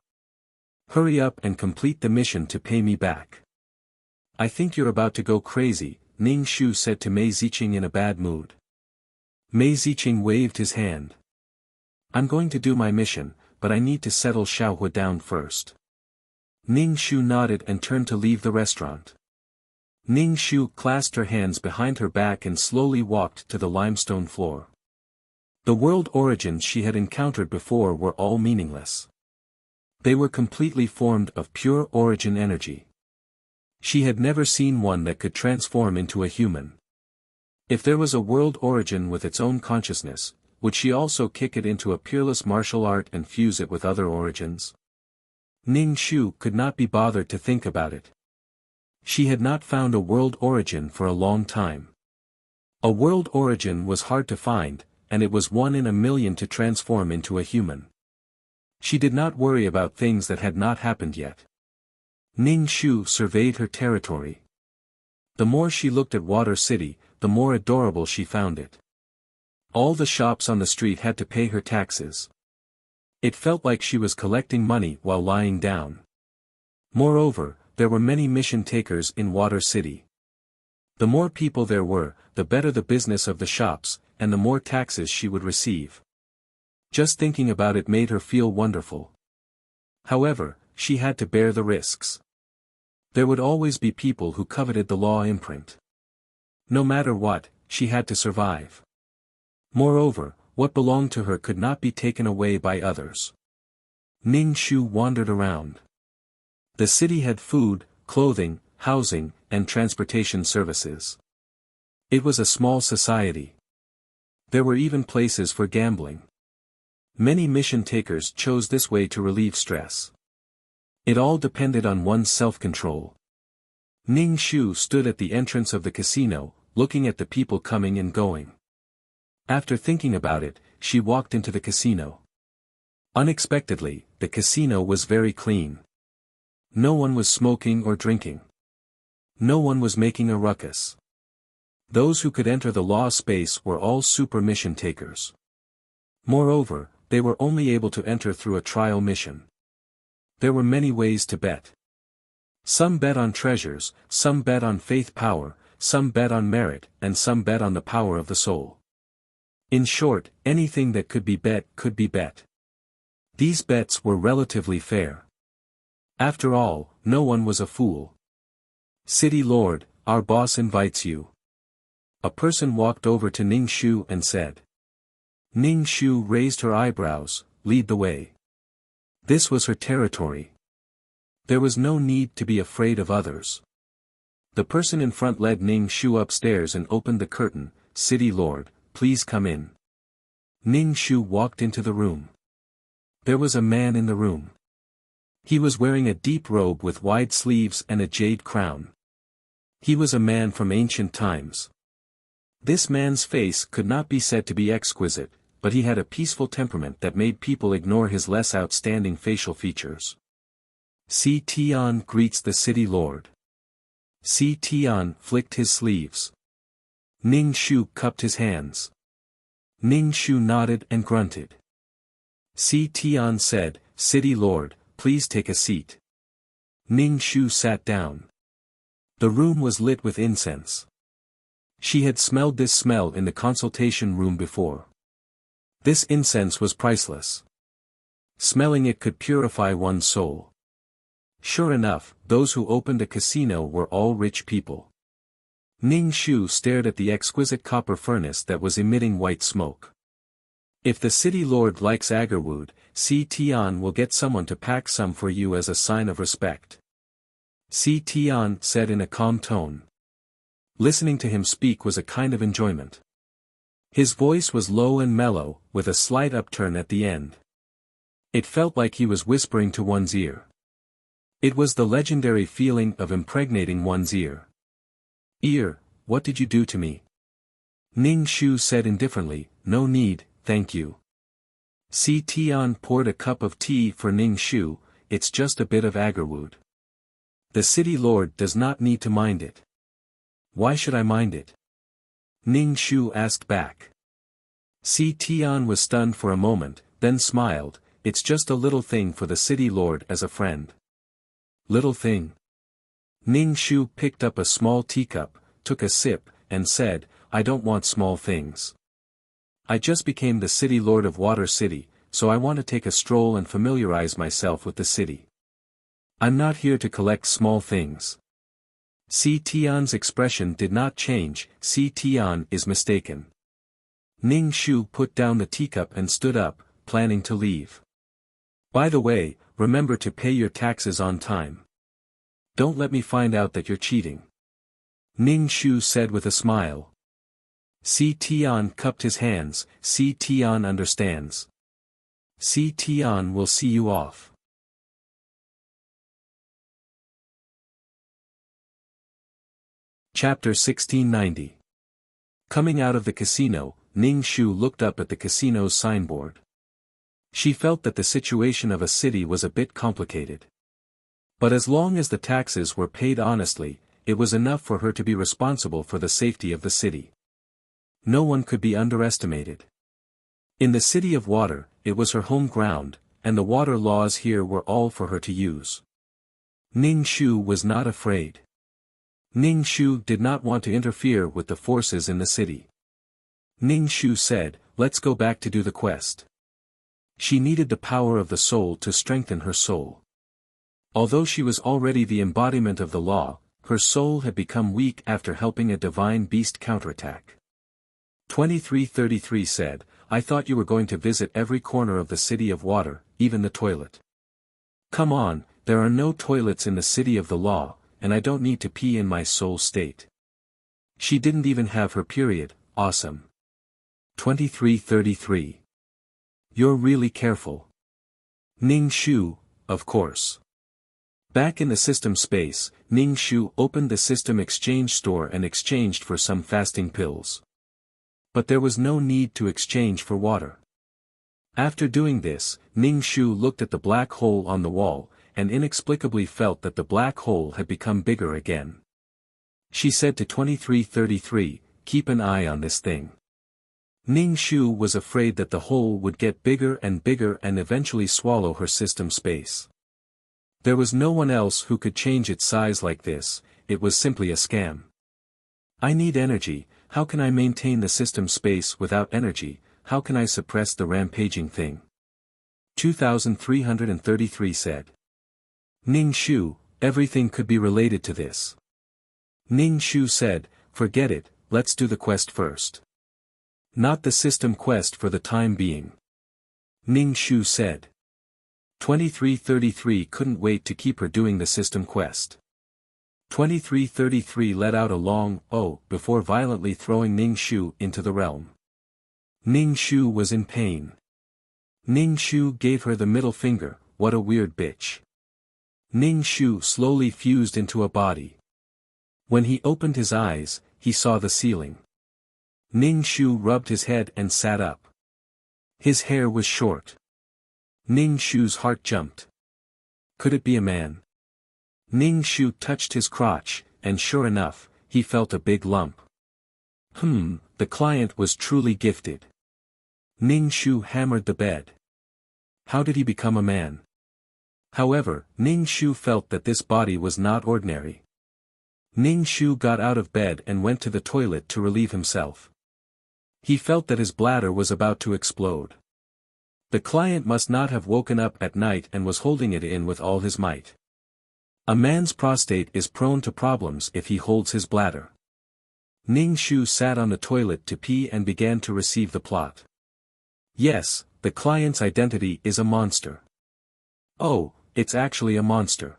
Hurry up and complete the mission to pay me back." "I think you're about to go crazy," Ning Shu said to Mei Ziqing in a bad mood. Mei Ziqing waved his hand. "I'm going to do my mission, but I need to settle Xiaohua down first." Ning Shu nodded and turned to leave the restaurant. Ning Shu clasped her hands behind her back and slowly walked to the limestone floor. The world origins she had encountered before were all meaningless. They were completely formed of pure origin energy. She had never seen one that could transform into a human. If there was a world origin with its own consciousness, would she also kick it into a peerless martial art and fuse it with other origins? Ning Shu could not be bothered to think about it. She had not found a world origin for a long time. A world origin was hard to find, and it was 1 in a million to transform into a human. She did not worry about things that had not happened yet. Ning Shu surveyed her territory. The more she looked at Water City, the more adorable she found it. All the shops on the street had to pay her taxes. It felt like she was collecting money while lying down. Moreover, there were many mission takers in Water City. The more people there were, the better the business of the shops, and the more taxes she would receive. Just thinking about it made her feel wonderful. However, she had to bear the risks. There would always be people who coveted the law imprint. No matter what, she had to survive. Moreover, what belonged to her could not be taken away by others. Ning Shu wandered around. The city had food, clothing, housing, and transportation services. It was a small society. There were even places for gambling. Many mission takers chose this way to relieve stress. It all depended on one's self-control. Ning Shu stood at the entrance of the casino, looking at the people coming and going. After thinking about it, she walked into the casino. Unexpectedly, the casino was very clean. No one was smoking or drinking. No one was making a ruckus. Those who could enter the law space were all super mission takers. Moreover, they were only able to enter through a trial mission. There were many ways to bet. Some bet on treasures, some bet on faith power, some bet on merit, and some bet on the power of the soul. In short, anything that could be bet could be bet. These bets were relatively fair. After all, no one was a fool. "City Lord, our boss invites you." A person walked over to Ning Shu and said. Ning Shu raised her eyebrows. "Lead the way." This was her territory. There was no need to be afraid of others. The person in front led Ning Shu upstairs and opened the curtain. "City Lord, please come in." Ning Shu walked into the room. There was a man in the room. He was wearing a deep robe with wide sleeves and a jade crown. He was a man from ancient times. This man's face could not be said to be exquisite, but he had a peaceful temperament that made people ignore his less outstanding facial features. Si Tian greets the city lord. Si Tian flicked his sleeves. Ning Shu cupped his hands. Ning Shu nodded and grunted. Si Tian said, "City lord, please take a seat." Ning Shu sat down. The room was lit with incense. She had smelled this smell in the consultation room before. This incense was priceless. Smelling it could purify one's soul. Sure enough, those who opened a casino were all rich people. Ning Shu stared at the exquisite copper furnace that was emitting white smoke. "If the city lord likes agarwood, Si Tian will get someone to pack some for you as a sign of respect." Si Tian said in a calm tone. Listening to him speak was a kind of enjoyment. His voice was low and mellow, with a slight upturn at the end. It felt like he was whispering to one's ear. It was the legendary feeling of impregnating one's ear. "Ear, what did you do to me?" Ning Shu said indifferently, "No need, thank you." Si Tian poured a cup of tea for Ning Shu. "It's just a bit of agarwood. The city lord does not need to mind it." "Why should I mind it?" Ning Shu asked back. Si Tian was stunned for a moment, then smiled. "It's just a little thing for the city lord as a friend." "Little thing?" Ning Shu picked up a small teacup, took a sip, and said, "I don't want small things. I just became the city lord of Water City, so I want to take a stroll and familiarize myself with the city. I'm not here to collect small things." Si Tian's expression did not change. Si Tian is mistaken. Ning Shu put down the teacup and stood up, planning to leave. "By the way, remember to pay your taxes on time. Don't let me find out that you're cheating," Ning Shu said with a smile. Si Tian cupped his hands. Si Tian understands. Si Tian will see you off. Chapter 1690. Coming out of the casino, Ning Shu looked up at the casino's signboard. She felt that the situation of a city was a bit complicated. But as long as the taxes were paid honestly, it was enough for her to be responsible for the safety of the city. No one could be underestimated. In the city of water, it was her home ground, and the water laws here were all for her to use. Ning Shu was not afraid. Ning Shu did not want to interfere with the forces in the city. Ning Shu said, "Let's go back to do the quest." She needed the power of the soul to strengthen her soul. Although she was already the embodiment of the law, her soul had become weak after helping a divine beast counterattack. 2333 said, "I thought you were going to visit every corner of the city of water, even the toilet. Come on, There are no toilets in the city of the law, and I don't need to pee in my soul state. She didn't even have her period, awesome. 2333. You're really careful. Ning Shu, of course. Back in the system space, Ning Shu opened the system exchange store and exchanged for some fasting pills. But there was no need to exchange for water. After doing this, Ning Shu looked at the black hole on the wall, and inexplicably felt that the black hole had become bigger again. She said to 2333, keep an eye on this thing. Ning Shu was afraid that the hole would get bigger and eventually swallow her system space. There was no one else who could change its size like this, it was simply a scam. I need energy, how can I maintain the system space without energy, how can I suppress the rampaging thing? 2333 said. Ning Shu, everything could be related to this. Ning Shu said, forget it, let's do the quest first. Not the system quest for the time being. Ning Shu said. 2333 couldn't wait to keep her doing the system quest. 2333 let out a long "oh" before violently throwing Ning Shu into the realm. Ning Shu was in pain. Ning Shu gave her the middle finger, what a weird bitch. Ning Shu slowly fused into a body. When he opened his eyes, he saw the ceiling. Ning Shu rubbed his head and sat up. His hair was short. Ning Shu's heart jumped. Could it be a man? Ning Shu touched his crotch, and sure enough, he felt a big lump. The client was truly gifted. Ning Shu hammered the bed. How did he become a man? However, Ning Shu felt that this body was not ordinary. Ning Shu got out of bed and went to the toilet to relieve himself. He felt that his bladder was about to explode. The client must not have woken up at night and was holding it in with all his might. A man's prostate is prone to problems if he holds his bladder. Ning Shu sat on the toilet to pee and began to receive the plot. Yes, the client's identity is a monster. Oh, it's actually a monster.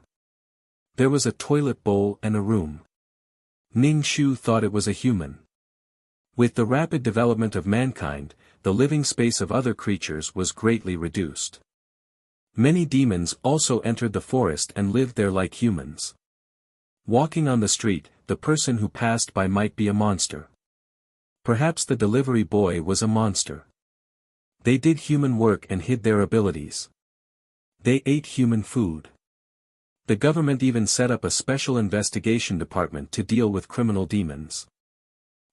There was a toilet bowl and a room. Ning Shu thought it was a human. With the rapid development of mankind, the living space of other creatures was greatly reduced. Many demons also entered the forest and lived there like humans. Walking on the street, the person who passed by might be a monster. Perhaps the delivery boy was a monster. They did human work and hid their abilities. They ate human food. The government even set up a special investigation department to deal with criminal demons.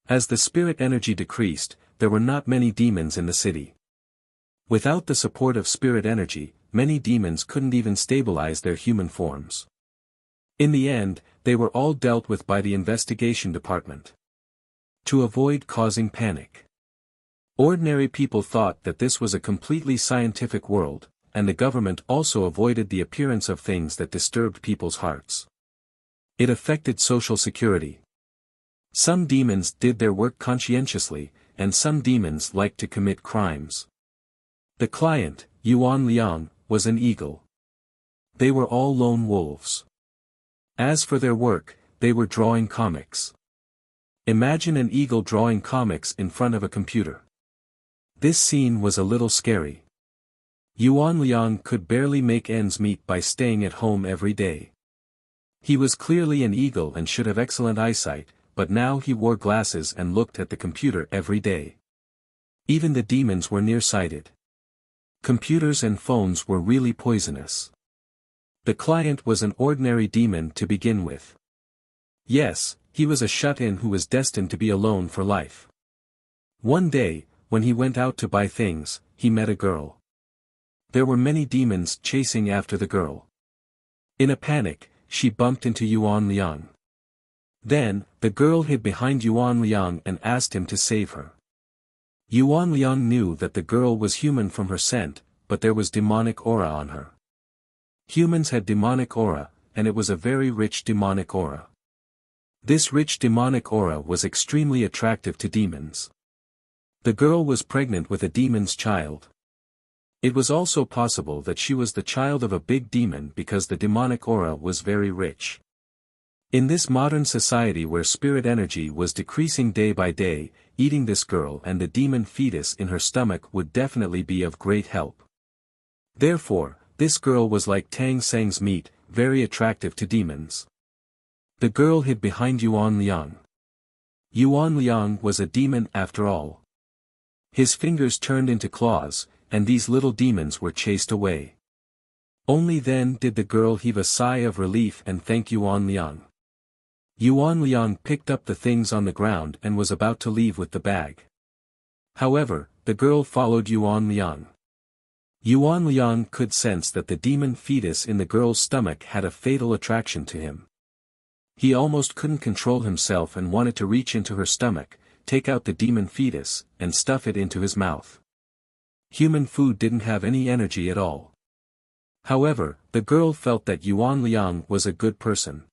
As the spirit energy decreased, there were not many demons in the city. Without the support of spirit energy, many demons couldn't even stabilize their human forms. In the end, they were all dealt with by the investigation department. To avoid causing panic. Ordinary people thought that this was a completely scientific world, and the government also avoided the appearance of things that disturbed people's hearts. It affected social security. Some demons did their work conscientiously, and some demons liked to commit crimes. The client, Yuan Liang, was an eagle. They were all lone wolves. As for their work, they were drawing comics. Imagine an eagle drawing comics in front of a computer. This scene was a little scary. Yuan Liang could barely make ends meet by staying at home every day. He was clearly an eagle and should have excellent eyesight, but now he wore glasses and looked at the computer every day. Even the demons were nearsighted. Computers and phones were really poisonous. The client was an ordinary demon to begin with. Yes, he was a shut-in who was destined to be alone for life. One day, when he went out to buy things, he met a girl. There were many demons chasing after the girl. In a panic, she bumped into Yuan Liang. Then, the girl hid behind Yuan Liang and asked him to save her. Yuan Liang knew that the girl was human from her scent, but there was demonic aura on her. Humans had demonic aura, and it was a very rich demonic aura. This rich demonic aura was extremely attractive to demons. The girl was pregnant with a demon's child. It was also possible that she was the child of a big demon because the demonic aura was very rich. In this modern society where spirit energy was decreasing day by day, eating this girl and the demon fetus in her stomach would definitely be of great help. Therefore, this girl was like Tang Sang's meat, very attractive to demons. The girl hid behind Yuan Liang. Yuan Liang was a demon after all. His fingers turned into claws, and these little demons were chased away. Only then did the girl heave a sigh of relief and thank Yuan Liang. Yuan Liang picked up the things on the ground and was about to leave with the bag. However, the girl followed Yuan Liang. Yuan Liang could sense that the demon fetus in the girl's stomach had a fatal attraction to him. He almost couldn't control himself and wanted to reach into her stomach, take out the demon fetus, and stuff it into his mouth. Human food didn't have any energy at all. However, the girl felt that Yuan Liang was a good person.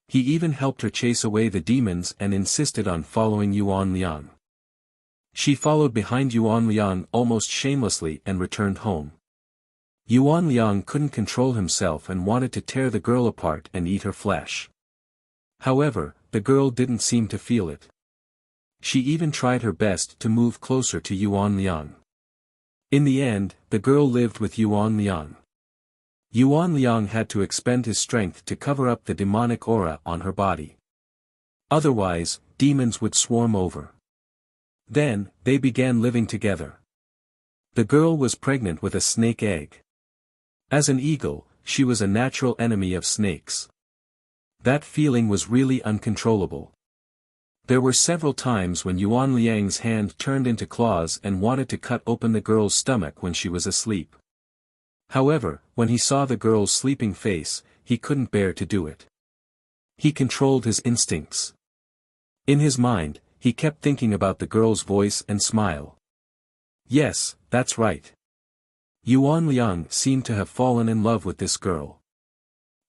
He even helped her chase away the demons and insisted on following Yuan Liang. She followed behind Yuan Liang almost shamelessly and returned home. Yuan Liang couldn't control himself and wanted to tear the girl apart and eat her flesh. However, the girl didn't seem to feel it. She even tried her best to move closer to Yuan Liang. In the end, the girl lived with Yuan Liang. Yuan Liang had to expend his strength to cover up the demonic aura on her body. Otherwise, demons would swarm over. Then, they began living together. The girl was pregnant with a snake egg. As an eagle, she was a natural enemy of snakes. That feeling was really uncontrollable. There were several times when Yuan Liang's hand turned into claws and wanted to cut open the girl's stomach when she was asleep. However, when he saw the girl's sleeping face, he couldn't bear to do it. He controlled his instincts. In his mind, he kept thinking about the girl's voice and smile. Yes, that's right. Yuan Liang seemed to have fallen in love with this girl.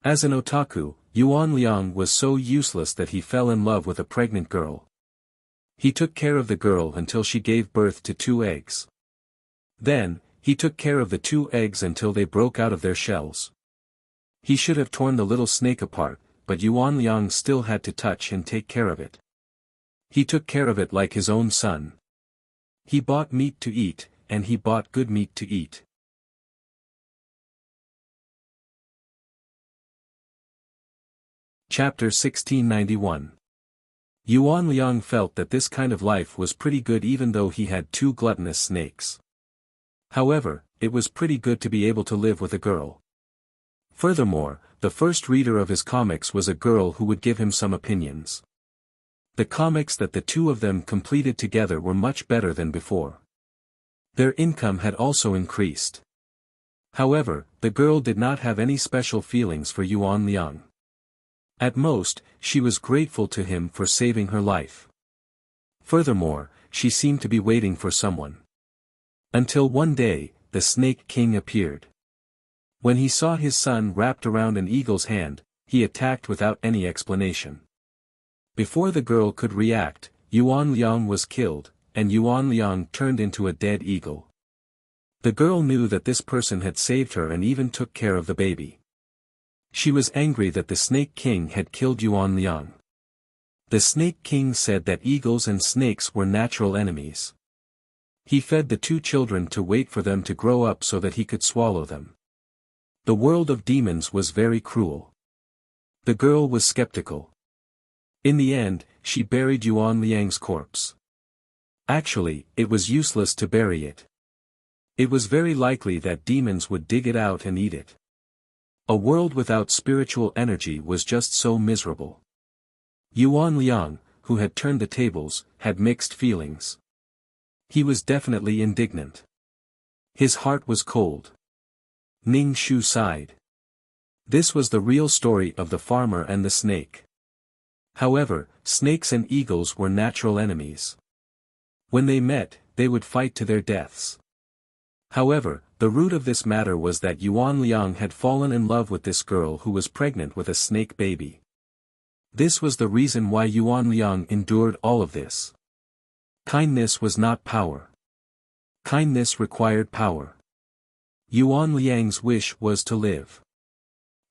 As an otaku, Yuan Liang was so useless that he fell in love with a pregnant girl. He took care of the girl until she gave birth to 2 eggs. Then, he took care of the 2 eggs until they broke out of their shells. He should have torn the little snake apart, but Yuan Liang still had to touch and take care of it. He took care of it like his own son. He bought meat to eat, and he bought good meat to eat. Chapter 1691. Yuan Liang felt that this kind of life was pretty good even though he had 2 gluttonous snakes. However, it was pretty good to be able to live with a girl. Furthermore, the first reader of his comics was a girl who would give him some opinions. The comics that the 2 of them completed together were much better than before. Their income had also increased. However, the girl did not have any special feelings for Yuan Liang. At most, she was grateful to him for saving her life. Furthermore, she seemed to be waiting for someone. Until one day, the Snake King appeared. When he saw his son wrapped around an eagle's hand, he attacked without any explanation. Before the girl could react, Yuan Liang was killed, and Yuan Liang turned into a dead eagle. The girl knew that this person had saved her and even took care of the baby. She was angry that the Snake King had killed Yuan Liang. The Snake King said that eagles and snakes were natural enemies. He fed the 2 children to wait for them to grow up so that he could swallow them. The world of demons was very cruel. The girl was skeptical. In the end, she buried Yuan Liang's corpse. Actually, it was useless to bury it. It was very likely that demons would dig it out and eat it. A world without spiritual energy was just so miserable. Yuan Liang, who had turned the tables, had mixed feelings. He was definitely indignant. His heart was cold. Ning Shu sighed. This was the real story of the farmer and the snake. However, snakes and eagles were natural enemies. When they met, they would fight to their deaths. However, the root of this matter was that Yuan Liang had fallen in love with this girl who was pregnant with a snake baby. This was the reason why Yuan Liang endured all of this. Kindness was not power. Kindness required power. Yuan Liang's wish was to live.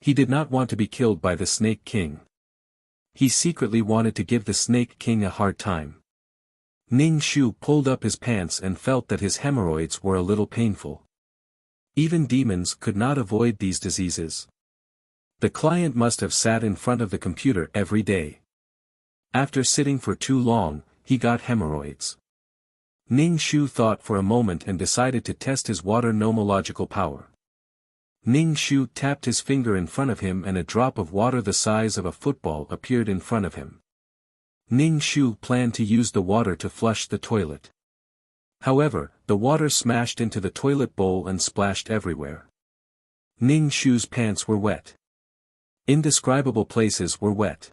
He did not want to be killed by the Snake King. He secretly wanted to give the Snake King a hard time. Ning Shu pulled up his pants and felt that his hemorrhoids were a little painful. Even demons could not avoid these diseases. The client must have sat in front of the computer every day. After sitting for too long, he got hemorrhoids. Ning Shu thought for a moment and decided to test his water nomological power. Ning Shu tapped his finger in front of him and a drop of water the size of a football appeared in front of him. Ning Shu planned to use the water to flush the toilet. However, the water smashed into the toilet bowl and splashed everywhere. Ning Shu's pants were wet. Indescribable places were wet.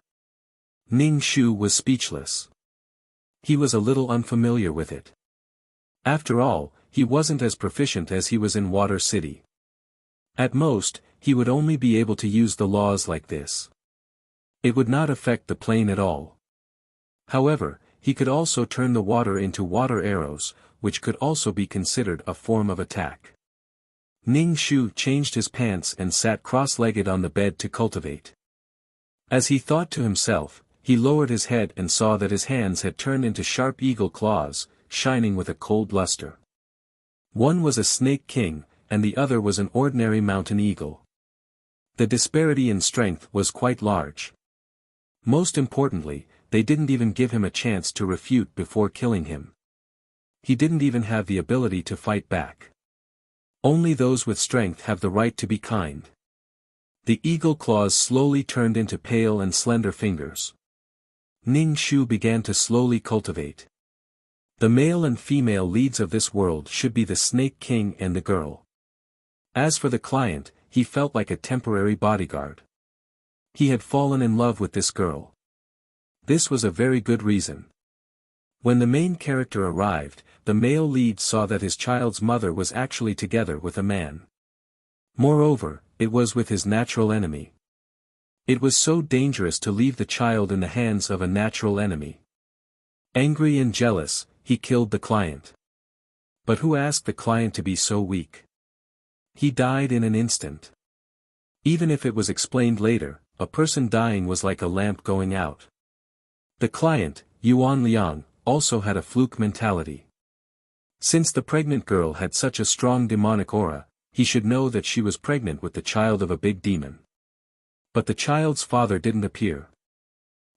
Ning Shu was speechless. He was a little unfamiliar with it. After all, he wasn't as proficient as he was in Water City. At most, he would only be able to use the laws like this. It would not affect the plane at all. However, he could also turn the water into water arrows, which could also be considered a form of attack. Ning Shu changed his pants and sat cross-legged on the bed to cultivate. As he thought to himself, he lowered his head and saw that his hands had turned into sharp eagle claws, shining with a cold luster. One was a Snake King, and the other was an ordinary mountain eagle. The disparity in strength was quite large. Most importantly, they didn't even give him a chance to refute before killing him. He didn't even have the ability to fight back. Only those with strength have the right to be kind. The eagle claws slowly turned into pale and slender fingers. Ning Shu began to slowly cultivate. The male and female leads of this world should be the Snake King and the girl. As for the client, he felt like a temporary bodyguard. He had fallen in love with this girl. This was a very good reason. When the main character arrived, the male lead saw that his child's mother was actually together with a man. Moreover, it was with his natural enemy. It was so dangerous to leave the child in the hands of a natural enemy. Angry and jealous, he killed the client. But who asked the client to be so weak? He died in an instant. Even if it was explained later, a person dying was like a lamp going out. The client, Yuan Liang, also had a fluke mentality. Since the pregnant girl had such a strong demonic aura, he should know that she was pregnant with the child of a big demon. But the child's father didn't appear.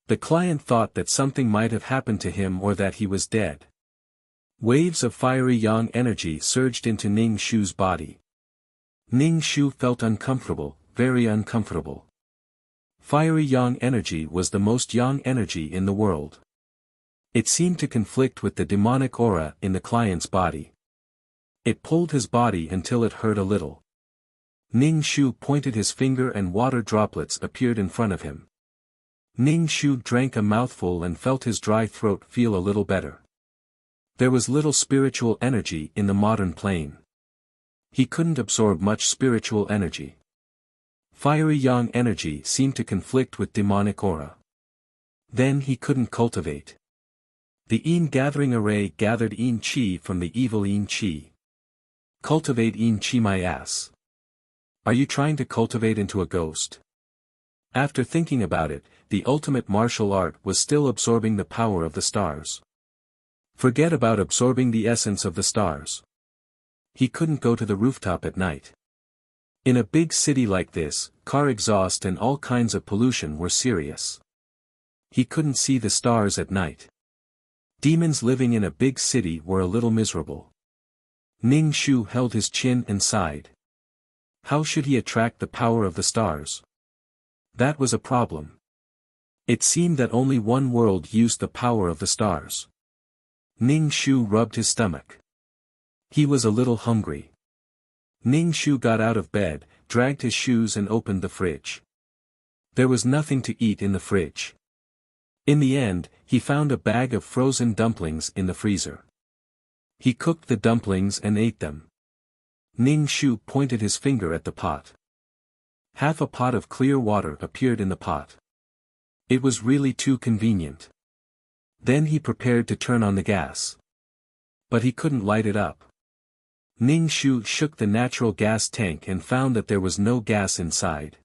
The client thought that something might have happened to him or that he was dead. Waves of fiery yang energy surged into Ning Shu's body. Ning Shu felt uncomfortable, very uncomfortable. Fiery yang energy was the most yang energy in the world. It seemed to conflict with the demonic aura in the client's body. It pulled his body until it hurt a little. Ning Shu pointed his finger and water droplets appeared in front of him. Ning Shu drank a mouthful and felt his dry throat feel a little better. There was little spiritual energy in the modern plane. He couldn't absorb much spiritual energy. Fiery yang energy seemed to conflict with demonic aura. Then he couldn't cultivate. The Yin gathering array gathered Yin Qi from the evil Yin Qi. Cultivate Yin Qi my ass. Are you trying to cultivate into a ghost? After thinking about it, the ultimate martial art was still absorbing the power of the stars. Forget about absorbing the essence of the stars. He couldn't go to the rooftop at night. In a big city like this, car exhaust and all kinds of pollution were serious. He couldn't see the stars at night. Demons living in a big city were a little miserable. Ning Shu held his chin and sighed. How should he attract the power of the stars? That was a problem. It seemed that only one world used the power of the stars. Ning Shu rubbed his stomach. He was a little hungry. Ning Shu got out of bed, dragged his shoes and opened the fridge. There was nothing to eat in the fridge. In the end, he found a bag of frozen dumplings in the freezer. He cooked the dumplings and ate them. Ning Shu pointed his finger at the pot. Half a pot of clear water appeared in the pot. It was really too convenient. Then he prepared to turn on the gas. But he couldn't light it up. Ning Shu shook the natural gas tank and found that there was no gas inside.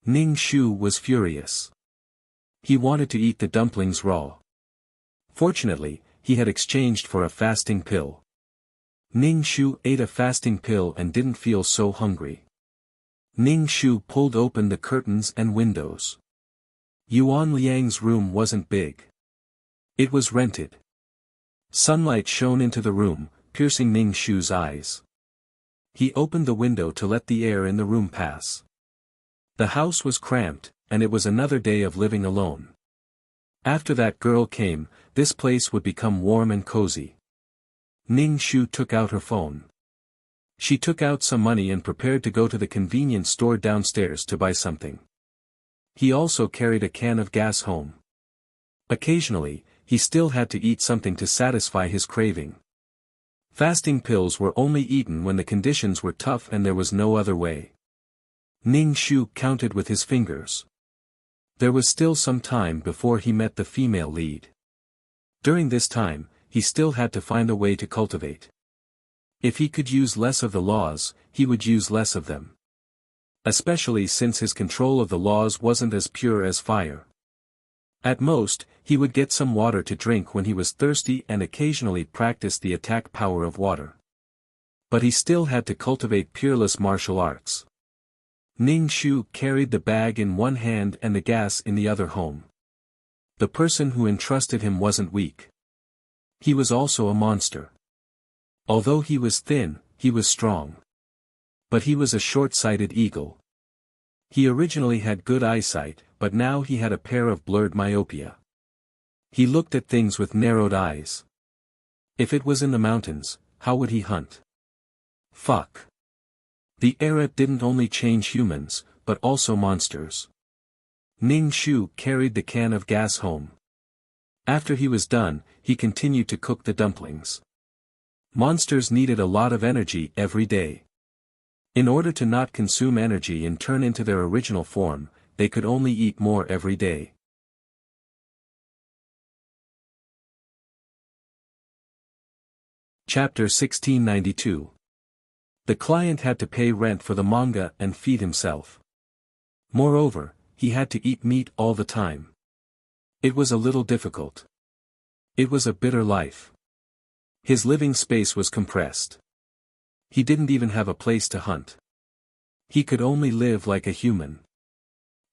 Ning Shu was furious. He wanted to eat the dumplings raw. Fortunately, he had exchanged for a fasting pill. Ning Shu ate a fasting pill and didn't feel so hungry. Ning Shu pulled open the curtains and windows. Yuan Liang's room wasn't big. It was rented. Sunlight shone into the room, piercing Ning Shu's eyes. He opened the window to let the air in the room pass. The house was cramped, and it was another day of living alone. After that girl came, this place would become warm and cozy. Ning Shu took out her phone. She took out some money and prepared to go to the convenience store downstairs to buy something. He also carried a can of gas home. Occasionally, he still had to eat something to satisfy his craving. Fasting pills were only eaten when the conditions were tough and there was no other way. Ning Shu counted with his fingers. There was still some time before he met the female lead. During this time, he still had to find a way to cultivate. If he could use less of the laws, he would use less of them. Especially since his control of the laws wasn't as pure as fire. At most, he would get some water to drink when he was thirsty and occasionally practice the attack power of water. But he still had to cultivate peerless martial arts. Ning Shu carried the bag in one hand and the gas in the other home. The person who entrusted him wasn't weak. He was also a monster. Although he was thin, he was strong. But he was a short-sighted eagle. He originally had good eyesight, but now he had a pair of blurred myopia. He looked at things with narrowed eyes. If it was in the mountains, how would he hunt? Fuck. The era didn't only change humans, but also monsters. Ning Shu carried the can of gas home. After he was done, he continued to cook the dumplings. Monsters needed a lot of energy every day. In order to not consume energy and turn into their original form, they could only eat more every day. Chapter 1692. The client had to pay rent for the manga and feed himself. Moreover, he had to eat meat all the time. It was a little difficult. It was a bitter life. His living space was compressed. He didn't even have a place to hunt. He could only live like a human.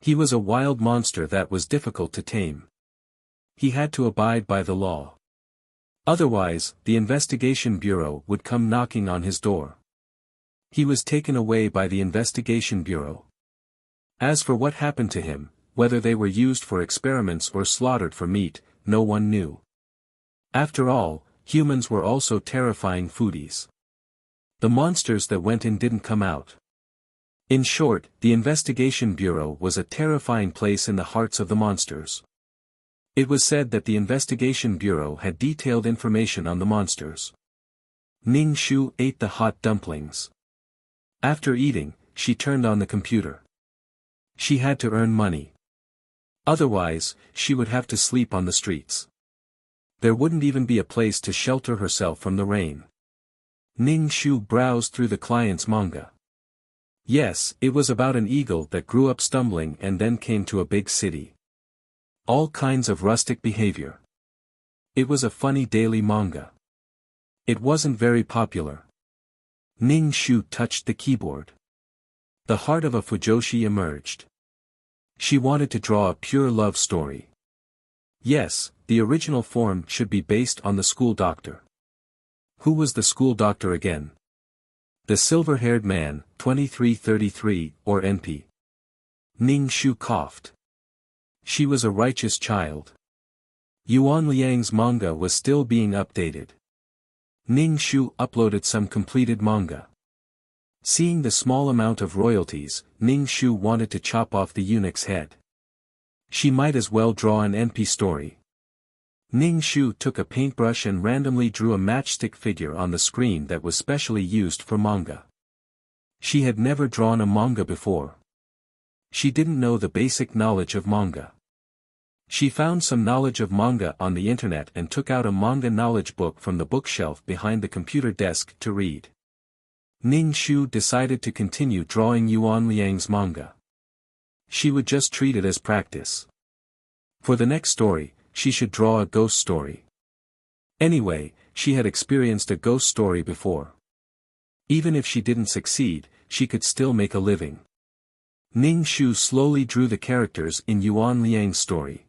He was a wild monster that was difficult to tame. He had to abide by the law. Otherwise, the investigation bureau would come knocking on his door. He was taken away by the investigation bureau. As for what happened to him, whether they were used for experiments or slaughtered for meat, no one knew. After all, humans were also terrifying foodies. The monsters that went in didn't come out. In short, the investigation bureau was a terrifying place in the hearts of the monsters. It was said that the investigation bureau had detailed information on the monsters. Ning Shu ate the hot dumplings. After eating, she turned on the computer. She had to earn money. Otherwise, she would have to sleep on the streets. There wouldn't even be a place to shelter herself from the rain. Ning Shu browsed through the client's manga. Yes, it was about an eagle that grew up stumbling and then came to a big city. All kinds of rustic behavior. It was a funny daily manga. It wasn't very popular. Ning Shu touched the keyboard. The heart of a fujoshi emerged. She wanted to draw a pure love story. Yes, the original form should be based on the school doctor. Who was the school doctor again? The silver-haired man, 2333, or NP. Ning Shu coughed. She was a righteous child. Yuan Liang's manga was still being updated. Ning Shu uploaded some completed manga. Seeing the small amount of royalties, Ning Shu wanted to chop off the eunuch's head. She might as well draw an NP story. Ning Shu took a paintbrush and randomly drew a matchstick figure on the screen that was specially used for manga. She had never drawn a manga before. She didn't know the basic knowledge of manga. She found some knowledge of manga on the internet and took out a manga knowledge book from the bookshelf behind the computer desk to read. Ning Shu decided to continue drawing Yuan Liang's manga. She would just treat it as practice. For the next story, she should draw a ghost story. Anyway, she had experienced a ghost story before. Even if she didn't succeed, she could still make a living. Ning Shu slowly drew the characters in Yuan Liang's story.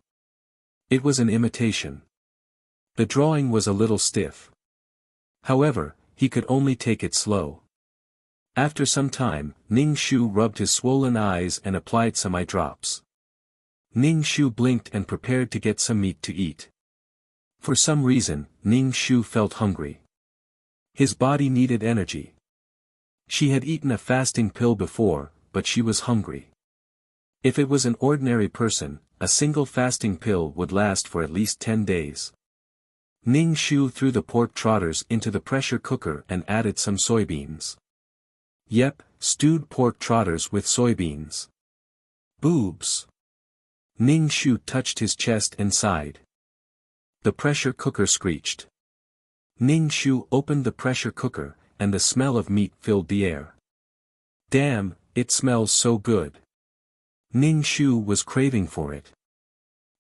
It was an imitation. The drawing was a little stiff. However, he could only take it slow. After some time, Ning Shu rubbed his swollen eyes and applied some eye drops. Ning Shu blinked and prepared to get some meat to eat. For some reason, Ning Shu felt hungry. His body needed energy. She had eaten a fasting pill before, but she was hungry. If it was an ordinary person, a single fasting pill would last for at least 10 days. Ning Shu threw the pork trotters into the pressure cooker and added some soybeans. Yep, stewed pork trotters with soybeans. Boobs. Ning Shu touched his chest and sighed. The pressure cooker screeched. Ning Shu opened the pressure cooker, and the smell of meat filled the air. Damn, it smells so good. Ning Shu was craving for it.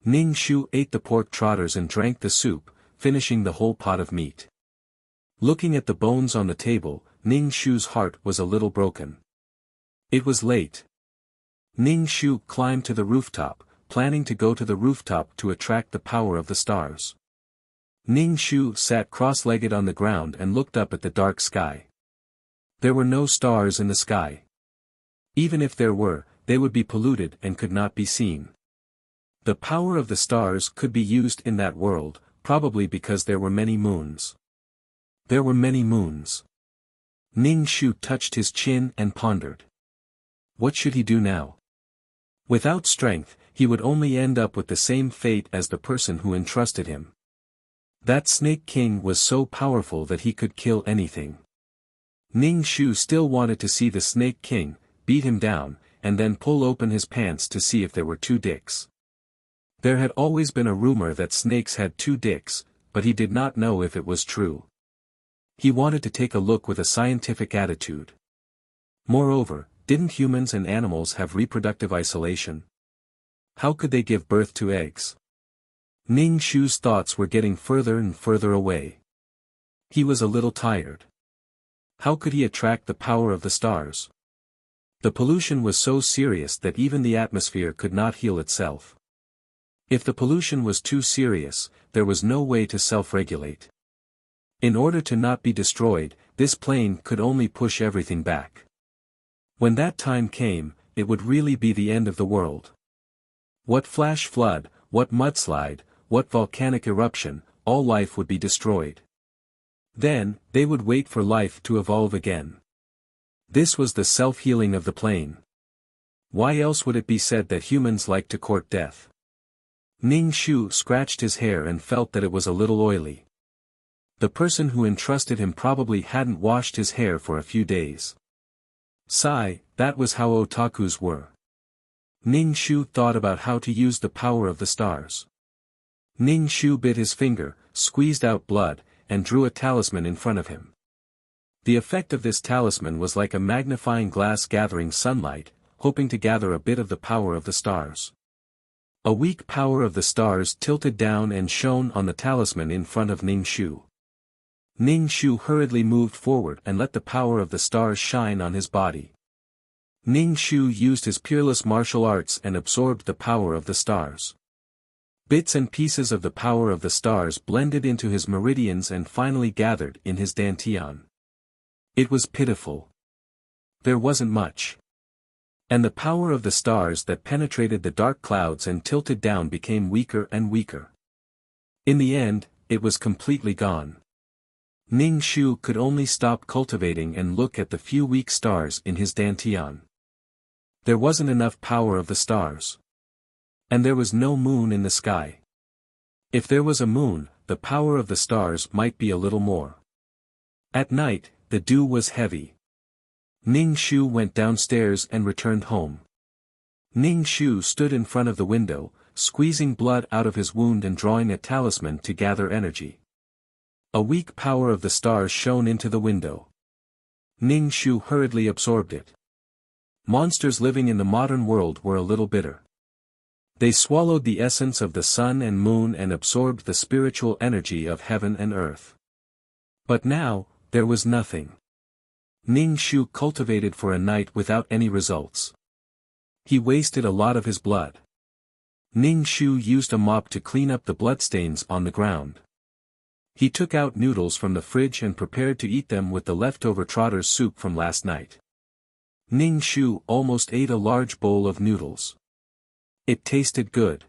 Ning Shu ate the pork trotters and drank the soup, finishing the whole pot of meat. Looking at the bones on the table, Ning Shu's heart was a little broken. It was late. Ning Shu climbed to the rooftop, planning to go to the rooftop to attract the power of the stars. Ning Shu sat cross-legged on the ground and looked up at the dark sky. There were no stars in the sky. Even if there were, they would be polluted and could not be seen. The power of the stars could be used in that world, probably because there were many moons. There were many moons. Ning Shu touched his chin and pondered. What should he do now? Without strength, he would only end up with the same fate as the person who entrusted him. That Snake King was so powerful that he could kill anything. Ning Shu still wanted to see the Snake King, beat him down, and then pull open his pants to see if there were 2 dicks. There had always been a rumor that snakes had 2 dicks, but he did not know if it was true. He wanted to take a look with a scientific attitude. Moreover, didn't humans and animals have reproductive isolation? How could they give birth to eggs? Ning Shu's thoughts were getting further and further away. He was a little tired. How could he attract the power of the stars? The pollution was so serious that even the atmosphere could not heal itself. If the pollution was too serious, there was no way to self-regulate. In order to not be destroyed, this plane could only push everything back. When that time came, it would really be the end of the world. What flash flood, what mudslide, what volcanic eruption, all life would be destroyed. Then, they would wait for life to evolve again. This was the self-healing of the plane. Why else would it be said that humans like to court death? Ning Shu scratched his hair and felt that it was a little oily. The person who entrusted him probably hadn't washed his hair for a few days. Sigh, that was how otakus were. Ning Shu thought about how to use the power of the stars. Ning Shu bit his finger, squeezed out blood, and drew a talisman in front of him. The effect of this talisman was like a magnifying glass gathering sunlight, hoping to gather a bit of the power of the stars. A weak power of the stars tilted down and shone on the talisman in front of Ning Shu. Ning Shu hurriedly moved forward and let the power of the stars shine on his body. Ning Shu used his peerless martial arts and absorbed the power of the stars. Bits and pieces of the power of the stars blended into his meridians and finally gathered in his dantian. It was pitiful. There wasn't much. And the power of the stars that penetrated the dark clouds and tilted down became weaker and weaker. In the end, it was completely gone. Ning Shu could only stop cultivating and look at the few weak stars in his dantian. There wasn't enough power of the stars. And there was no moon in the sky. If there was a moon, the power of the stars might be a little more. At night, the dew was heavy. Ning Shu went downstairs and returned home. Ning Shu stood in front of the window, squeezing blood out of his wound and drawing a talisman to gather energy. A weak power of the stars shone into the window. Ning Shu hurriedly absorbed it. Monsters living in the modern world were a little bitter. They swallowed the essence of the sun and moon and absorbed the spiritual energy of heaven and earth. But now, there was nothing. Ning Shu cultivated for a night without any results. He wasted a lot of his blood. Ning Shu used a mop to clean up the bloodstains on the ground. He took out noodles from the fridge and prepared to eat them with the leftover trotter's soup from last night. Ning Shu almost ate a large bowl of noodles. It tasted good.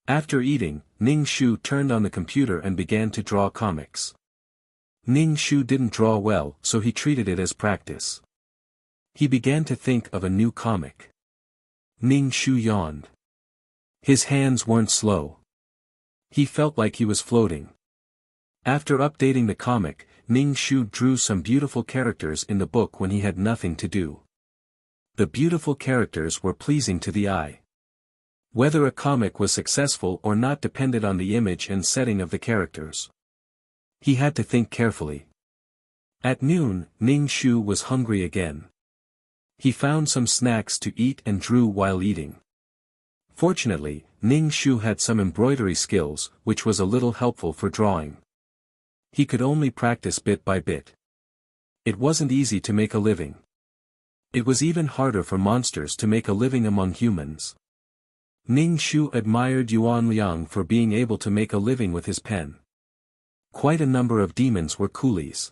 After eating, Ning Shu turned on the computer and began to draw comics. Ning Shu didn't draw well, so he treated it as practice. He began to think of a new comic. Ning Shu yawned. His hands weren't slow. He felt like he was floating. After updating the comic, Ning Shu drew some beautiful characters in the book when he had nothing to do. The beautiful characters were pleasing to the eye. Whether a comic was successful or not depended on the image and setting of the characters. He had to think carefully. At noon, Ning Shu was hungry again. He found some snacks to eat and drew while eating. Fortunately, Ning Shu had some embroidery skills, which was a little helpful for drawing. He could only practice bit by bit. It wasn't easy to make a living. It was even harder for monsters to make a living among humans. Ning Shu admired Yuan Liang for being able to make a living with his pen. Quite a number of demons were coolies.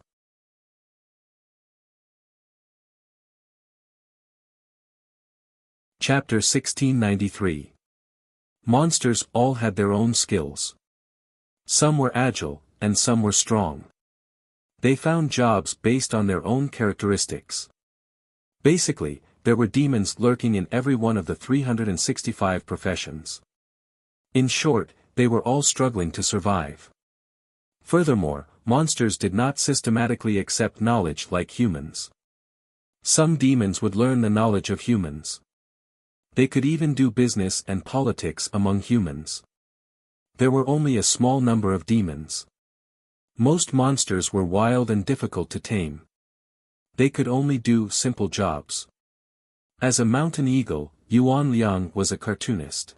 Chapter 1693. Monsters all had their own skills. Some were agile, and some were strong. They found jobs based on their own characteristics. Basically, there were demons lurking in every one of the 365 professions. In short, they were all struggling to survive. Furthermore, monsters did not systematically accept knowledge like humans. Some demons would learn the knowledge of humans. They could even do business and politics among humans. There were only a small number of demons. Most monsters were wild and difficult to tame. They could only do simple jobs. As a mountain eagle, Yuan Liang was a cartoonist.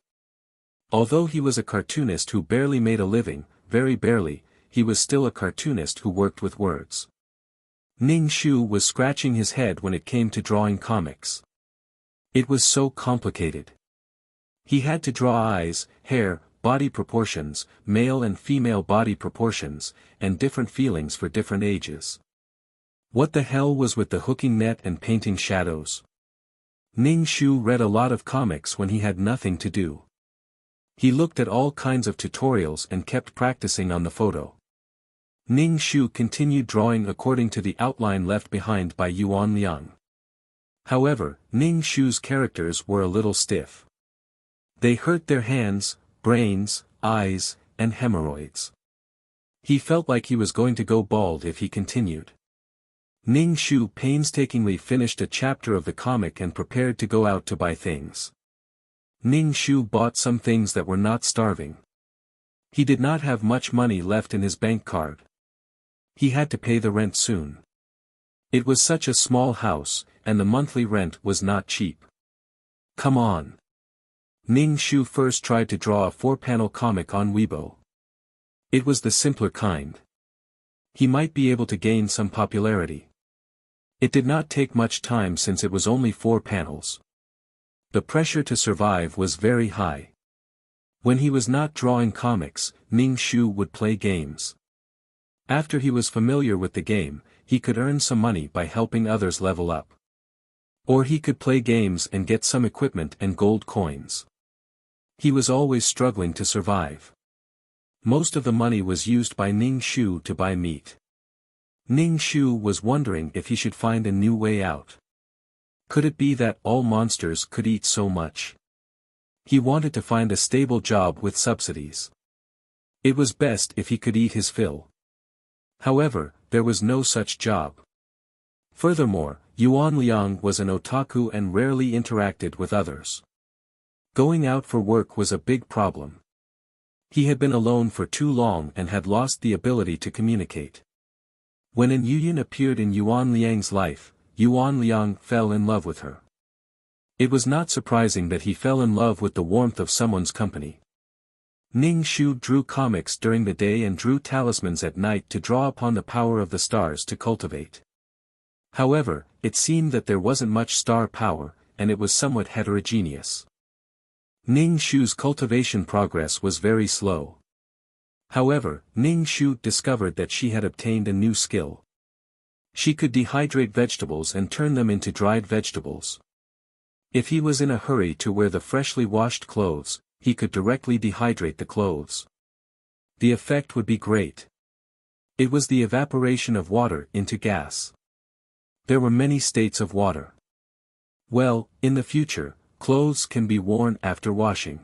Although he was a cartoonist who barely made a living, very barely, he was still a cartoonist who worked with words. Ning Shu was scratching his head when it came to drawing comics. It was so complicated. He had to draw eyes, hair, body proportions, male and female body proportions, and different feelings for different ages. What the hell was with the hooking net and painting shadows? Ning Shu read a lot of comics when he had nothing to do. He looked at all kinds of tutorials and kept practicing on the photo. Ning Shu continued drawing according to the outline left behind by Yuan Liang. However, Ning Shu's characters were a little stiff. They hurt their hands, brains, eyes, and hemorrhoids. He felt like he was going to go bald if he continued. Ning Shu painstakingly finished a chapter of the comic and prepared to go out to buy things. Ning Shu bought some things that were not starving. He did not have much money left in his bank card. He had to pay the rent soon. It was such a small house, and the monthly rent was not cheap. Come on. Ning Shu first tried to draw a 4-panel comic on Weibo. It was the simpler kind. He might be able to gain some popularity. It did not take much time since it was only 4 panels. The pressure to survive was very high. When he was not drawing comics, Ning Shu would play games. After he was familiar with the game, he could earn some money by helping others level up. Or he could play games and get some equipment and gold coins. He was always struggling to survive. Most of the money was used by Ning Shu to buy meat. Ning Shu was wondering if he should find a new way out. Could it be that all monsters could eat so much? He wanted to find a stable job with subsidies. It was best if he could eat his fill. However, there was no such job. Furthermore, Yuan Liang was an otaku and rarely interacted with others. Going out for work was a big problem. He had been alone for too long and had lost the ability to communicate. When an Yuyan appeared in Yuan Liang's life, Yuan Liang fell in love with her. It was not surprising that he fell in love with the warmth of someone's company. Ning Shu drew comics during the day and drew talismans at night to draw upon the power of the stars to cultivate. However, it seemed that there wasn't much star power, and it was somewhat heterogeneous. Ning Shu's cultivation progress was very slow. However, Ning Shu discovered that she had obtained a new skill. She could dehydrate vegetables and turn them into dried vegetables. If he was in a hurry to wear the freshly washed clothes, he could directly dehydrate the clothes. The effect would be great. It was the evaporation of water into gas. There were many states of water. Well, in the future, clothes can be worn after washing.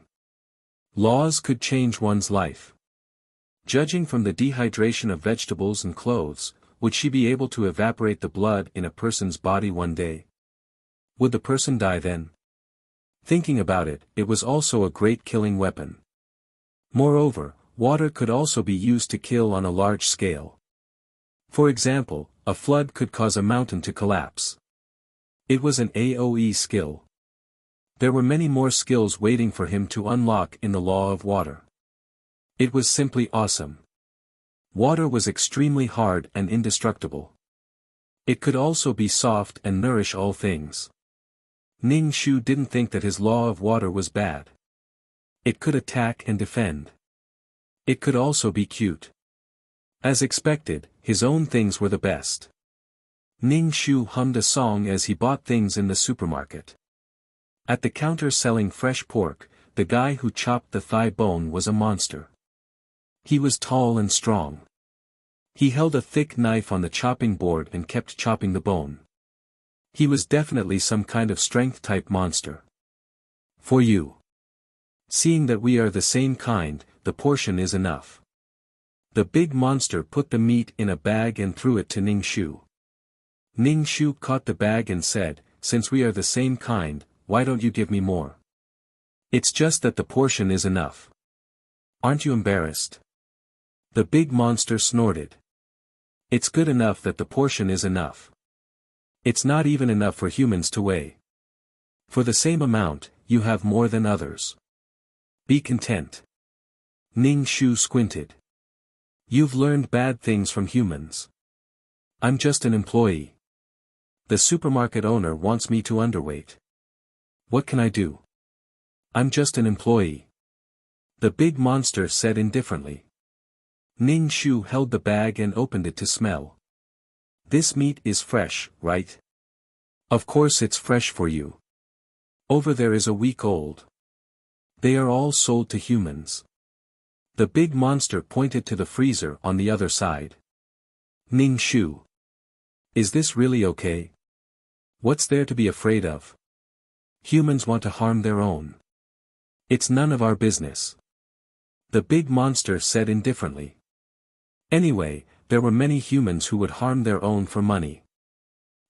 Laws could change one's life. Judging from the dehydration of vegetables and clothes, would she be able to evaporate the blood in a person's body one day? Would the person die then? Thinking about it, it was also a great killing weapon. Moreover, water could also be used to kill on a large scale. For example, a flood could cause a mountain to collapse. It was an AoE skill. There were many more skills waiting for him to unlock in the law of water. It was simply awesome. Water was extremely hard and indestructible. It could also be soft and nourish all things. Ning Shu didn't think that his law of water was bad. It could attack and defend. It could also be cute. As expected, his own things were the best. Ning Shu hummed a song as he bought things in the supermarket. At the counter selling fresh pork, the guy who chopped the thigh bone was a monster. He was tall and strong. He held a thick knife on the chopping board and kept chopping the bone. He was definitely some kind of strength-type monster. For you. Seeing that we are the same kind, the portion is enough. The big monster put the meat in a bag and threw it to Ning Shu. Ning Shu caught the bag and said, "Since we are the same kind, why don't you give me more? It's just that the portion is enough. Aren't you embarrassed?" The big monster snorted. "It's good enough that the portion is enough. It's not even enough for humans to weigh. For the same amount, you have more than others. Be content." Ning Shu squinted. "You've learned bad things from humans. I'm just an employee. The supermarket owner wants me to underweight. What can I do? I'm just an employee." The big monster said indifferently. Ning Shu held the bag and opened it to smell. "This meat is fresh, right? Of course it's fresh for you. Over there is a week old. They are all sold to humans." The big monster pointed to the freezer on the other side. "Ning Shu. Is this really okay? What's there to be afraid of? Humans want to harm their own. It's none of our business." The big monster said indifferently. Anyway, there were many humans who would harm their own for money.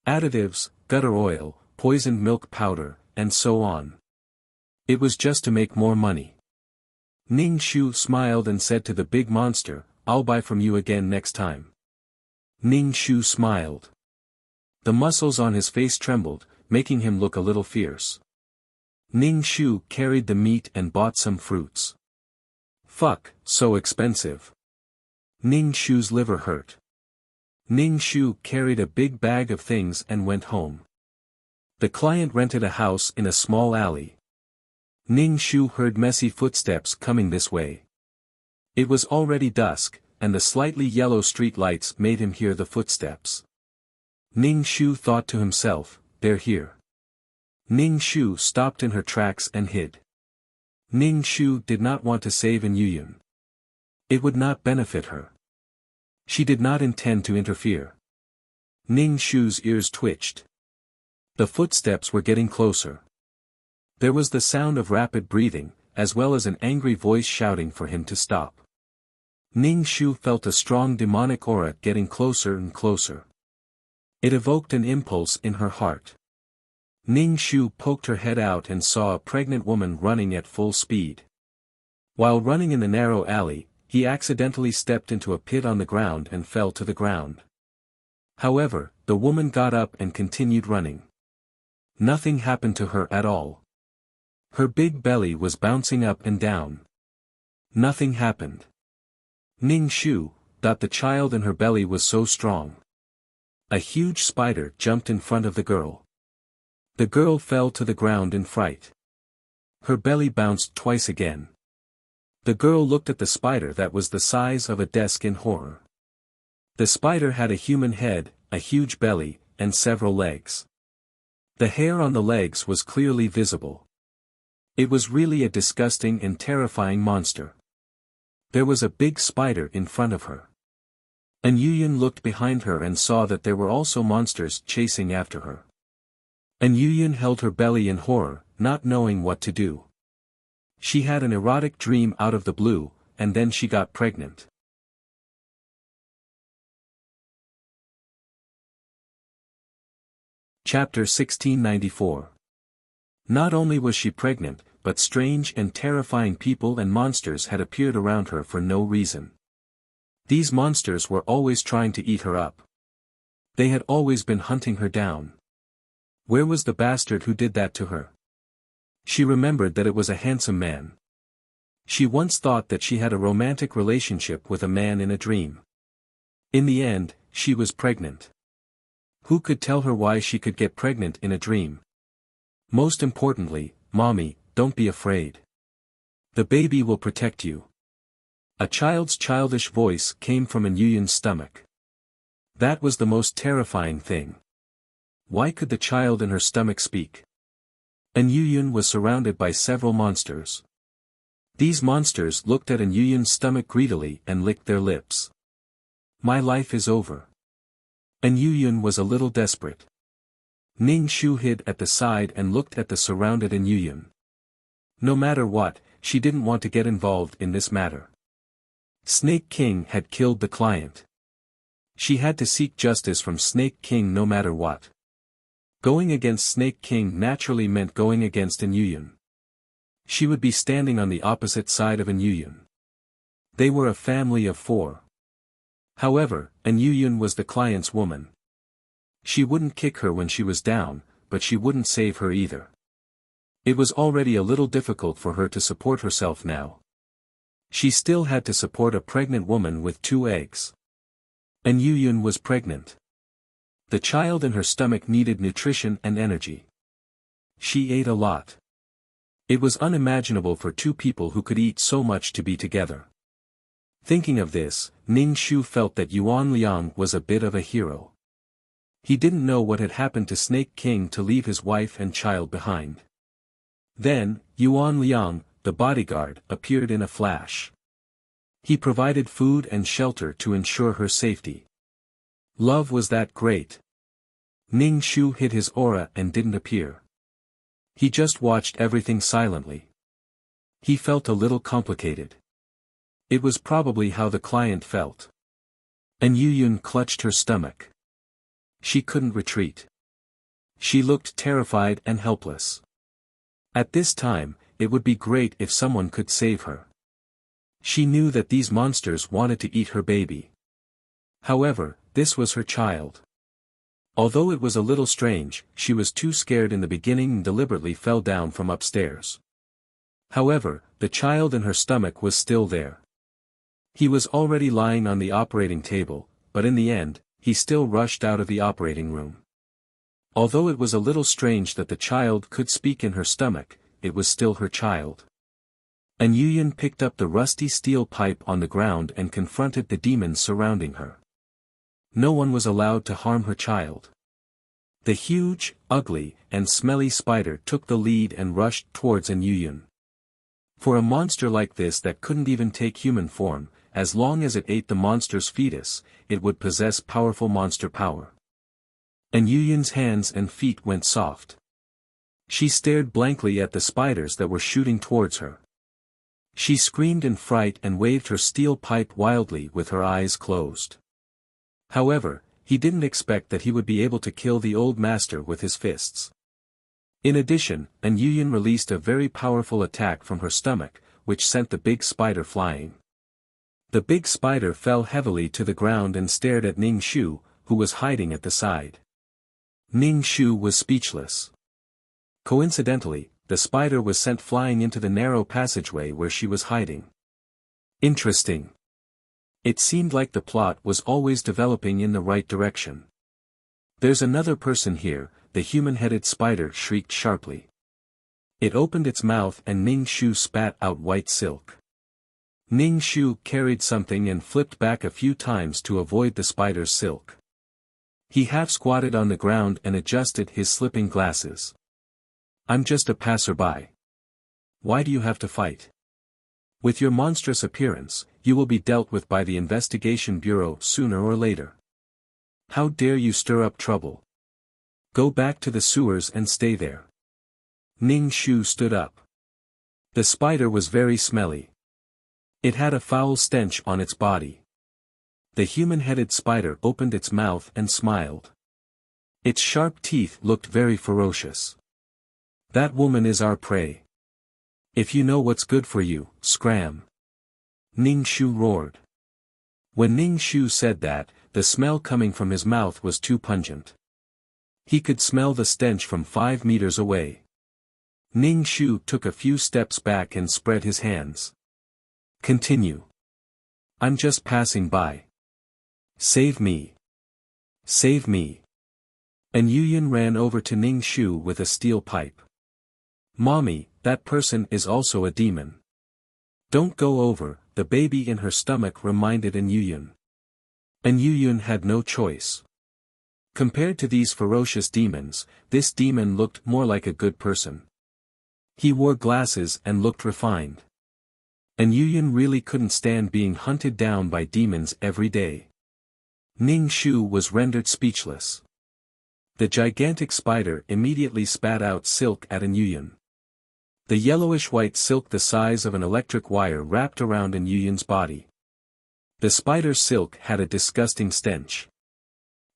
Additives, gutter oil, poisoned milk powder, and so on. It was just to make more money. Ning Shu smiled and said to the big monster, "I'll buy from you again next time." Ning Shu smiled. The muscles on his face trembled, making him look a little fierce. Ning Shu carried the meat and bought some fruits. Fuck, so expensive. Ning Shu's liver hurt. Ning Shu carried a big bag of things and went home. The client rented a house in a small alley. Ning Shu heard messy footsteps coming this way. It was already dusk, and the slightly yellow street lights made him hear the footsteps. Ning Shu thought to himself, "They're here." Ning Shu stopped in her tracks and hid. Ning Shu did not want to save an Yuyun. It would not benefit her. She did not intend to interfere. Ning Shu's ears twitched. The footsteps were getting closer. There was the sound of rapid breathing, as well as an angry voice shouting for him to stop. Ning Shu felt a strong demonic aura getting closer and closer. It evoked an impulse in her heart. Ning Shu poked her head out and saw a pregnant woman running at full speed. While running in the narrow alley, he accidentally stepped into a pit on the ground and fell to the ground. However, the woman got up and continued running. Nothing happened to her at all. Her big belly was bouncing up and down. Nothing happened. Ning Shu thought the child in her belly was so strong. A huge spider jumped in front of the girl. The girl fell to the ground in fright. Her belly bounced twice again. The girl looked at the spider that was the size of a desk in horror. The spider had a human head, a huge belly, and several legs. The hair on the legs was clearly visible. It was really a disgusting and terrifying monster. There was a big spider in front of her. An Yuyan looked behind her and saw that there were also monsters chasing after her. An Yuyan held her belly in horror, not knowing what to do. She had an erotic dream out of the blue, and then she got pregnant. Chapter 1694. Not only was she pregnant, but strange and terrifying people and monsters had appeared around her for no reason. These monsters were always trying to eat her up. They had always been hunting her down. Where was the bastard who did that to her? She remembered that it was a handsome man. She once thought that she had a romantic relationship with a man in a dream. In the end, she was pregnant. Who could tell her why she could get pregnant in a dream? Most importantly, Mommy, don't be afraid. The baby will protect you. A child's childish voice came from An Yuyan's stomach. That was the most terrifying thing. Why could the child in her stomach speak? An Yuyan was surrounded by several monsters. These monsters looked at An Yuyan's stomach greedily and licked their lips. My life is over. An Yuyan was a little desperate. Ning Shu hid at the side and looked at the surrounded An Yuyan. No matter what, she didn't want to get involved in this matter. Snake King had killed the client. She had to seek justice from Snake King no matter what. Going against Snake King naturally meant going against An Yuyan. She would be standing on the opposite side of An Yuyan. They were a family of 4. However, An Yuyan was the client's woman. She wouldn't kick her when she was down, but she wouldn't save her either. It was already a little difficult for her to support herself now. She still had to support a pregnant woman with 2 eggs. An Yuyan was pregnant. The child in her stomach needed nutrition and energy. She ate a lot. It was unimaginable for 2 people who could eat so much to be together. Thinking of this, Ning Shu felt that Yuan Liang was a bit of a hero. He didn't know what had happened to Snake King to leave his wife and child behind. Then, Yuan Liang, the bodyguard, appeared in a flash. He provided food and shelter to ensure her safety. Love was that great. Ning Shu hid his aura and didn't appear. He just watched everything silently. He felt a little complicated. It was probably how the client felt. An Yuyan clutched her stomach. She couldn't retreat. She looked terrified and helpless. At this time, it would be great if someone could save her. She knew that these monsters wanted to eat her baby. However, this was her child. Although it was a little strange, she was too scared in the beginning and deliberately fell down from upstairs. However, the child in her stomach was still there. He was already lying on the operating table, but in the end, he still rushed out of the operating room. Although it was a little strange that the child could speak in her stomach, it was still her child. An Yuyan picked up the rusty steel pipe on the ground and confronted the demons surrounding her. No one was allowed to harm her child. The huge, ugly, and smelly spider took the lead and rushed towards An Yuyan. For a monster like this that couldn't even take human form, as long as it ate the monster's fetus, it would possess powerful monster power. An Yuyan's hands and feet went soft. She stared blankly at the spiders that were shooting towards her. She screamed in fright and waved her steel pipe wildly with her eyes closed. However, he didn't expect that he would be able to kill the old master with his fists. In addition, An Yuyan released a very powerful attack from her stomach, which sent the big spider flying. The big spider fell heavily to the ground and stared at Ning Shu, who was hiding at the side. Ning Shu was speechless. Coincidentally, the spider was sent flying into the narrow passageway where she was hiding. Interesting. It seemed like the plot was always developing in the right direction. There's another person here, the human-headed spider shrieked sharply. It opened its mouth and Ning Shu spat out white silk. Ning Shu carried something and flipped back a few times to avoid the spider's silk. He half-squatted on the ground and adjusted his slipping glasses. I'm just a passerby. Why do you have to fight? With your monstrous appearance, you will be dealt with by the investigation bureau sooner or later. How dare you stir up trouble? Go back to the sewers and stay there. Ning Shu stood up. The spider was very smelly. It had a foul stench on its body. The human-headed spider opened its mouth and smiled. Its sharp teeth looked very ferocious. That woman is our prey. If you know what's good for you, scram. Ning Shu roared. When Ning Shu said that, the smell coming from his mouth was too pungent. He could smell the stench from 5 meters away. Ning Shu took a few steps back and spread his hands. Continue. I'm just passing by. Save me. Save me. And Yuyan ran over to Ning Shu with a steel pipe. Mommy, that person is also a demon. Don't go over, the baby in her stomach reminded An Yuyan. An Yuyan had no choice. Compared to these ferocious demons, this demon looked more like a good person. He wore glasses and looked refined. An Yuyan really couldn't stand being hunted down by demons every day. Ning Shu was rendered speechless. The gigantic spider immediately spat out silk at An Yuyan. The yellowish-white silk the size of an electric wire wrapped around An Yuyan's body. The spider's silk had a disgusting stench.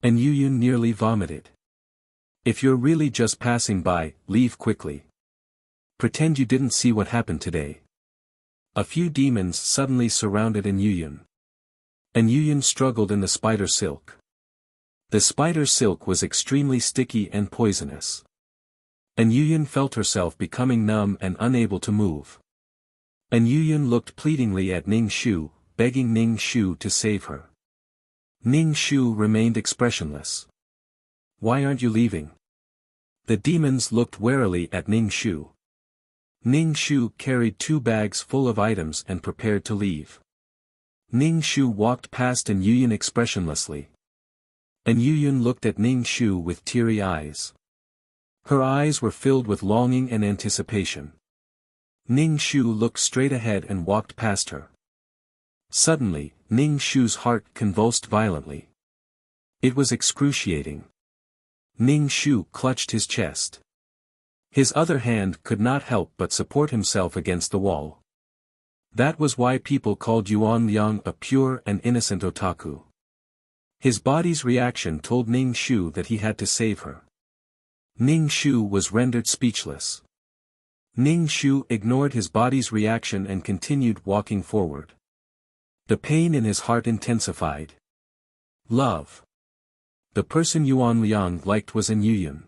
An Yuyan nearly vomited. If you're really just passing by, leave quickly. Pretend you didn't see what happened today. A few demons suddenly surrounded An Yuyan. An Yuyan struggled in the spider silk. The spider silk was extremely sticky and poisonous. An Yuyan felt herself becoming numb and unable to move. An Yuyan looked pleadingly at Ning Shu, begging Ning Shu to save her. Ning Shu remained expressionless. Why aren't you leaving? The demons looked warily at Ning Shu. Ning Shu carried 2 bags full of items and prepared to leave. Ning Shu walked past An Yuyan expressionlessly. An Yuyan looked at Ning Shu with teary eyes. Her eyes were filled with longing and anticipation. Ning Shu looked straight ahead and walked past her. Suddenly, Ning Shu's heart convulsed violently. It was excruciating. Ning Shu clutched his chest. His other hand could not help but support himself against the wall. That was why people called Yuan Liang a pure and innocent otaku. His body's reaction told Ning Shu that he had to save her. Ning Shu was rendered speechless. Ning Shu ignored his body's reaction and continued walking forward. The pain in his heart intensified. Love. The person Yuan Liang liked was An Yuyan.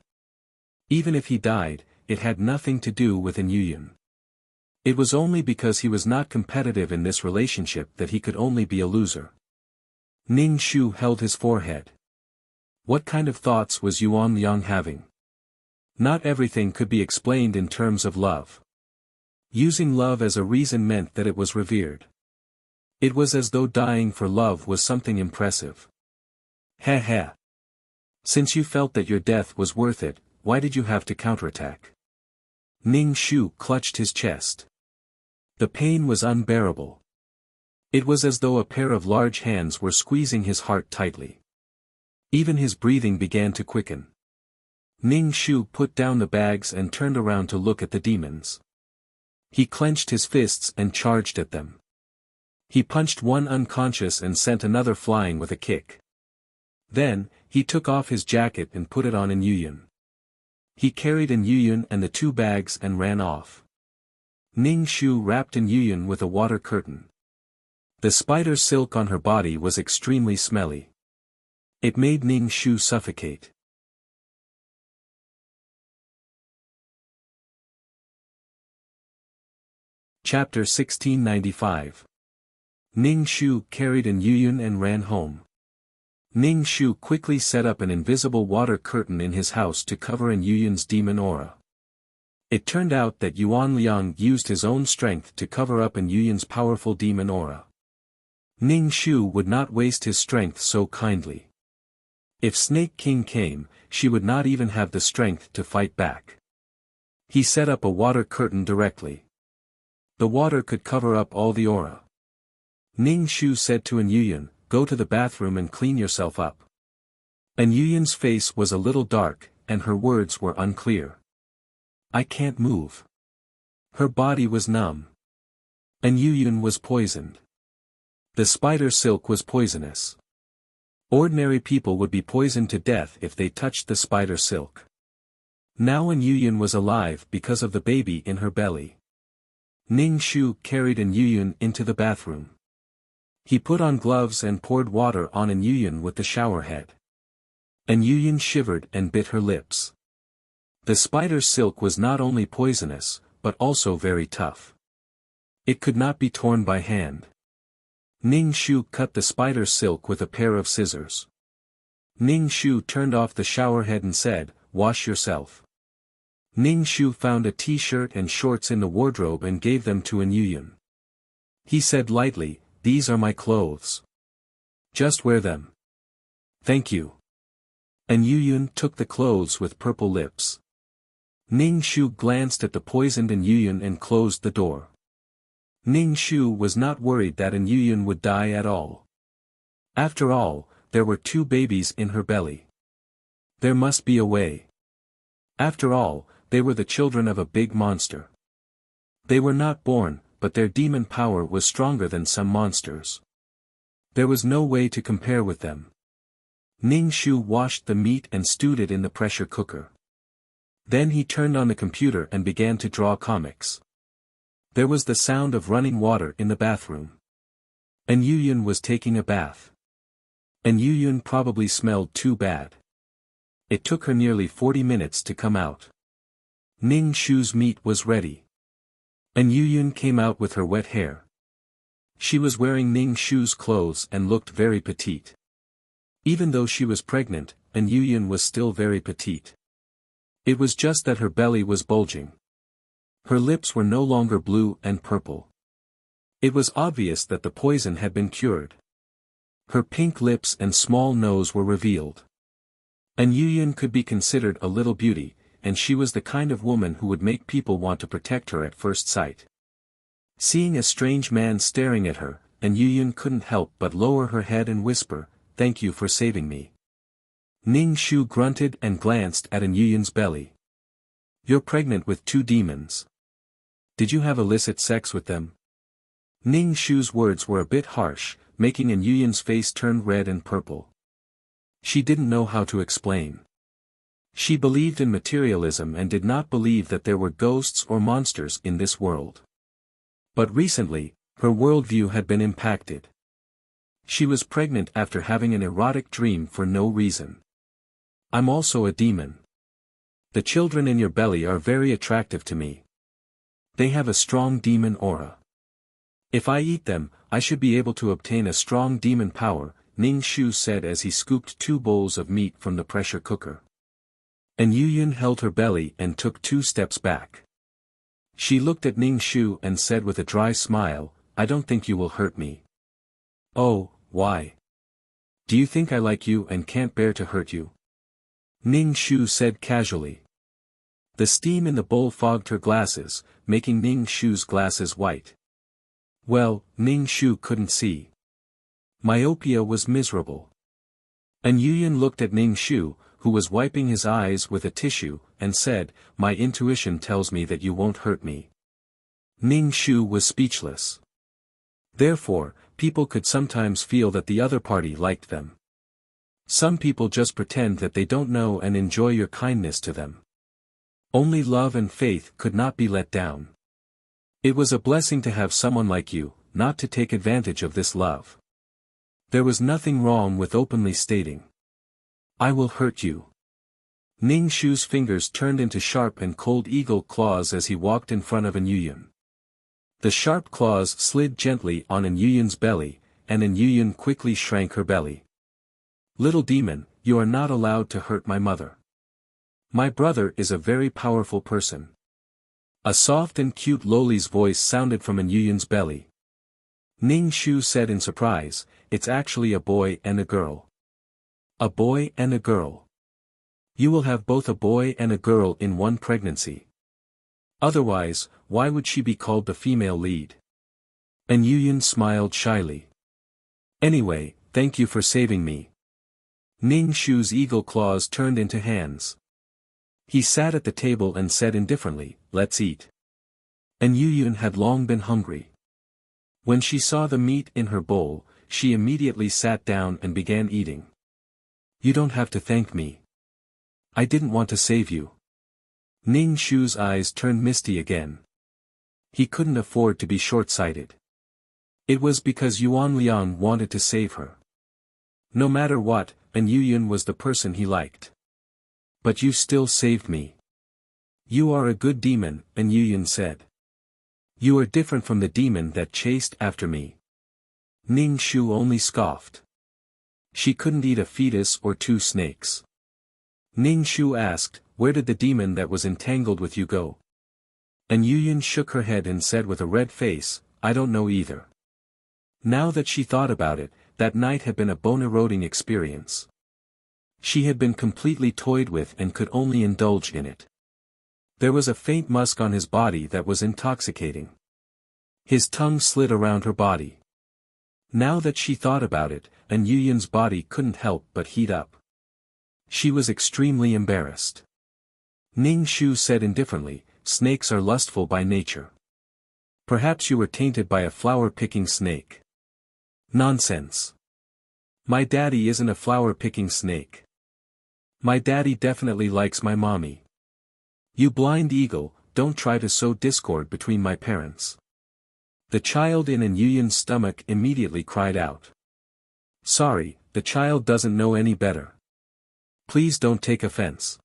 Even if he died, it had nothing to do with An Yuyan. It was only because he was not competitive in this relationship that he could only be a loser. Ning Shu held his forehead. What kind of thoughts was Yuan Liang having? Not everything could be explained in terms of love. Using love as a reason meant that it was revered. It was as though dying for love was something impressive. Heh heh. Since you felt that your death was worth it, why did you have to counterattack? Ning Shu clutched his chest. The pain was unbearable. It was as though a pair of large hands were squeezing his heart tightly. Even his breathing began to quicken. Ning Shu put down the bags and turned around to look at the demons. He clenched his fists and charged at them. He punched one unconscious and sent another flying with a kick. Then, he took off his jacket and put it on An Yuyan. He carried An Yuyan and the 2 bags and ran off. Ning Shu wrapped An Yuyan with a water curtain. The spider silk on her body was extremely smelly. It made Ning Shu suffocate. Chapter 1695. Ning Shu carried an Yuyun and ran home. Ning Shu quickly set up an invisible water curtain in his house to cover an Yuyun's demon aura. It turned out that Yuan Liang used his own strength to cover up an Yuyun's powerful demon aura. Ning Shu would not waste his strength so kindly. If Snake King came, she would not even have the strength to fight back. He set up a water curtain directly. The water could cover up all the aura. Ning Shu said to an Yuyun, "Go to the bathroom and clean yourself up." An Yuyun's face was a little dark, and her words were unclear. "I can't move." Her body was numb. An Yuyun was poisoned. The spider silk was poisonous. Ordinary people would be poisoned to death if they touched the spider silk. Now an Yuyun was alive because of the baby in her belly. Ning Shu carried an Yuyun into the bathroom. He put on gloves and poured water on an Yuyun with the shower head. An Yuyun shivered and bit her lips. The spider silk was not only poisonous, but also very tough. It could not be torn by hand. Ning Shu cut the spider silk with a pair of scissors. Ning Shu turned off the shower head and said, "Wash yourself." Ning Shu found a t-shirt and shorts in the wardrobe and gave them to an Yuyun. He said lightly, "These are my clothes. Just wear them." "Thank you." An Yuyun took the clothes with purple lips. Ning Shu glanced at the poisoned an Yuyun and closed the door. Ning Shu was not worried that an Yuyun would die at all. After all, there were 2 babies in her belly. There must be a way. After all, they were the children of a big monster. They were not born, but their demon power was stronger than some monsters. There was no way to compare with them. Ning Shu washed the meat and stewed it in the pressure cooker. Then he turned on the computer and began to draw comics. There was the sound of running water in the bathroom. An Yuyun was taking a bath. An Yuyun probably smelled too bad. It took her nearly 40 minutes to come out. Ning Shu's meat was ready. An Yuyun came out with her wet hair. She was wearing Ning Shu's clothes and looked very petite. Even though she was pregnant, An Yuyun was still very petite. It was just that her belly was bulging. Her lips were no longer blue and purple. It was obvious that the poison had been cured. Her pink lips and small nose were revealed. An Yuyun could be considered a little beauty, and she was the kind of woman who would make people want to protect her at first sight. Seeing a strange man staring at her, An Yuyun couldn't help but lower her head and whisper, "Thank you for saving me." Ning Shu grunted and glanced at An Yuyun's belly. "You're pregnant with 2 demons. Did you have illicit sex with them?" Ning Shu's words were a bit harsh, making An Yuyun's face turn red and purple. She didn't know how to explain. She believed in materialism and did not believe that there were ghosts or monsters in this world. But recently, her worldview had been impacted. She was pregnant after having an erotic dream for no reason. "I'm also a demon. The children in your belly are very attractive to me. They have a strong demon aura. If I eat them, I should be able to obtain a strong demon power," Ning Shu said as he scooped 2 bowls of meat from the pressure cooker. An Yuyun held her belly and took 2 steps back. She looked at Ning Shu and said with a dry smile, "I don't think you will hurt me." "Oh, why? Do you think I like you and can't bear to hurt you?" Ning Shu said casually. The steam in the bowl fogged her glasses, making Ning Shu's glasses white. Well, Ning Shu couldn't see. Myopia was miserable. An Yuyun looked at Ning Shu, who was wiping his eyes with a tissue, and said, "My intuition tells me that you won't hurt me." Ning Shu was speechless. Therefore, people could sometimes feel that the other party liked them. Some people just pretend that they don't know and enjoy your kindness to them. Only love and faith could not be let down. It was a blessing to have someone like you, not to take advantage of this love. There was nothing wrong with openly stating. I will hurt you. Ning Shu's fingers turned into sharp and cold eagle claws as he walked in front of An Yuyun. The sharp claws slid gently on An Yuyun's belly, and An Yuyun quickly shrank her belly. Little demon, you are not allowed to hurt my mother. My brother is a very powerful person. A soft and cute Loli's voice sounded from An Yuyun's belly. Ning Shu said in surprise, it's actually a boy and a girl. A boy and a girl. You will have both a boy and a girl in one pregnancy. Otherwise, why would she be called the female lead? An Yuyun smiled shyly. Anyway, thank you for saving me. Ning Shu's eagle claws turned into hands. He sat at the table and said indifferently, let's eat. An Yuyun had long been hungry. When she saw the meat in her bowl, she immediately sat down and began eating. You don't have to thank me. I didn't want to save you. Ning Shu's eyes turned misty again. He couldn't afford to be short-sighted. It was because Yuan Liang wanted to save her. No matter what, An Yuyun was the person he liked. But you still saved me. You are a good demon, An Yuyun said. You are different from the demon that chased after me. Ning Shu only scoffed. She couldn't eat a fetus or 2 snakes. Ning Shu asked, where did the demon that was entangled with you go? An Yuyun shook her head and said with a red face, I don't know either. Now that she thought about it, that night had been a bone-eroding experience. She had been completely toyed with and could only indulge in it. There was a faint musk on his body that was intoxicating. His tongue slid around her body. Now that she thought about it, An Yuyun's body couldn't help but heat up. She was extremely embarrassed. Ning Shu said indifferently, snakes are lustful by nature. Perhaps you were tainted by a flower-picking snake. Nonsense. My daddy isn't a flower-picking snake. My daddy definitely likes my mommy. You blind eagle, don't try to sow discord between my parents. The child in An Yuyun's stomach immediately cried out. Sorry, the child doesn't know any better. Please don't take offense.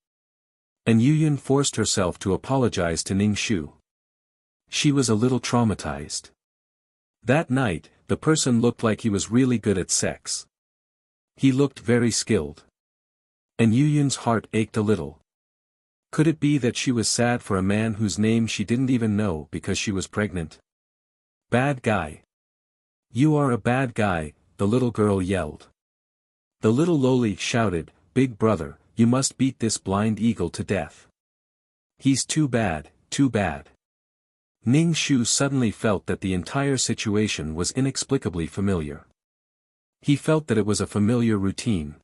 An Yuyun forced herself to apologize to Ning Shu. She was a little traumatized. That night, the person looked like he was really good at sex. He looked very skilled. An Yuyun's heart ached a little. Could it be that she was sad for a man whose name she didn't even know because she was pregnant? Bad guy. You are a bad guy, the little girl yelled. The little Loli shouted, Big brother, you must beat this blind eagle to death. He's too bad, too bad. Ning Shu suddenly felt that the entire situation was inexplicably familiar. He felt that it was a familiar routine.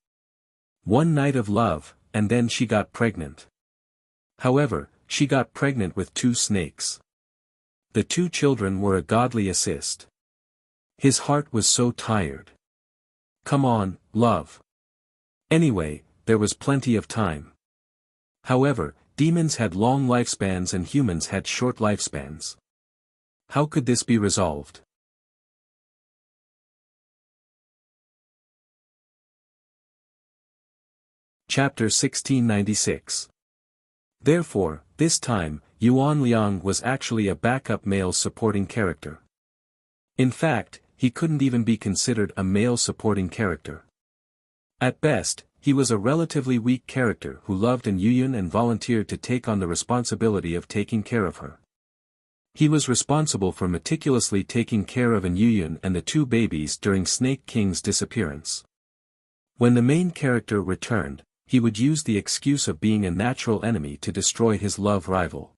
One night of love, and then she got pregnant. However, she got pregnant with 2 snakes. The 2 children were a godly assist. His heart was so tired. Come on, love. Anyway, there was plenty of time. However, demons had long lifespans and humans had short lifespans. How could this be resolved? Chapter 1696. Therefore, this time, Yuan Liang was actually a backup male supporting character. In fact, he couldn't even be considered a male supporting character. At best, he was a relatively weak character who loved An Yuyun and volunteered to take on the responsibility of taking care of her. He was responsible for meticulously taking care of An Yuyun and the 2 babies during Snake King's disappearance. When the main character returned, he would use the excuse of being a natural enemy to destroy his love rival.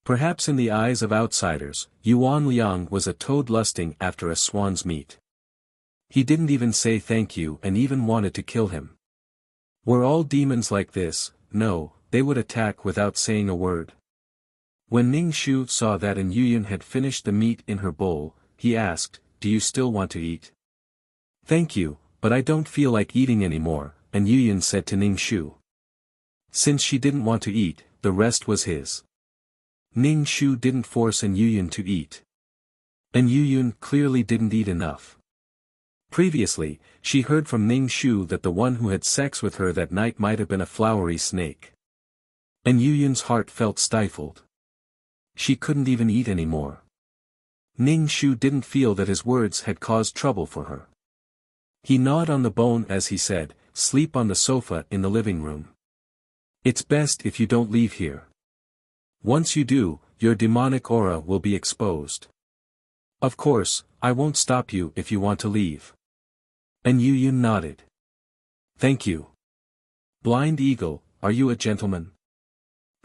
Perhaps in the eyes of outsiders, Yuan Liang was a toad lusting after a swan's meat. He didn't even say thank you and even wanted to kill him. Were all demons like this? No, they would attack without saying a word. When Ning Shu saw that An Yuyun had finished the meat in her bowl, he asked, do you still want to eat? Thank you, but I don't feel like eating anymore, An Yuyun said to Ning Shu. Since she didn't want to eat, the rest was his. Ning Shu didn't force An Yuyun to eat. An Yuyun clearly didn't eat enough. Previously, she heard from Ning Shu that the one who had sex with her that night might have been a flowery snake. And Yuyun's heart felt stifled. She couldn't even eat anymore. Ning Shu didn't feel that his words had caused trouble for her. He gnawed on the bone as he said, "Sleep on the sofa in the living room. It's best if you don't leave here. Once you do, your demonic aura will be exposed. Of course, I won't stop you if you want to leave." And Yuyun nodded. "Thank you. Blind Eagle, are you a gentleman?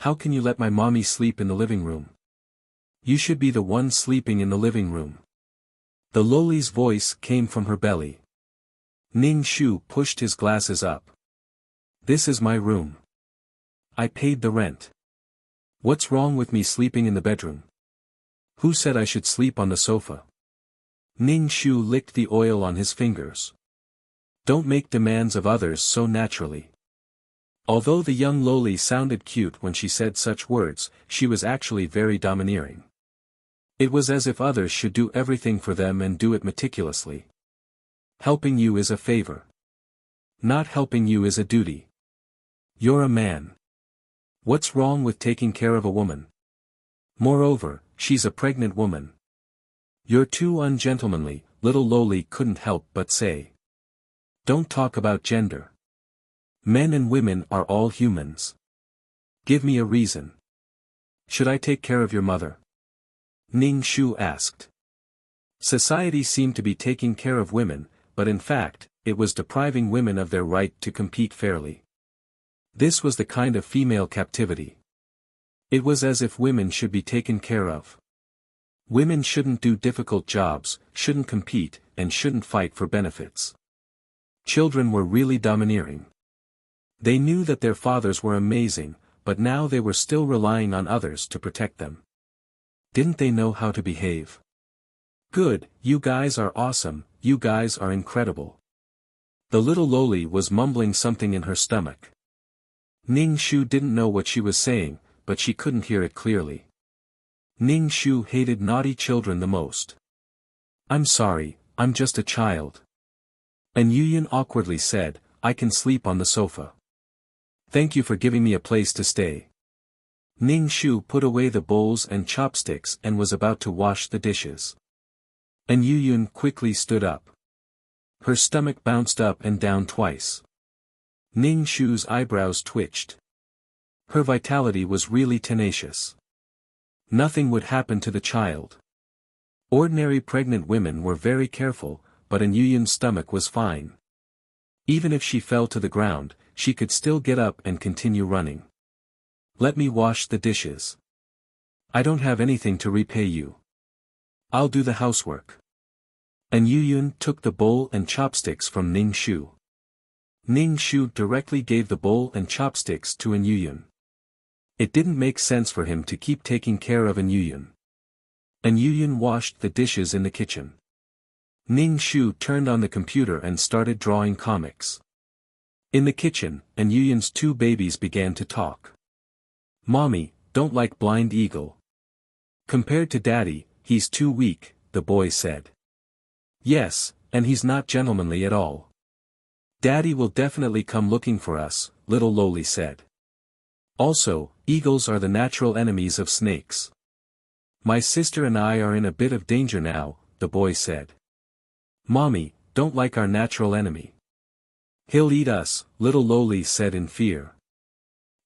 How can you let my mommy sleep in the living room? You should be the one sleeping in the living room." The loli's voice came from her belly. Ning Shu pushed his glasses up. "This is my room. I paid the rent. What's wrong with me sleeping in the bedroom? Who said I should sleep on the sofa?" Ning Shu licked the oil on his fingers. "Don't make demands of others so naturally." Although the young loli sounded cute when she said such words, she was actually very domineering. It was as if others should do everything for them and do it meticulously. Helping you is a favor. Not helping you is a duty. You're a man. What's wrong with taking care of a woman? Moreover, she's a pregnant woman. You're too ungentlemanly, little loli couldn't help but say. Don't talk about gender. Men and women are all humans. Give me a reason. Should I take care of your mother? Ning Shu asked. Society seemed to be taking care of women, but in fact, it was depriving women of their right to compete fairly. This was the kind of female captivity. It was as if women should be taken care of. Women shouldn't do difficult jobs, shouldn't compete, and shouldn't fight for benefits. Children were really domineering. They knew that their fathers were amazing, but now they were still relying on others to protect them. Didn't they know how to behave? Good, you guys are awesome, you guys are incredible. The little loli was mumbling something in her stomach. Ning Shu didn't know what she was saying, but she couldn't hear it clearly. Ning Shu hated naughty children the most. I'm sorry, I'm just a child. And Yuyun awkwardly said, I can sleep on the sofa. Thank you for giving me a place to stay. Ning Shu put away the bowls and chopsticks and was about to wash the dishes. And Yuyun quickly stood up. Her stomach bounced up and down twice. Ning Shu's eyebrows twitched. Her vitality was really tenacious. Nothing would happen to the child. Ordinary pregnant women were very careful, but Yuyun's stomach was fine. Even if she fell to the ground, she could still get up and continue running. Let me wash the dishes. I don't have anything to repay you. I'll do the housework. And Yuyun took the bowl and chopsticks from Ning Shu. Ning Shu directly gave the bowl and chopsticks to Yuyun. It didn't make sense for him to keep taking care of Yuyun. Yuyun washed the dishes in the kitchen. Ning Shu turned on the computer and started drawing comics. In the kitchen, Yuyun's two babies began to talk. Mommy, don't like Blind Eagle. Compared to Daddy, he's too weak, the boy said. Yes, and he's not gentlemanly at all. Daddy will definitely come looking for us, little loli said. Also, eagles are the natural enemies of snakes. My sister and I are in a bit of danger now, the boy said. Mommy, don't like our natural enemy. He'll eat us, little loli said in fear.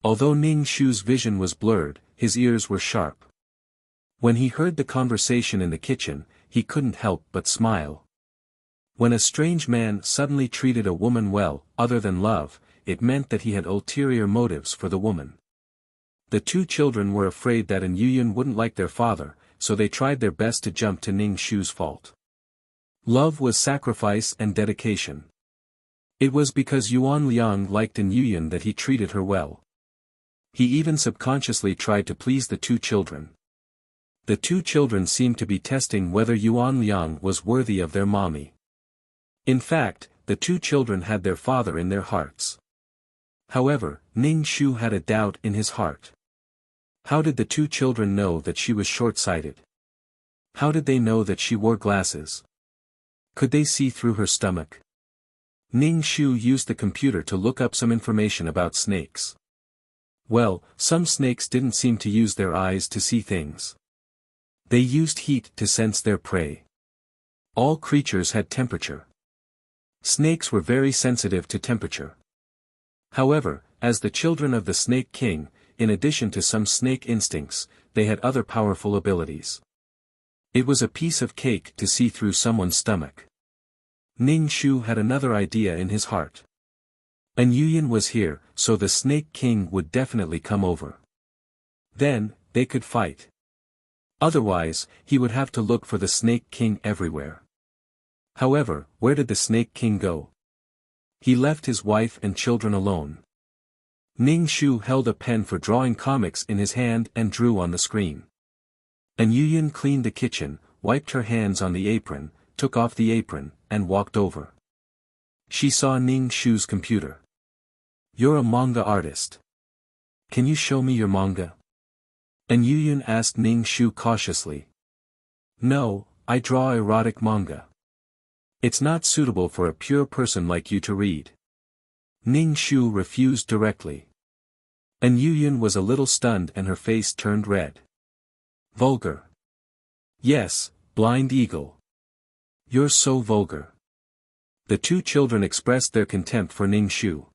Although Ning Shu's vision was blurred, his ears were sharp. When he heard the conversation in the kitchen, he couldn't help but smile. When a strange man suddenly treated a woman well, other than love, it meant that he had ulterior motives for the woman. The two children were afraid that Yuyun wouldn't like their father, so they tried their best to jump to Ning Shu's fault. Love was sacrifice and dedication. It was because Yuan Liang liked Yuyun that he treated her well. He even subconsciously tried to please the two children. The two children seemed to be testing whether Yuan Liang was worthy of their mommy. In fact, the two children had their father in their hearts. However, Ning Shu had a doubt in his heart. How did the two children know that she was short-sighted? How did they know that she wore glasses? Could they see through her stomach? Ning Shu used the computer to look up some information about snakes. Well, some snakes didn't seem to use their eyes to see things. They used heat to sense their prey. All creatures had temperature. Snakes were very sensitive to temperature. However, as the children of the Snake King, in addition to some snake instincts, they had other powerful abilities. It was a piece of cake to see through someone's stomach. Ning Shu had another idea in his heart. An Yuyan was here, so the Snake King would definitely come over. Then, they could fight. Otherwise, he would have to look for the Snake King everywhere. However, where did the Snake King go? He left his wife and children alone. Ning Shu held a pen for drawing comics in his hand and drew on the screen. An Yuyan cleaned the kitchen, wiped her hands on the apron, took off the apron, and walked over. She saw Ning Shu's computer. "You're a manga artist. Can you show me your manga?" An Yuyan asked Ning Shu cautiously. "No, I draw erotic manga. It's not suitable for a pure person like you to read." Ning Shu refused directly. An Yuyan was a little stunned and her face turned red. "Vulgar." "Yes, blind eagle. You're so vulgar." The two children expressed their contempt for Ning Shu.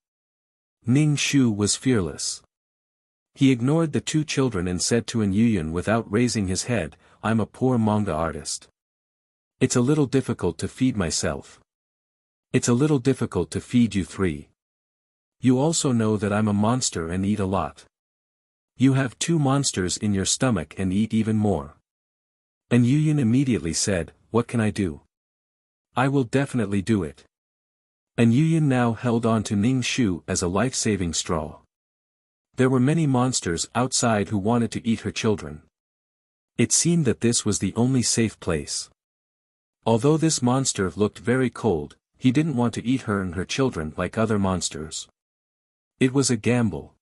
Ning Shu was fearless. He ignored the two children and said to An Yuyan without raising his head, "I'm a poor manga artist. It's a little difficult to feed myself. It's a little difficult to feed you three. You also know that I'm a monster and eat a lot. You have 2 monsters in your stomach and eat even more." An Yuyan immediately said, "What can I do? I will definitely do it." An Yuyan now held on to Ning Shu as a life-saving straw. There were many monsters outside who wanted to eat her children. It seemed that this was the only safe place. Although this monster looked very cold, he didn't want to eat her and her children like other monsters. It was a gamble.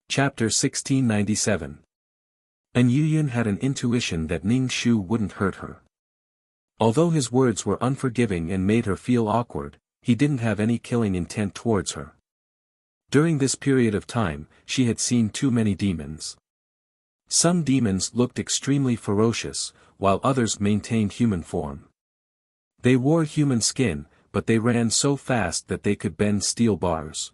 Chapter 1697. An Yuyan had an intuition that Ning Shu wouldn't hurt her. Although his words were unforgiving and made her feel awkward, he didn't have any killing intent towards her. During this period of time, she had seen too many demons. Some demons looked extremely ferocious, while others maintained human form. They wore human skin, but they ran so fast that they could bend steel bars.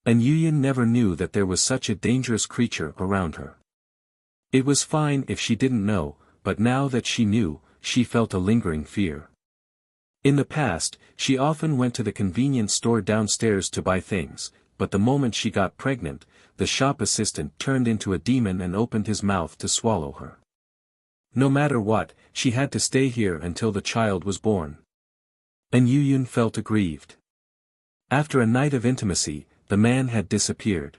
An Yuyan never knew that there was such a dangerous creature around her. It was fine if she didn't know, but now that she knew, she felt a lingering fear. In the past, she often went to the convenience store downstairs to buy things, but the moment she got pregnant, the shop assistant turned into a demon and opened his mouth to swallow her. No matter what, she had to stay here until the child was born. An Yuyan felt aggrieved. After a night of intimacy, the man had disappeared.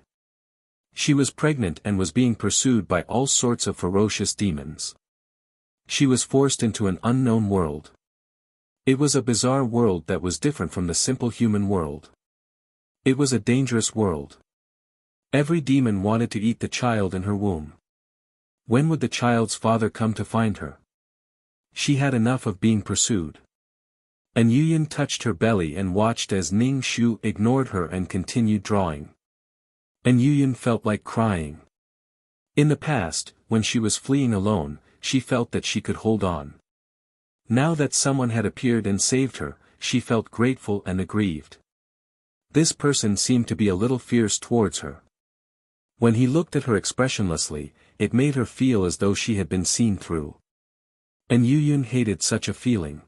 She was pregnant and was being pursued by all sorts of ferocious demons. She was forced into an unknown world. It was a bizarre world that was different from the simple human world. It was a dangerous world. Every demon wanted to eat the child in her womb. When would the child's father come to find her? She had enough of being pursued. An Yuyan touched her belly and watched as Ning Shu ignored her and continued drawing. An Yuyan felt like crying. In the past, when she was fleeing alone, she felt that she could hold on. Now that someone had appeared and saved her, she felt grateful and aggrieved. This person seemed to be a little fierce towards her. When he looked at her expressionlessly, it made her feel as though she had been seen through. An Yuyan hated such a feeling.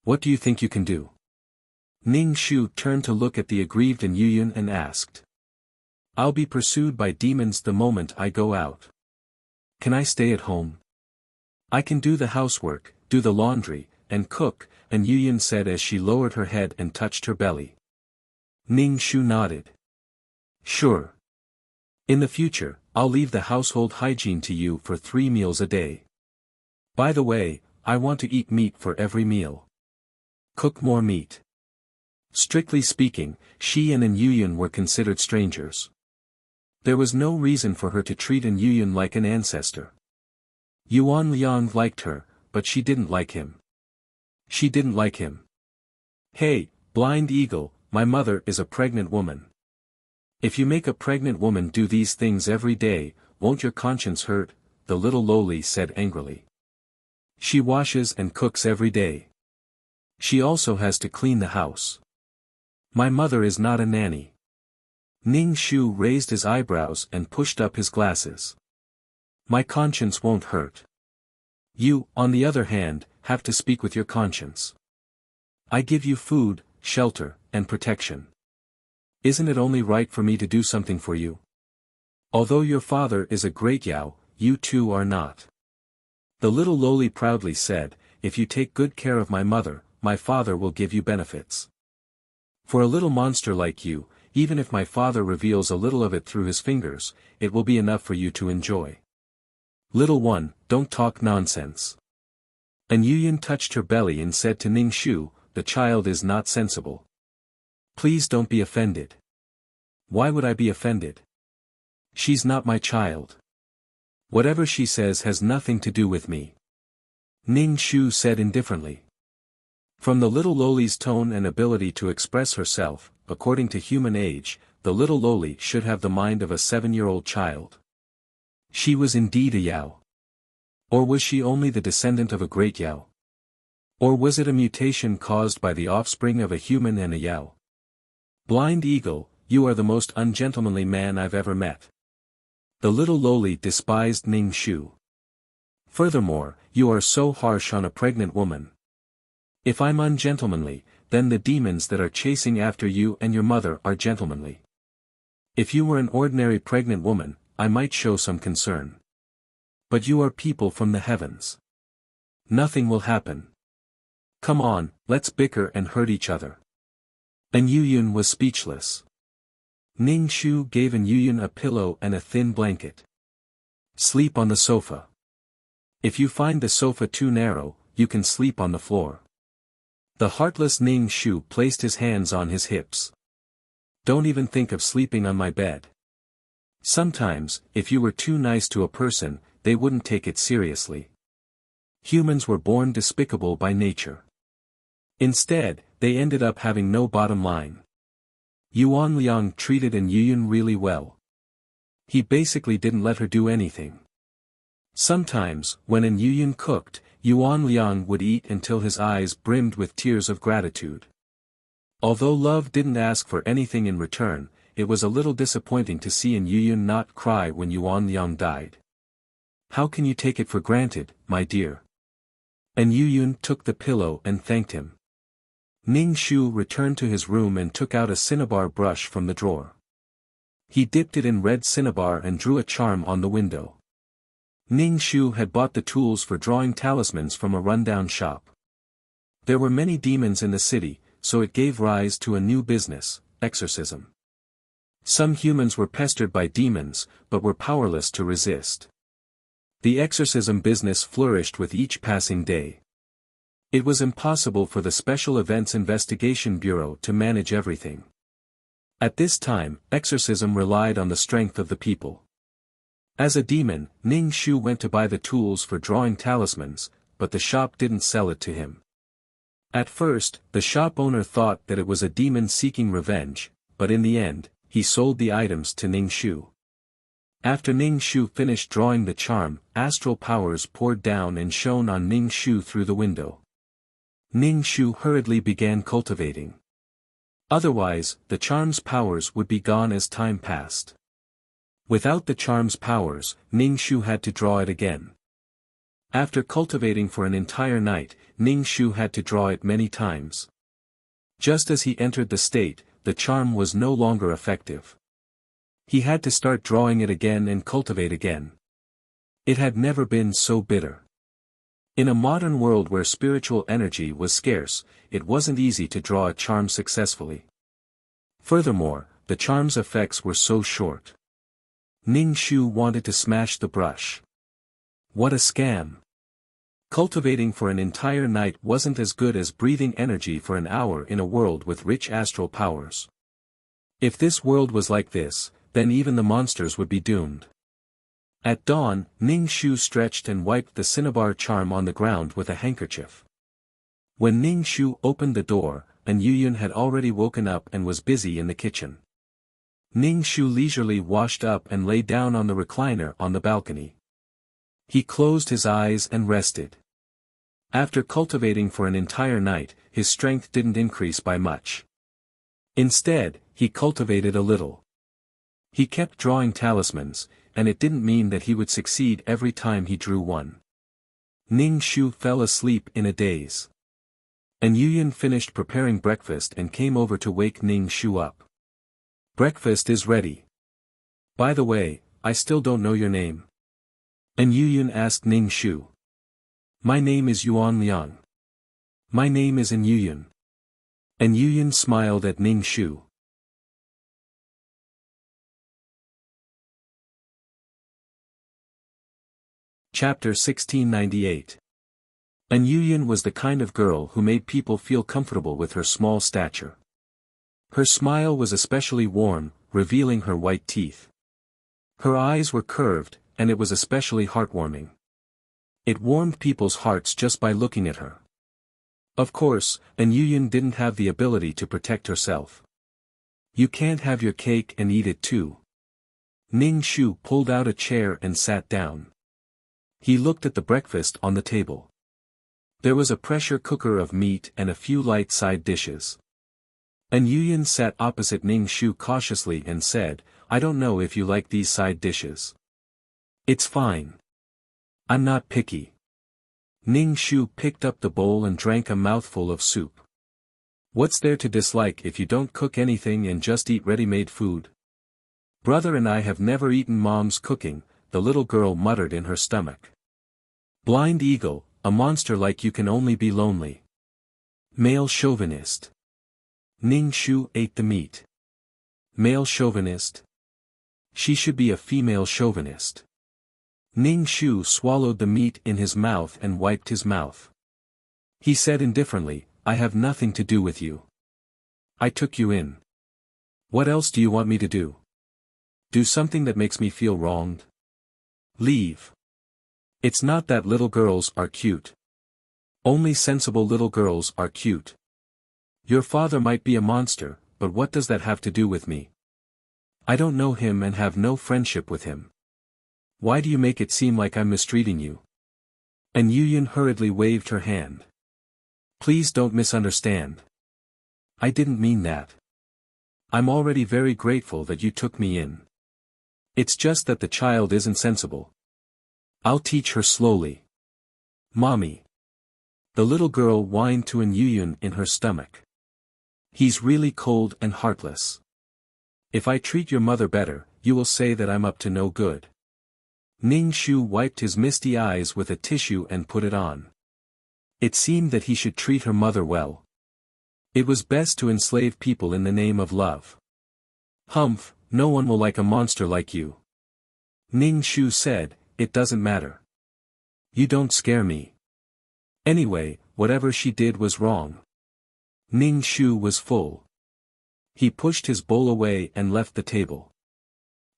"What do you think you can do?" Ning Shu turned to look at the aggrieved An Yuyan and asked. "I'll be pursued by demons the moment I go out. Can I stay at home? I can do the housework, do the laundry, and cook," An Yuyan said as she lowered her head and touched her belly. Ning Shu nodded. "Sure. In the future, I'll leave the household hygiene to you for 3 meals a day. By the way, I want to eat meat for every meal. Cook more meat." Strictly speaking, she and An Yuyan were considered strangers. There was no reason for her to treat An Yuyun like an ancestor. Yuan Liang liked her, but she didn't like him. She didn't like him. Hey, blind eagle, my mother is a pregnant woman. If you make a pregnant woman do these things every day, won't your conscience hurt? The little loli said angrily. She washes and cooks every day. She also has to clean the house. My mother is not a nanny. Ning Shu raised his eyebrows and pushed up his glasses. My conscience won't hurt. You, on the other hand, have to speak with your conscience. I give you food, shelter, and protection. Isn't it only right for me to do something for you? Although your father is a great Yao, you too are not. The little loli proudly said, if you take good care of my mother, my father will give you benefits. For a little monster like you, even if my father reveals a little of it through his fingers, it will be enough for you to enjoy. Little one, don't talk nonsense. An Yuyun touched her belly and said to Ning Shu, the child is not sensible. Please don't be offended. Why would I be offended? She's not my child. Whatever she says has nothing to do with me. Ning Shu said indifferently. From the little loli's tone and ability to express herself, according to human age, the little loli should have the mind of a 7-year-old child. She was indeed a Yao. Or was she only the descendant of a great Yao? Or was it a mutation caused by the offspring of a human and a Yao? Blind eagle, you are the most ungentlemanly man I've ever met. The little loli despised Ning Shu. Furthermore, you are so harsh on a pregnant woman. If I'm ungentlemanly, then the demons that are chasing after you and your mother are gentlemanly. If you were an ordinary pregnant woman, I might show some concern. But you are people from the heavens. Nothing will happen. Come on, let's bicker and hurt each other. An Yuyun was speechless. Ning Shu gave An Yuyun a pillow and a thin blanket. Sleep on the sofa. If you find the sofa too narrow, you can sleep on the floor. The heartless Ning Shu placed his hands on his hips. Don't even think of sleeping on my bed. Sometimes, if you were too nice to a person, they wouldn't take it seriously. Humans were born despicable by nature. Instead, they ended up having no bottom line. Yuan Liang treated An Yuyun really well. He basically didn't let her do anything. Sometimes, when An Yuyun cooked, Yuan Liang would eat until his eyes brimmed with tears of gratitude. Although love didn't ask for anything in return, it was a little disappointing to see An Yuyun not cry when Yuan Liang died. How can you take it for granted, my dear? An Yuyun took the pillow and thanked him. Ning Shu returned to his room and took out a cinnabar brush from the drawer. He dipped it in red cinnabar and drew a charm on the window. Ning Shu had bought the tools for drawing talismans from a rundown shop. There were many demons in the city, so it gave rise to a new business, exorcism. Some humans were pestered by demons, but were powerless to resist. The exorcism business flourished with each passing day. It was impossible for the Special Events Investigation Bureau to manage everything. At this time, exorcism relied on the strength of the people. As a demon, Ning Shu went to buy the tools for drawing talismans, but the shop didn't sell it to him. At first, the shop owner thought that it was a demon seeking revenge, but in the end, he sold the items to Ning Shu. After Ning Shu finished drawing the charm, astral powers poured down and shone on Ning Shu through the window. Ning Shu hurriedly began cultivating. Otherwise, the charm's powers would be gone as time passed. Without the charm's powers, Ning Shu had to draw it again. After cultivating for an entire night, Ning Shu had to draw it many times. Just as he entered the state, the charm was no longer effective. He had to start drawing it again and cultivate again. It had never been so bitter. In a modern world where spiritual energy was scarce, it wasn't easy to draw a charm successfully. Furthermore, the charm's effects were so short. Ning Shu wanted to smash the brush. What a scam! Cultivating for an entire night wasn't as good as breathing energy for an hour in a world with rich astral powers. If this world was like this, then even the monsters would be doomed. At dawn, Ning Shu stretched and wiped the cinnabar charm on the ground with a handkerchief. When Ning Shu opened the door, An Yuyun had already woken up and was busy in the kitchen. Ning Shu leisurely washed up and lay down on the recliner on the balcony. He closed his eyes and rested. After cultivating for an entire night, his strength didn't increase by much. Instead, he cultivated a little. He kept drawing talismans, and it didn't mean that he would succeed every time he drew one. Ning Shu fell asleep in a daze. An Yuyun finished preparing breakfast and came over to wake Ning Shu up. "Breakfast is ready. By the way, I still don't know your name." An Yuyun asked Ning Shu. "My name is Yuan Liang." "My name is An Yuyun." An Yuyun smiled at Ning Shu. Chapter 1698. An Yuyun was the kind of girl who made people feel comfortable with her small stature. Her smile was especially warm, revealing her white teeth. Her eyes were curved, and it was especially heartwarming. It warmed people's hearts just by looking at her. Of course, An Yuyun didn't have the ability to protect herself. "You can't have your cake and eat it too." Ning Shu pulled out a chair and sat down. He looked at the breakfast on the table. There was a pressure cooker of meat and a few light side dishes. An Yuyun sat opposite Ning Shu cautiously and said, "I don't know if you like these side dishes." "It's fine. I'm not picky." Ning Shu picked up the bowl and drank a mouthful of soup. "What's there to dislike if you don't cook anything and just eat ready-made food?" "Brother and I have never eaten Mom's cooking," the little girl muttered in her stomach. "Blind eagle, a monster like you can only be lonely. Male chauvinist." Ning Shu ate the meat. Male chauvinist? She should be a female chauvinist. Ning Shu swallowed the meat in his mouth and wiped his mouth. He said indifferently, "I have nothing to do with you. I took you in. What else do you want me to do? Do something that makes me feel wronged? Leave. It's not that little girls are cute. Only sensible little girls are cute. Your father might be a monster, but what does that have to do with me? I don't know him and have no friendship with him. Why do you make it seem like I'm mistreating you?" An Yuyun hurriedly waved her hand. "Please don't misunderstand. I didn't mean that. I'm already very grateful that you took me in. It's just that the child isn't sensible. I'll teach her slowly." "Mommy." The little girl whined to An Yuyun in her stomach. "He's really cold and heartless. If I treat your mother better, you will say that I'm up to no good." Ning Shu wiped his misty eyes with a tissue and put it on. It seemed that he should treat her mother well. It was best to enslave people in the name of love. "Humph, no one will like a monster like you." Ning Shu said, "It doesn't matter. You don't scare me. Anyway, whatever she did was wrong." Ning Shu was full. He pushed his bowl away and left the table.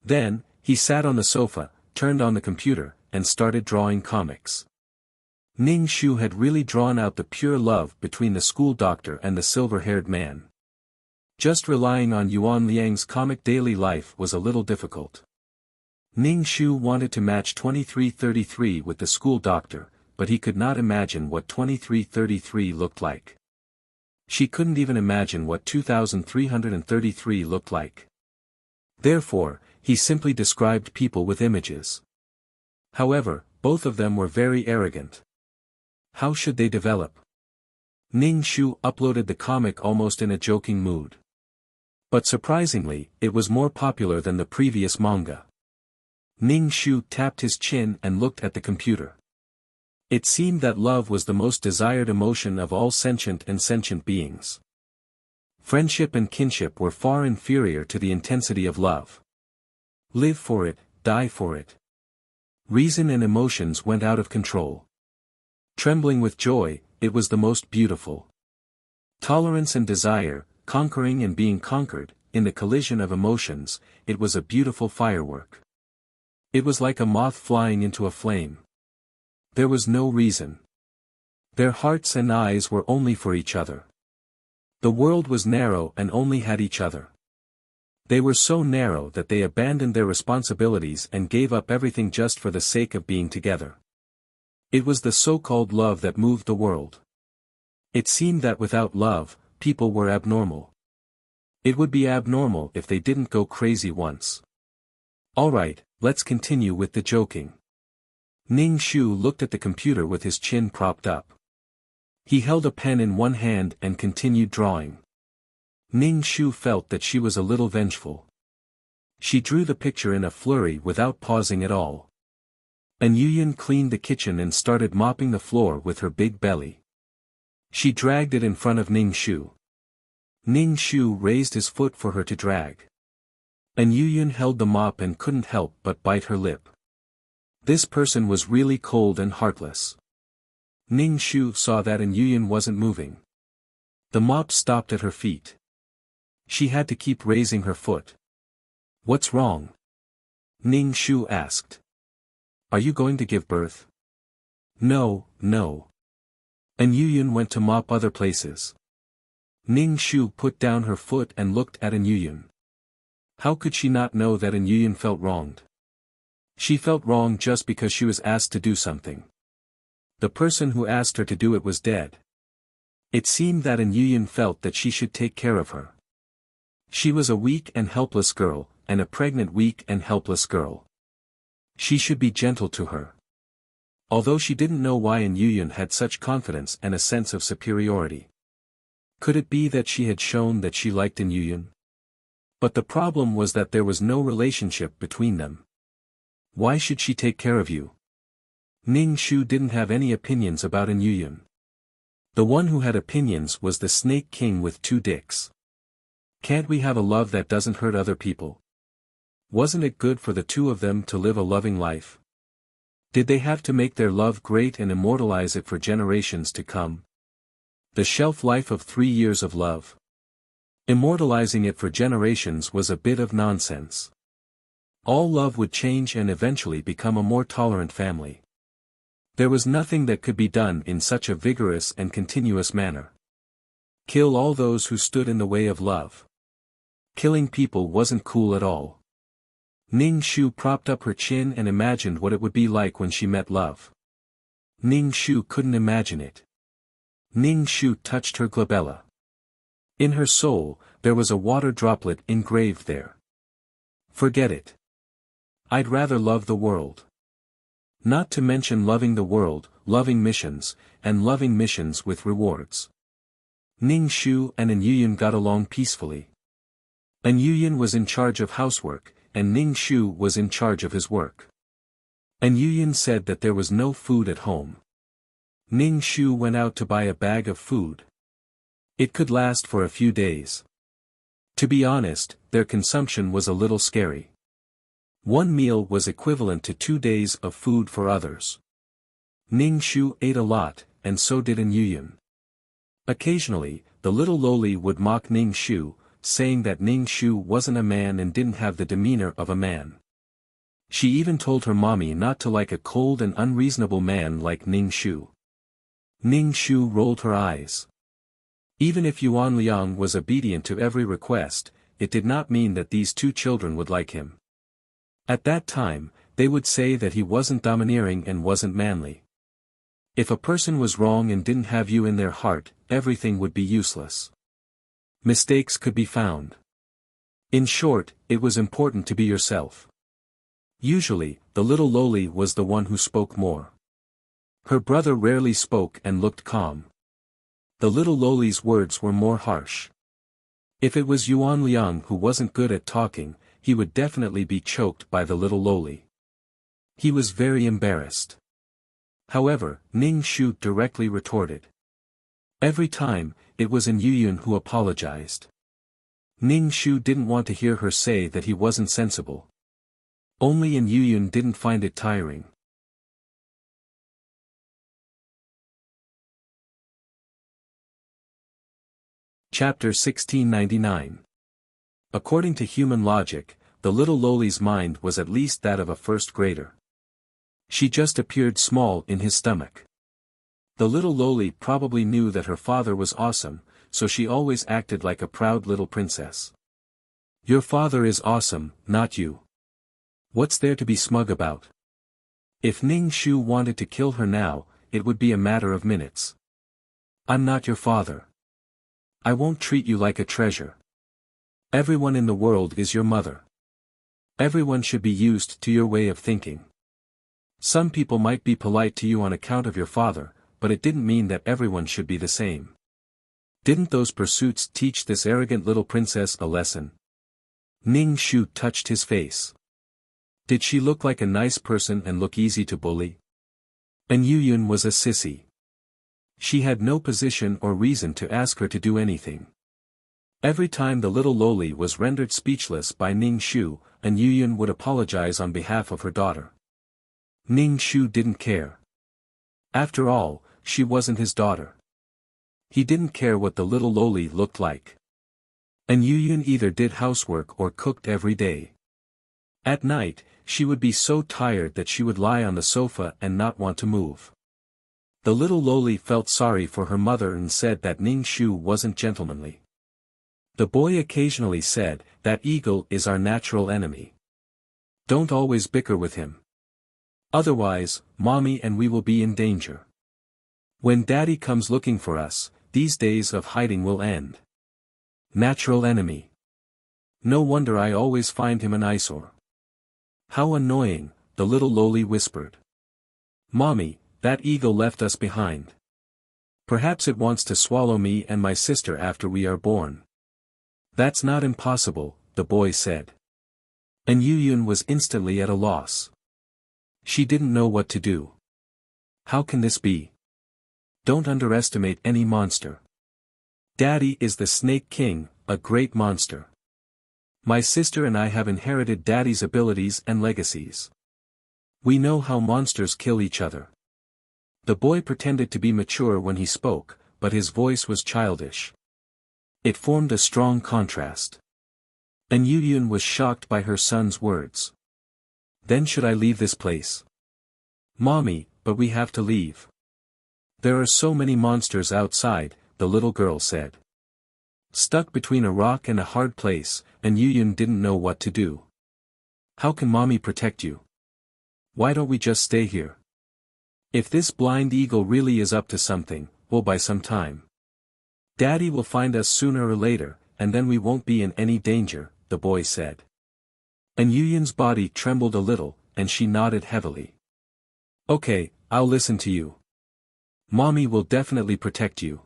Then, he sat on the sofa, turned on the computer, and started drawing comics. Ning Shu had really drawn out the pure love between the school doctor and the silver-haired man. Just relying on Yuan Liang's comic daily life was a little difficult. Ning Shu wanted to match 2333 with the school doctor, but he could not imagine what 2333 looked like. She couldn't even imagine what 2333 looked like. Therefore, he simply described people with images. However, both of them were very arrogant. How should they develop? Ning Shu uploaded the comic almost in a joking mood. But surprisingly, it was more popular than the previous manga. Ning Shu tapped his chin and looked at the computer. It seemed that love was the most desired emotion of all sentient and sentient beings. Friendship and kinship were far inferior to the intensity of love. Live for it, die for it. Reason and emotions went out of control. Trembling with joy, it was the most beautiful. Tolerance and desire, conquering and being conquered, in the collision of emotions, it was a beautiful firework. It was like a moth flying into a flame. There was no reason. Their hearts and eyes were only for each other. The world was narrow and only had each other. They were so narrow that they abandoned their responsibilities and gave up everything just for the sake of being together. It was the so-called love that moved the world. It seemed that without love, people were abnormal. It would be abnormal if they didn't go crazy once. Alright, let's continue with the joking. Ning Shu looked at the computer with his chin propped up. He held a pen in one hand and continued drawing. Ning Shu felt that she was a little vengeful. She drew the picture in a flurry without pausing at all. An Yuyan cleaned the kitchen and started mopping the floor with her big belly. She dragged it in front of Ning Shu. Ning Shu raised his foot for her to drag. An Yuyan held the mop and couldn't help but bite her lip. This person was really cold and heartless. Ning Shu saw that An Yuyan wasn't moving. The mop stopped at her feet. She had to keep raising her foot. What's wrong? Ning Shu asked. Are you going to give birth? No, no. An Yuyan went to mop other places. Ning Shu put down her foot and looked at An Yuyan. How could she not know that An Yuyan felt wronged? She felt wrong just because she was asked to do something. The person who asked her to do it was dead. It seemed that An Yuyan felt that she should take care of her. She was a weak and helpless girl, and a pregnant weak and helpless girl. She should be gentle to her. Although she didn't know why An Yuyan had such confidence and a sense of superiority. Could it be that she had shown that she liked An Yuyan? But the problem was that there was no relationship between them. Why should she take care of you? Ning Shu didn't have any opinions about An Yuyan. The one who had opinions was the Snake King with 2 dicks. Can't we have a love that doesn't hurt other people? Wasn't it good for the two of them to live a loving life? Did they have to make their love great and immortalize it for generations to come? The shelf life of 3 years of love. Immortalizing it for generations was a bit of nonsense. All love would change and eventually become a more tolerant family. There was nothing that could be done in such a vigorous and continuous manner. Kill all those who stood in the way of love. Killing people wasn't cool at all. Ning Shu propped up her chin and imagined what it would be like when she met love. Ning Shu couldn't imagine it. Ning Shu touched her glabella. In her soul, there was a water droplet engraved there. Forget it. I'd rather love the world. Not to mention loving the world, loving missions, and loving missions with rewards. Ning Shu and An Yuyan got along peacefully. An Yuyan was in charge of housework, and Ning Shu was in charge of his work. An Yuyan said that there was no food at home. Ning Shu went out to buy a bag of food. It could last for a few days. To be honest, their consumption was a little scary. One meal was equivalent to 2 days of food for others. Ning Shu ate a lot, and so did An Yuyan. Occasionally, the little loli would mock Ning Shu, saying that Ning Shu wasn't a man and didn't have the demeanor of a man. She even told her mommy not to like a cold and unreasonable man like Ning Shu. Ning Shu rolled her eyes. Even if Yuan Liang was obedient to every request, it did not mean that these 2 children would like him. At that time, they would say that he wasn't domineering and wasn't manly. If a person was wrong and didn't have you in their heart, everything would be useless. Mistakes could be found. In short, it was important to be yourself. Usually, the little loli was the one who spoke more. Her brother rarely spoke and looked calm. The little loli's words were more harsh. If it was Yuan Liang who wasn't good at talking, he would definitely be choked by the little loli. He was very embarrassed. However, Ning Shu directly retorted. Every time, it was An Yuyan who apologized. Ning Shu didn't want to hear her say that he wasn't sensible. Only An Yuyan didn't find it tiring. Chapter 1699. According to human logic, the little Loli's mind was at least that of a first grader. She just appeared small in his stomach. The little Loli probably knew that her father was awesome, so she always acted like a proud little princess. Your father is awesome, not you. What's there to be smug about? If Ning Shu wanted to kill her now, it would be a matter of minutes. I'm not your father. I won't treat you like a treasure. Everyone in the world is your mother. Everyone should be used to your way of thinking. Some people might be polite to you on account of your father, but it didn't mean that everyone should be the same. Didn't those pursuits teach this arrogant little princess a lesson? Ning Shu touched his face. Did she look like a nice person and look easy to bully? And Yuyun was a sissy. She had no position or reason to ask her to do anything. Every time the little Loli was rendered speechless by Ning Shu, and Yuyun would apologize on behalf of her daughter. Ning Shu didn't care. After all, she wasn't his daughter. He didn't care what the little Loli looked like. And Yuyun either did housework or cooked every day. At night, she would be so tired that she would lie on the sofa and not want to move. The little Loli felt sorry for her mother and said that Ning Shu wasn't gentlemanly. The boy occasionally said, "That eagle is our natural enemy. Don't always bicker with him. Otherwise, mommy and we will be in danger. When daddy comes looking for us, these days of hiding will end." Natural enemy. No wonder I always find him an eyesore. How annoying, the little Loli whispered. Mommy, that eagle left us behind. Perhaps it wants to swallow me and my sister after we are born. That's not impossible, the boy said. And Yuyun was instantly at a loss. She didn't know what to do. How can this be? Don't underestimate any monster. Daddy is the Snake King, a great monster. My sister and I have inherited Daddy's abilities and legacies. We know how monsters kill each other. The boy pretended to be mature when he spoke, but his voice was childish. It formed a strong contrast. And Yuyun was shocked by her son's words. Then should I leave this place? Mommy, but we have to leave. There are so many monsters outside, the little girl said. Stuck between a rock and a hard place, and Yuyun didn't know what to do. How can mommy protect you? Why don't we just stay here? If this blind eagle really is up to something, we'll buy some time. Daddy will find us sooner or later, and then we won't be in any danger, the boy said. And Yuyun's body trembled a little, and she nodded heavily. Okay, I'll listen to you. Mommy will definitely protect you.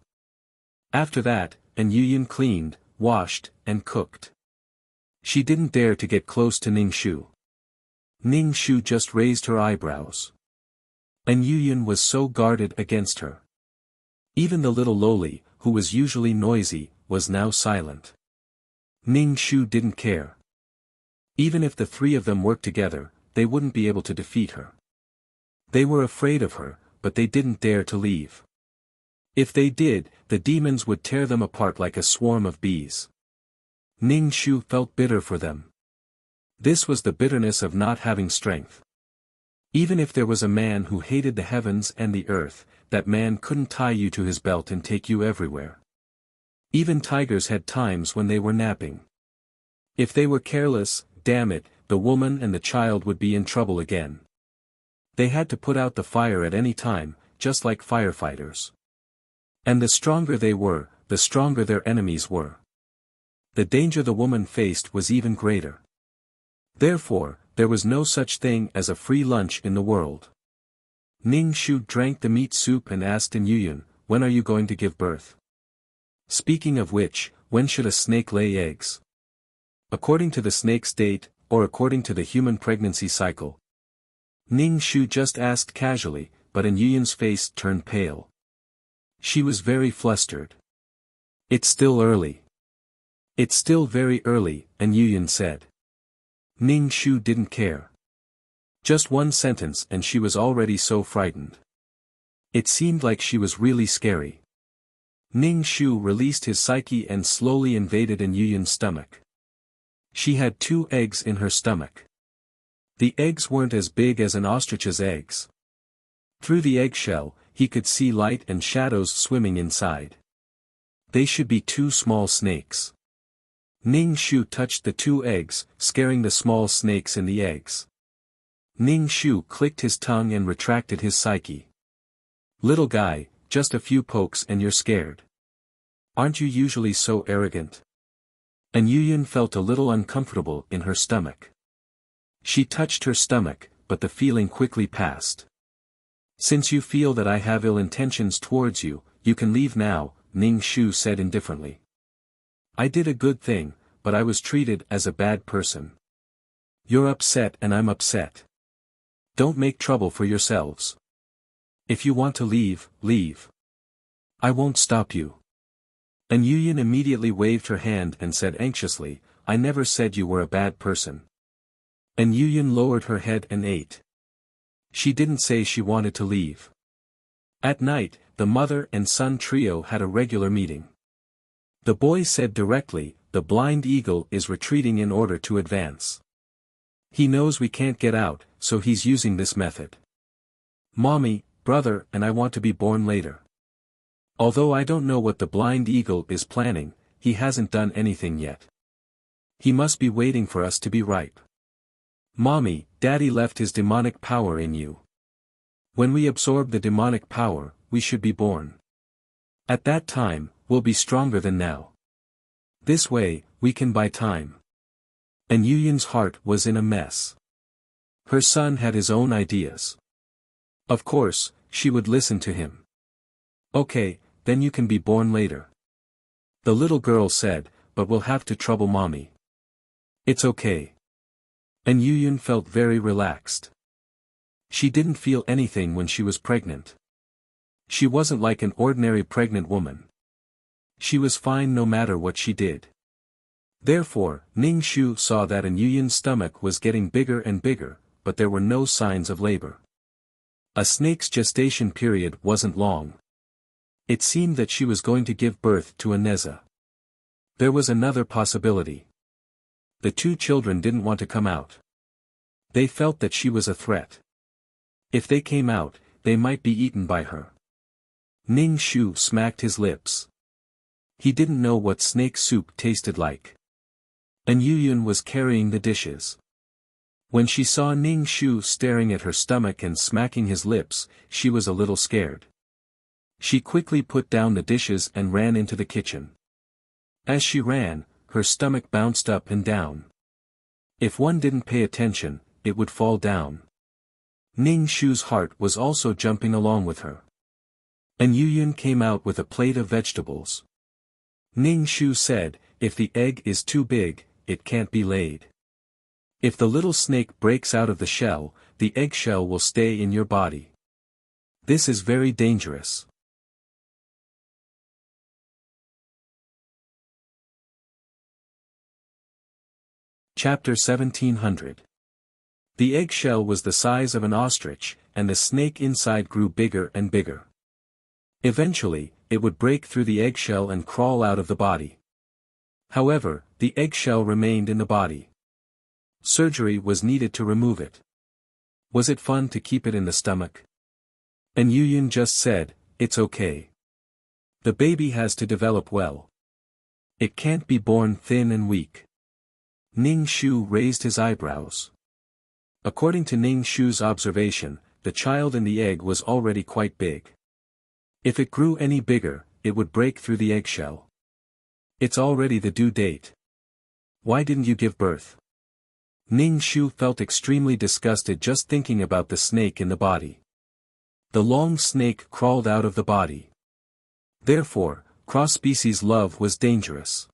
After that, and Yuyun cleaned, washed, and cooked. She didn't dare to get close to Ning Shu. Ning Shu just raised her eyebrows. And Yuyun was so guarded against her. Even the little Loli, who was usually noisy, was now silent. Ning Shu didn't care. Even if the three of them worked together, they wouldn't be able to defeat her. They were afraid of her, but they didn't dare to leave. If they did, the demons would tear them apart like a swarm of bees. Ning Shu felt bitter for them. This was the bitterness of not having strength. Even if there was a man who hated the heavens and the earth, that man couldn't tie you to his belt and take you everywhere. Even tigers had times when they were napping. If they were careless, damn it, the woman and the child would be in trouble again. They had to put out the fire at any time, just like firefighters. And the stronger they were, the stronger their enemies were. The danger the woman faced was even greater. Therefore, there was no such thing as a free lunch in the world. Ning Shu drank the meat soup and asked in Yuyun, when are you going to give birth? Speaking of which, when should a snake lay eggs? According to the snake's date, or according to the human pregnancy cycle? Ning Shu just asked casually, but in Yuyun's face turned pale. She was very flustered. It's still early. It's still very early, and Yuyun said. Ning Shu didn't care. Just one sentence and she was already so frightened. It seemed like she was really scary. Ning Shu released his psyche and slowly invaded in Yuyun's stomach. She had 2 eggs in her stomach. The eggs weren't as big as an ostrich's eggs. Through the eggshell, he could see light and shadows swimming inside. They should be 2 small snakes. Ning Shu touched the 2 eggs, scaring the small snakes in the eggs. Ning Shu clicked his tongue and retracted his psyche. Little guy, just a few pokes and you're scared. Aren't you usually so arrogant? And Yuyun felt a little uncomfortable in her stomach. She touched her stomach, but the feeling quickly passed. Since you feel that I have ill intentions towards you, you can leave now, Ning Shu said indifferently. I did a good thing, but I was treated as a bad person. You're upset and I'm upset. Don't make trouble for yourselves. If you want to leave, leave. I won't stop you. And Yuyun immediately waved her hand and said anxiously, I never said you were a bad person. And Yuyun lowered her head and ate. She didn't say she wanted to leave. At night, the mother and son trio had a regular meeting. The boy said directly, the blind eagle is retreating in order to advance. He knows we can't get out, so he's using this method. Mommy, brother, and I want to be born later. Although I don't know what the blind eagle is planning, he hasn't done anything yet. He must be waiting for us to be ripe. Mommy, Daddy left his demonic power in you. When we absorb the demonic power, we should be born. At that time, we'll be stronger than now. This way, we can buy time. And Yuyun's heart was in a mess. Her son had his own ideas. Of course, she would listen to him. Okay, then you can be born later. The little girl said, but we'll have to trouble Mommy. It's okay. And Yuyun felt very relaxed. She didn't feel anything when she was pregnant. She wasn't like an ordinary pregnant woman. She was fine no matter what she did. Therefore, Ning Shu saw that Yuyun's stomach was getting bigger and bigger, but there were no signs of labor. A snake's gestation period wasn't long. It seemed that she was going to give birth to a Neza. There was another possibility. The 2 children didn't want to come out. They felt that she was a threat. If they came out, they might be eaten by her. Ning Shu smacked his lips. He didn't know what snake soup tasted like. And Yuyun was carrying the dishes. When she saw Ning Shu staring at her stomach and smacking his lips, she was a little scared. She quickly put down the dishes and ran into the kitchen. As she ran, her stomach bounced up and down. If one didn't pay attention, it would fall down. Ning Shu's heart was also jumping along with her. And Yuyun came out with a plate of vegetables. Ning Shu said, if the egg is too big, it can't be laid. If the little snake breaks out of the shell, the eggshell will stay in your body. This is very dangerous. Chapter 1700. The eggshell was the size of an ostrich, and the snake inside grew bigger and bigger. Eventually, it would break through the eggshell and crawl out of the body. However, the eggshell remained in the body. Surgery was needed to remove it. Was it fun to keep it in the stomach? And Yuyun just said, it's okay. The baby has to develop well. It can't be born thin and weak. Ning Shu raised his eyebrows. According to Ning Shu's observation, the child in the egg was already quite big. If it grew any bigger, it would break through the eggshell. It's already the due date. Why didn't you give birth? Ning Shu felt extremely disgusted just thinking about the snake in the body. The long snake crawled out of the body. Therefore, cross-species love was dangerous.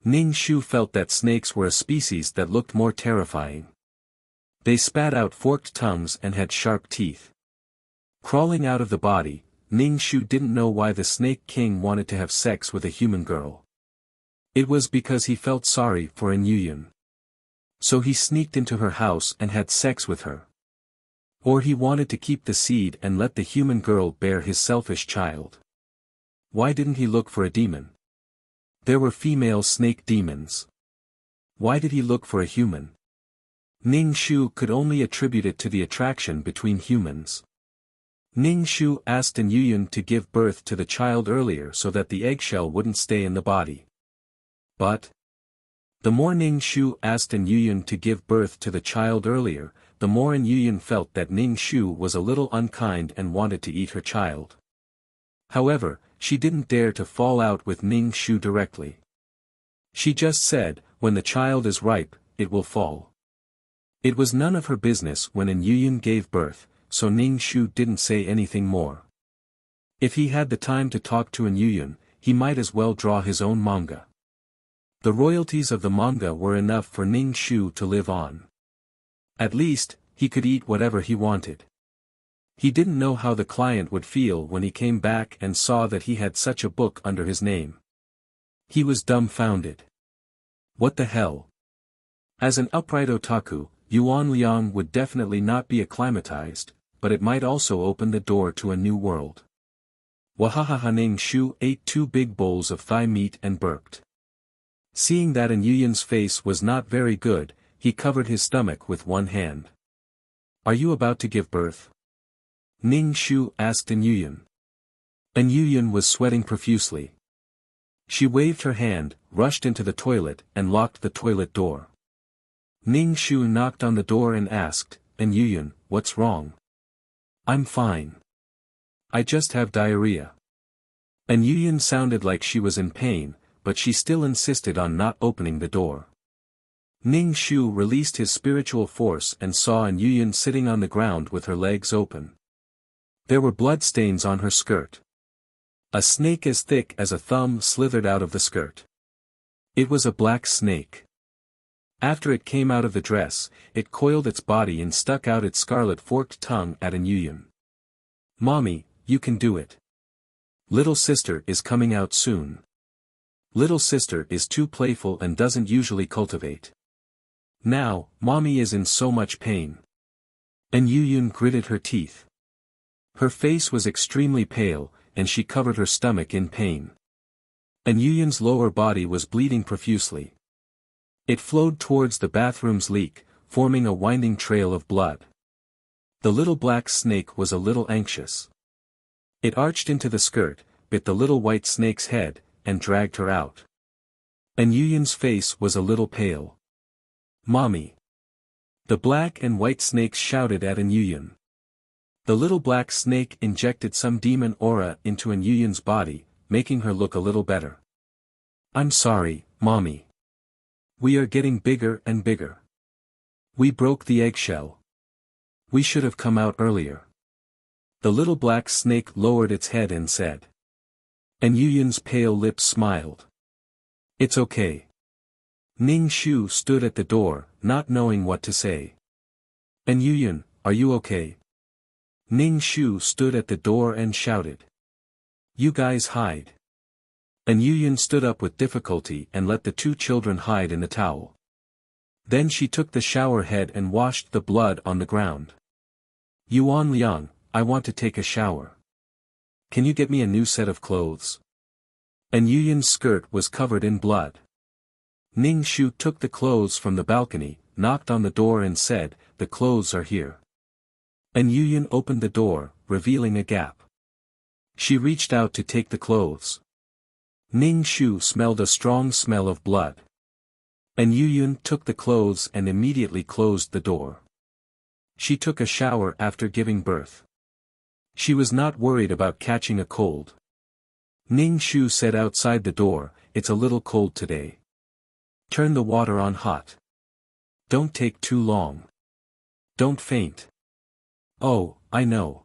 Ning Shu felt that snakes were a species that looked more terrifying. They spat out forked tongues and had sharp teeth. Crawling out of the body, Ning Shu didn't know why the Snake King wanted to have sex with a human girl. It was because he felt sorry for Yuyun. So he sneaked into her house and had sex with her. Or he wanted to keep the seed and let the human girl bear his selfish child. Why didn't he look for a demon? There were female snake demons. Why did he look for a human? Ning Shu could only attribute it to the attraction between humans. Ning Shu asked An Yuyun to give birth to the child earlier so that the eggshell wouldn't stay in the body. But the more Ning Shu asked An Yuyun to give birth to the child earlier, the more An Yuyun felt that Ning Shu was a little unkind and wanted to eat her child. However, she didn't dare to fall out with Ning Shu directly. She just said, when the child is ripe, it will fall. It was none of her business when An Yuyun gave birth, so Ning Shu didn't say anything more. If he had the time to talk to An Yuyun, he might as well draw his own manga. The royalties of the manga were enough for Ning Shu to live on. At least, he could eat whatever he wanted. He didn't know how the client would feel when he came back and saw that he had such a book under his name. He was dumbfounded. What the hell? As an upright otaku, Yuan Liang would definitely not be acclimatized, but it might also open the door to a new world. Wahahaha. Ning Shu ate 2 big bowls of thigh meat and burped. Seeing that An Yuyun's face was not very good, he covered his stomach with one hand. Are you about to give birth? Ning Shu asked An Yuyun. An Yuyun was sweating profusely. She waved her hand, rushed into the toilet, and locked the toilet door. Ning Shu knocked on the door and asked, An Yuyun, what's wrong? I'm fine. I just have diarrhea. An Yuyun sounded like she was in pain, but she still insisted on not opening the door. Ning Shu released his spiritual force and saw An Yuyun sitting on the ground with her legs open. There were bloodstains on her skirt. A snake as thick as a thumb slithered out of the skirt. It was a black snake. After it came out of the dress, it coiled its body and stuck out its scarlet forked tongue at An Yuyun. Mommy, you can do it. Little sister is coming out soon. Little sister is too playful and doesn't usually cultivate. Now, mommy is in so much pain. An Yuyun gritted her teeth. Her face was extremely pale, and she covered her stomach in pain. An Yuyun's lower body was bleeding profusely. It flowed towards the bathroom's leak, forming a winding trail of blood. The little black snake was a little anxious. It arched into the skirt, bit the little white snake's head, and dragged her out. An Yuyun's face was a little pale. Mommy! The black and white snakes shouted at An Yuyun. The little black snake injected some demon aura into An Yuyun's body, making her look a little better. I'm sorry, Mommy. We are getting bigger and bigger. We broke the eggshell. We should have come out earlier. The little black snake lowered its head and said. An Yuyun's pale lips smiled. It's okay. Ning Shu stood at the door, not knowing what to say. An Yuyun, are you okay? Ning Shu stood at the door and shouted. You guys hide. An Yuyun stood up with difficulty and let the 2 children hide in the towel. Then she took the shower head and washed the blood on the ground. Yuan Liang, I want to take a shower. Can you get me a new set of clothes? An Yuyun's skirt was covered in blood. Ning Shu took the clothes from the balcony, knocked on the door and said, the clothes are here. An Yuyun opened the door, revealing a gap. She reached out to take the clothes. Ning Shu smelled a strong smell of blood. An Yuyun took the clothes and immediately closed the door. She took a shower after giving birth. She was not worried about catching a cold. Ning Shu said outside the door, it's a little cold today. Turn the water on hot. Don't take too long. Don't faint. Oh, I know.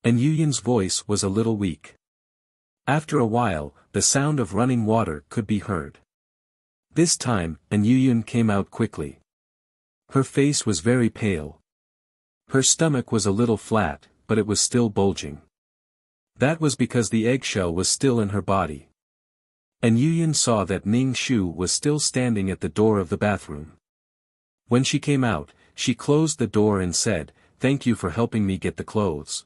An Yuyun's voice was a little weak. After a while, the sound of running water could be heard. This time, An Yuyun came out quickly. Her face was very pale. Her stomach was a little flat, but it was still bulging. That was because the eggshell was still in her body. An Yuyun saw that Ning Shu was still standing at the door of the bathroom. When she came out, she closed the door and said, thank you for helping me get the clothes.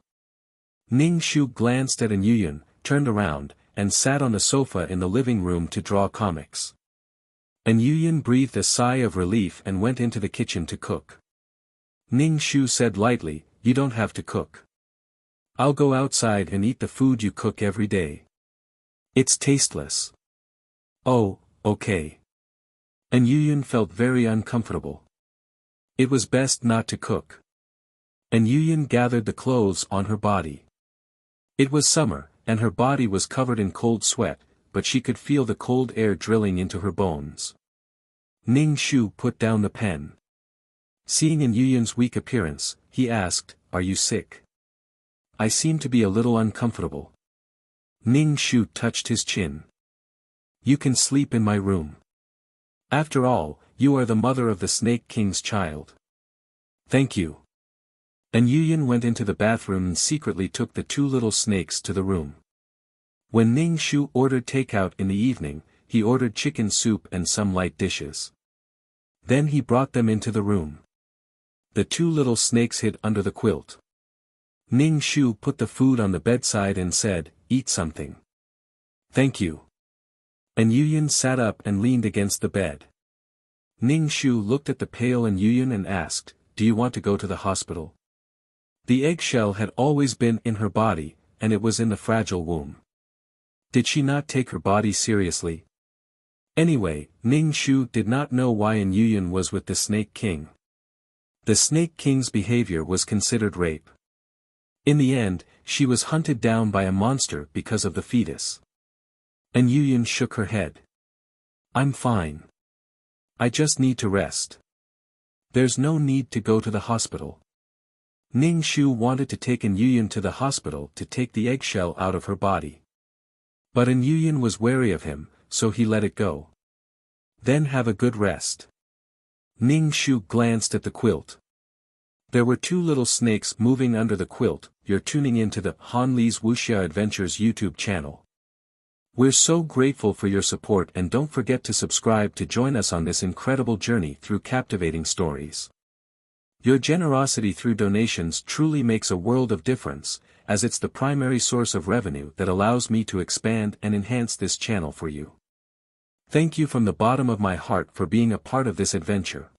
Ning Shu glanced at An Yuyun, turned around, and sat on the sofa in the living room to draw comics. And Yuyan breathed a sigh of relief and went into the kitchen to cook. Ning Shu said lightly, "You don't have to cook. I'll go outside and eat the food you cook every day. It's tasteless." "Oh, okay." And Yuyan felt very uncomfortable. It was best not to cook. And Yuyan gathered the clothes on her body. It was summer, and her body was covered in cold sweat, but she could feel the cold air drilling into her bones. Ning Shu put down the pen. Seeing in Yuyan's weak appearance, he asked, "Are you sick? I seem to be a little uncomfortable." Ning Shu touched his chin. "You can sleep in my room. After all, you are the mother of the Snake King's child." "Thank you." And Yuyan went into the bathroom and secretly took the two little snakes to the room. When Ning Shu ordered takeout in the evening, he ordered chicken soup and some light dishes. Then he brought them into the room. The two little snakes hid under the quilt. Ning Shu put the food on the bedside and said, "Eat something." "Thank you." And Yuyan sat up and leaned against the bed. Ning Shu looked at the pail and Yuyan and asked, "Do you want to go to the hospital?" The eggshell had always been in her body, and it was in the fragile womb. Did she not take her body seriously? Anyway, Ning Shu did not know why Yuyan was with the Snake King. The Snake King's behavior was considered rape. In the end, she was hunted down by a monster because of the fetus. And Yuyan shook her head. "I'm fine. I just need to rest. There's no need to go to the hospital." Ning Shu wanted to take Yuyan to the hospital to take the eggshell out of her body. But Yuyan was wary of him, so he let it go. "Then have a good rest." Ning Shu glanced at the quilt. There were two little snakes moving under the quilt. You're tuning into the Han Li's Wuxia Adventures YouTube channel. We're so grateful for your support, and don't forget to subscribe to join us on this incredible journey through captivating stories. Your generosity through donations truly makes a world of difference, as it's the primary source of revenue that allows me to expand and enhance this channel for you. Thank you from the bottom of my heart for being a part of this adventure.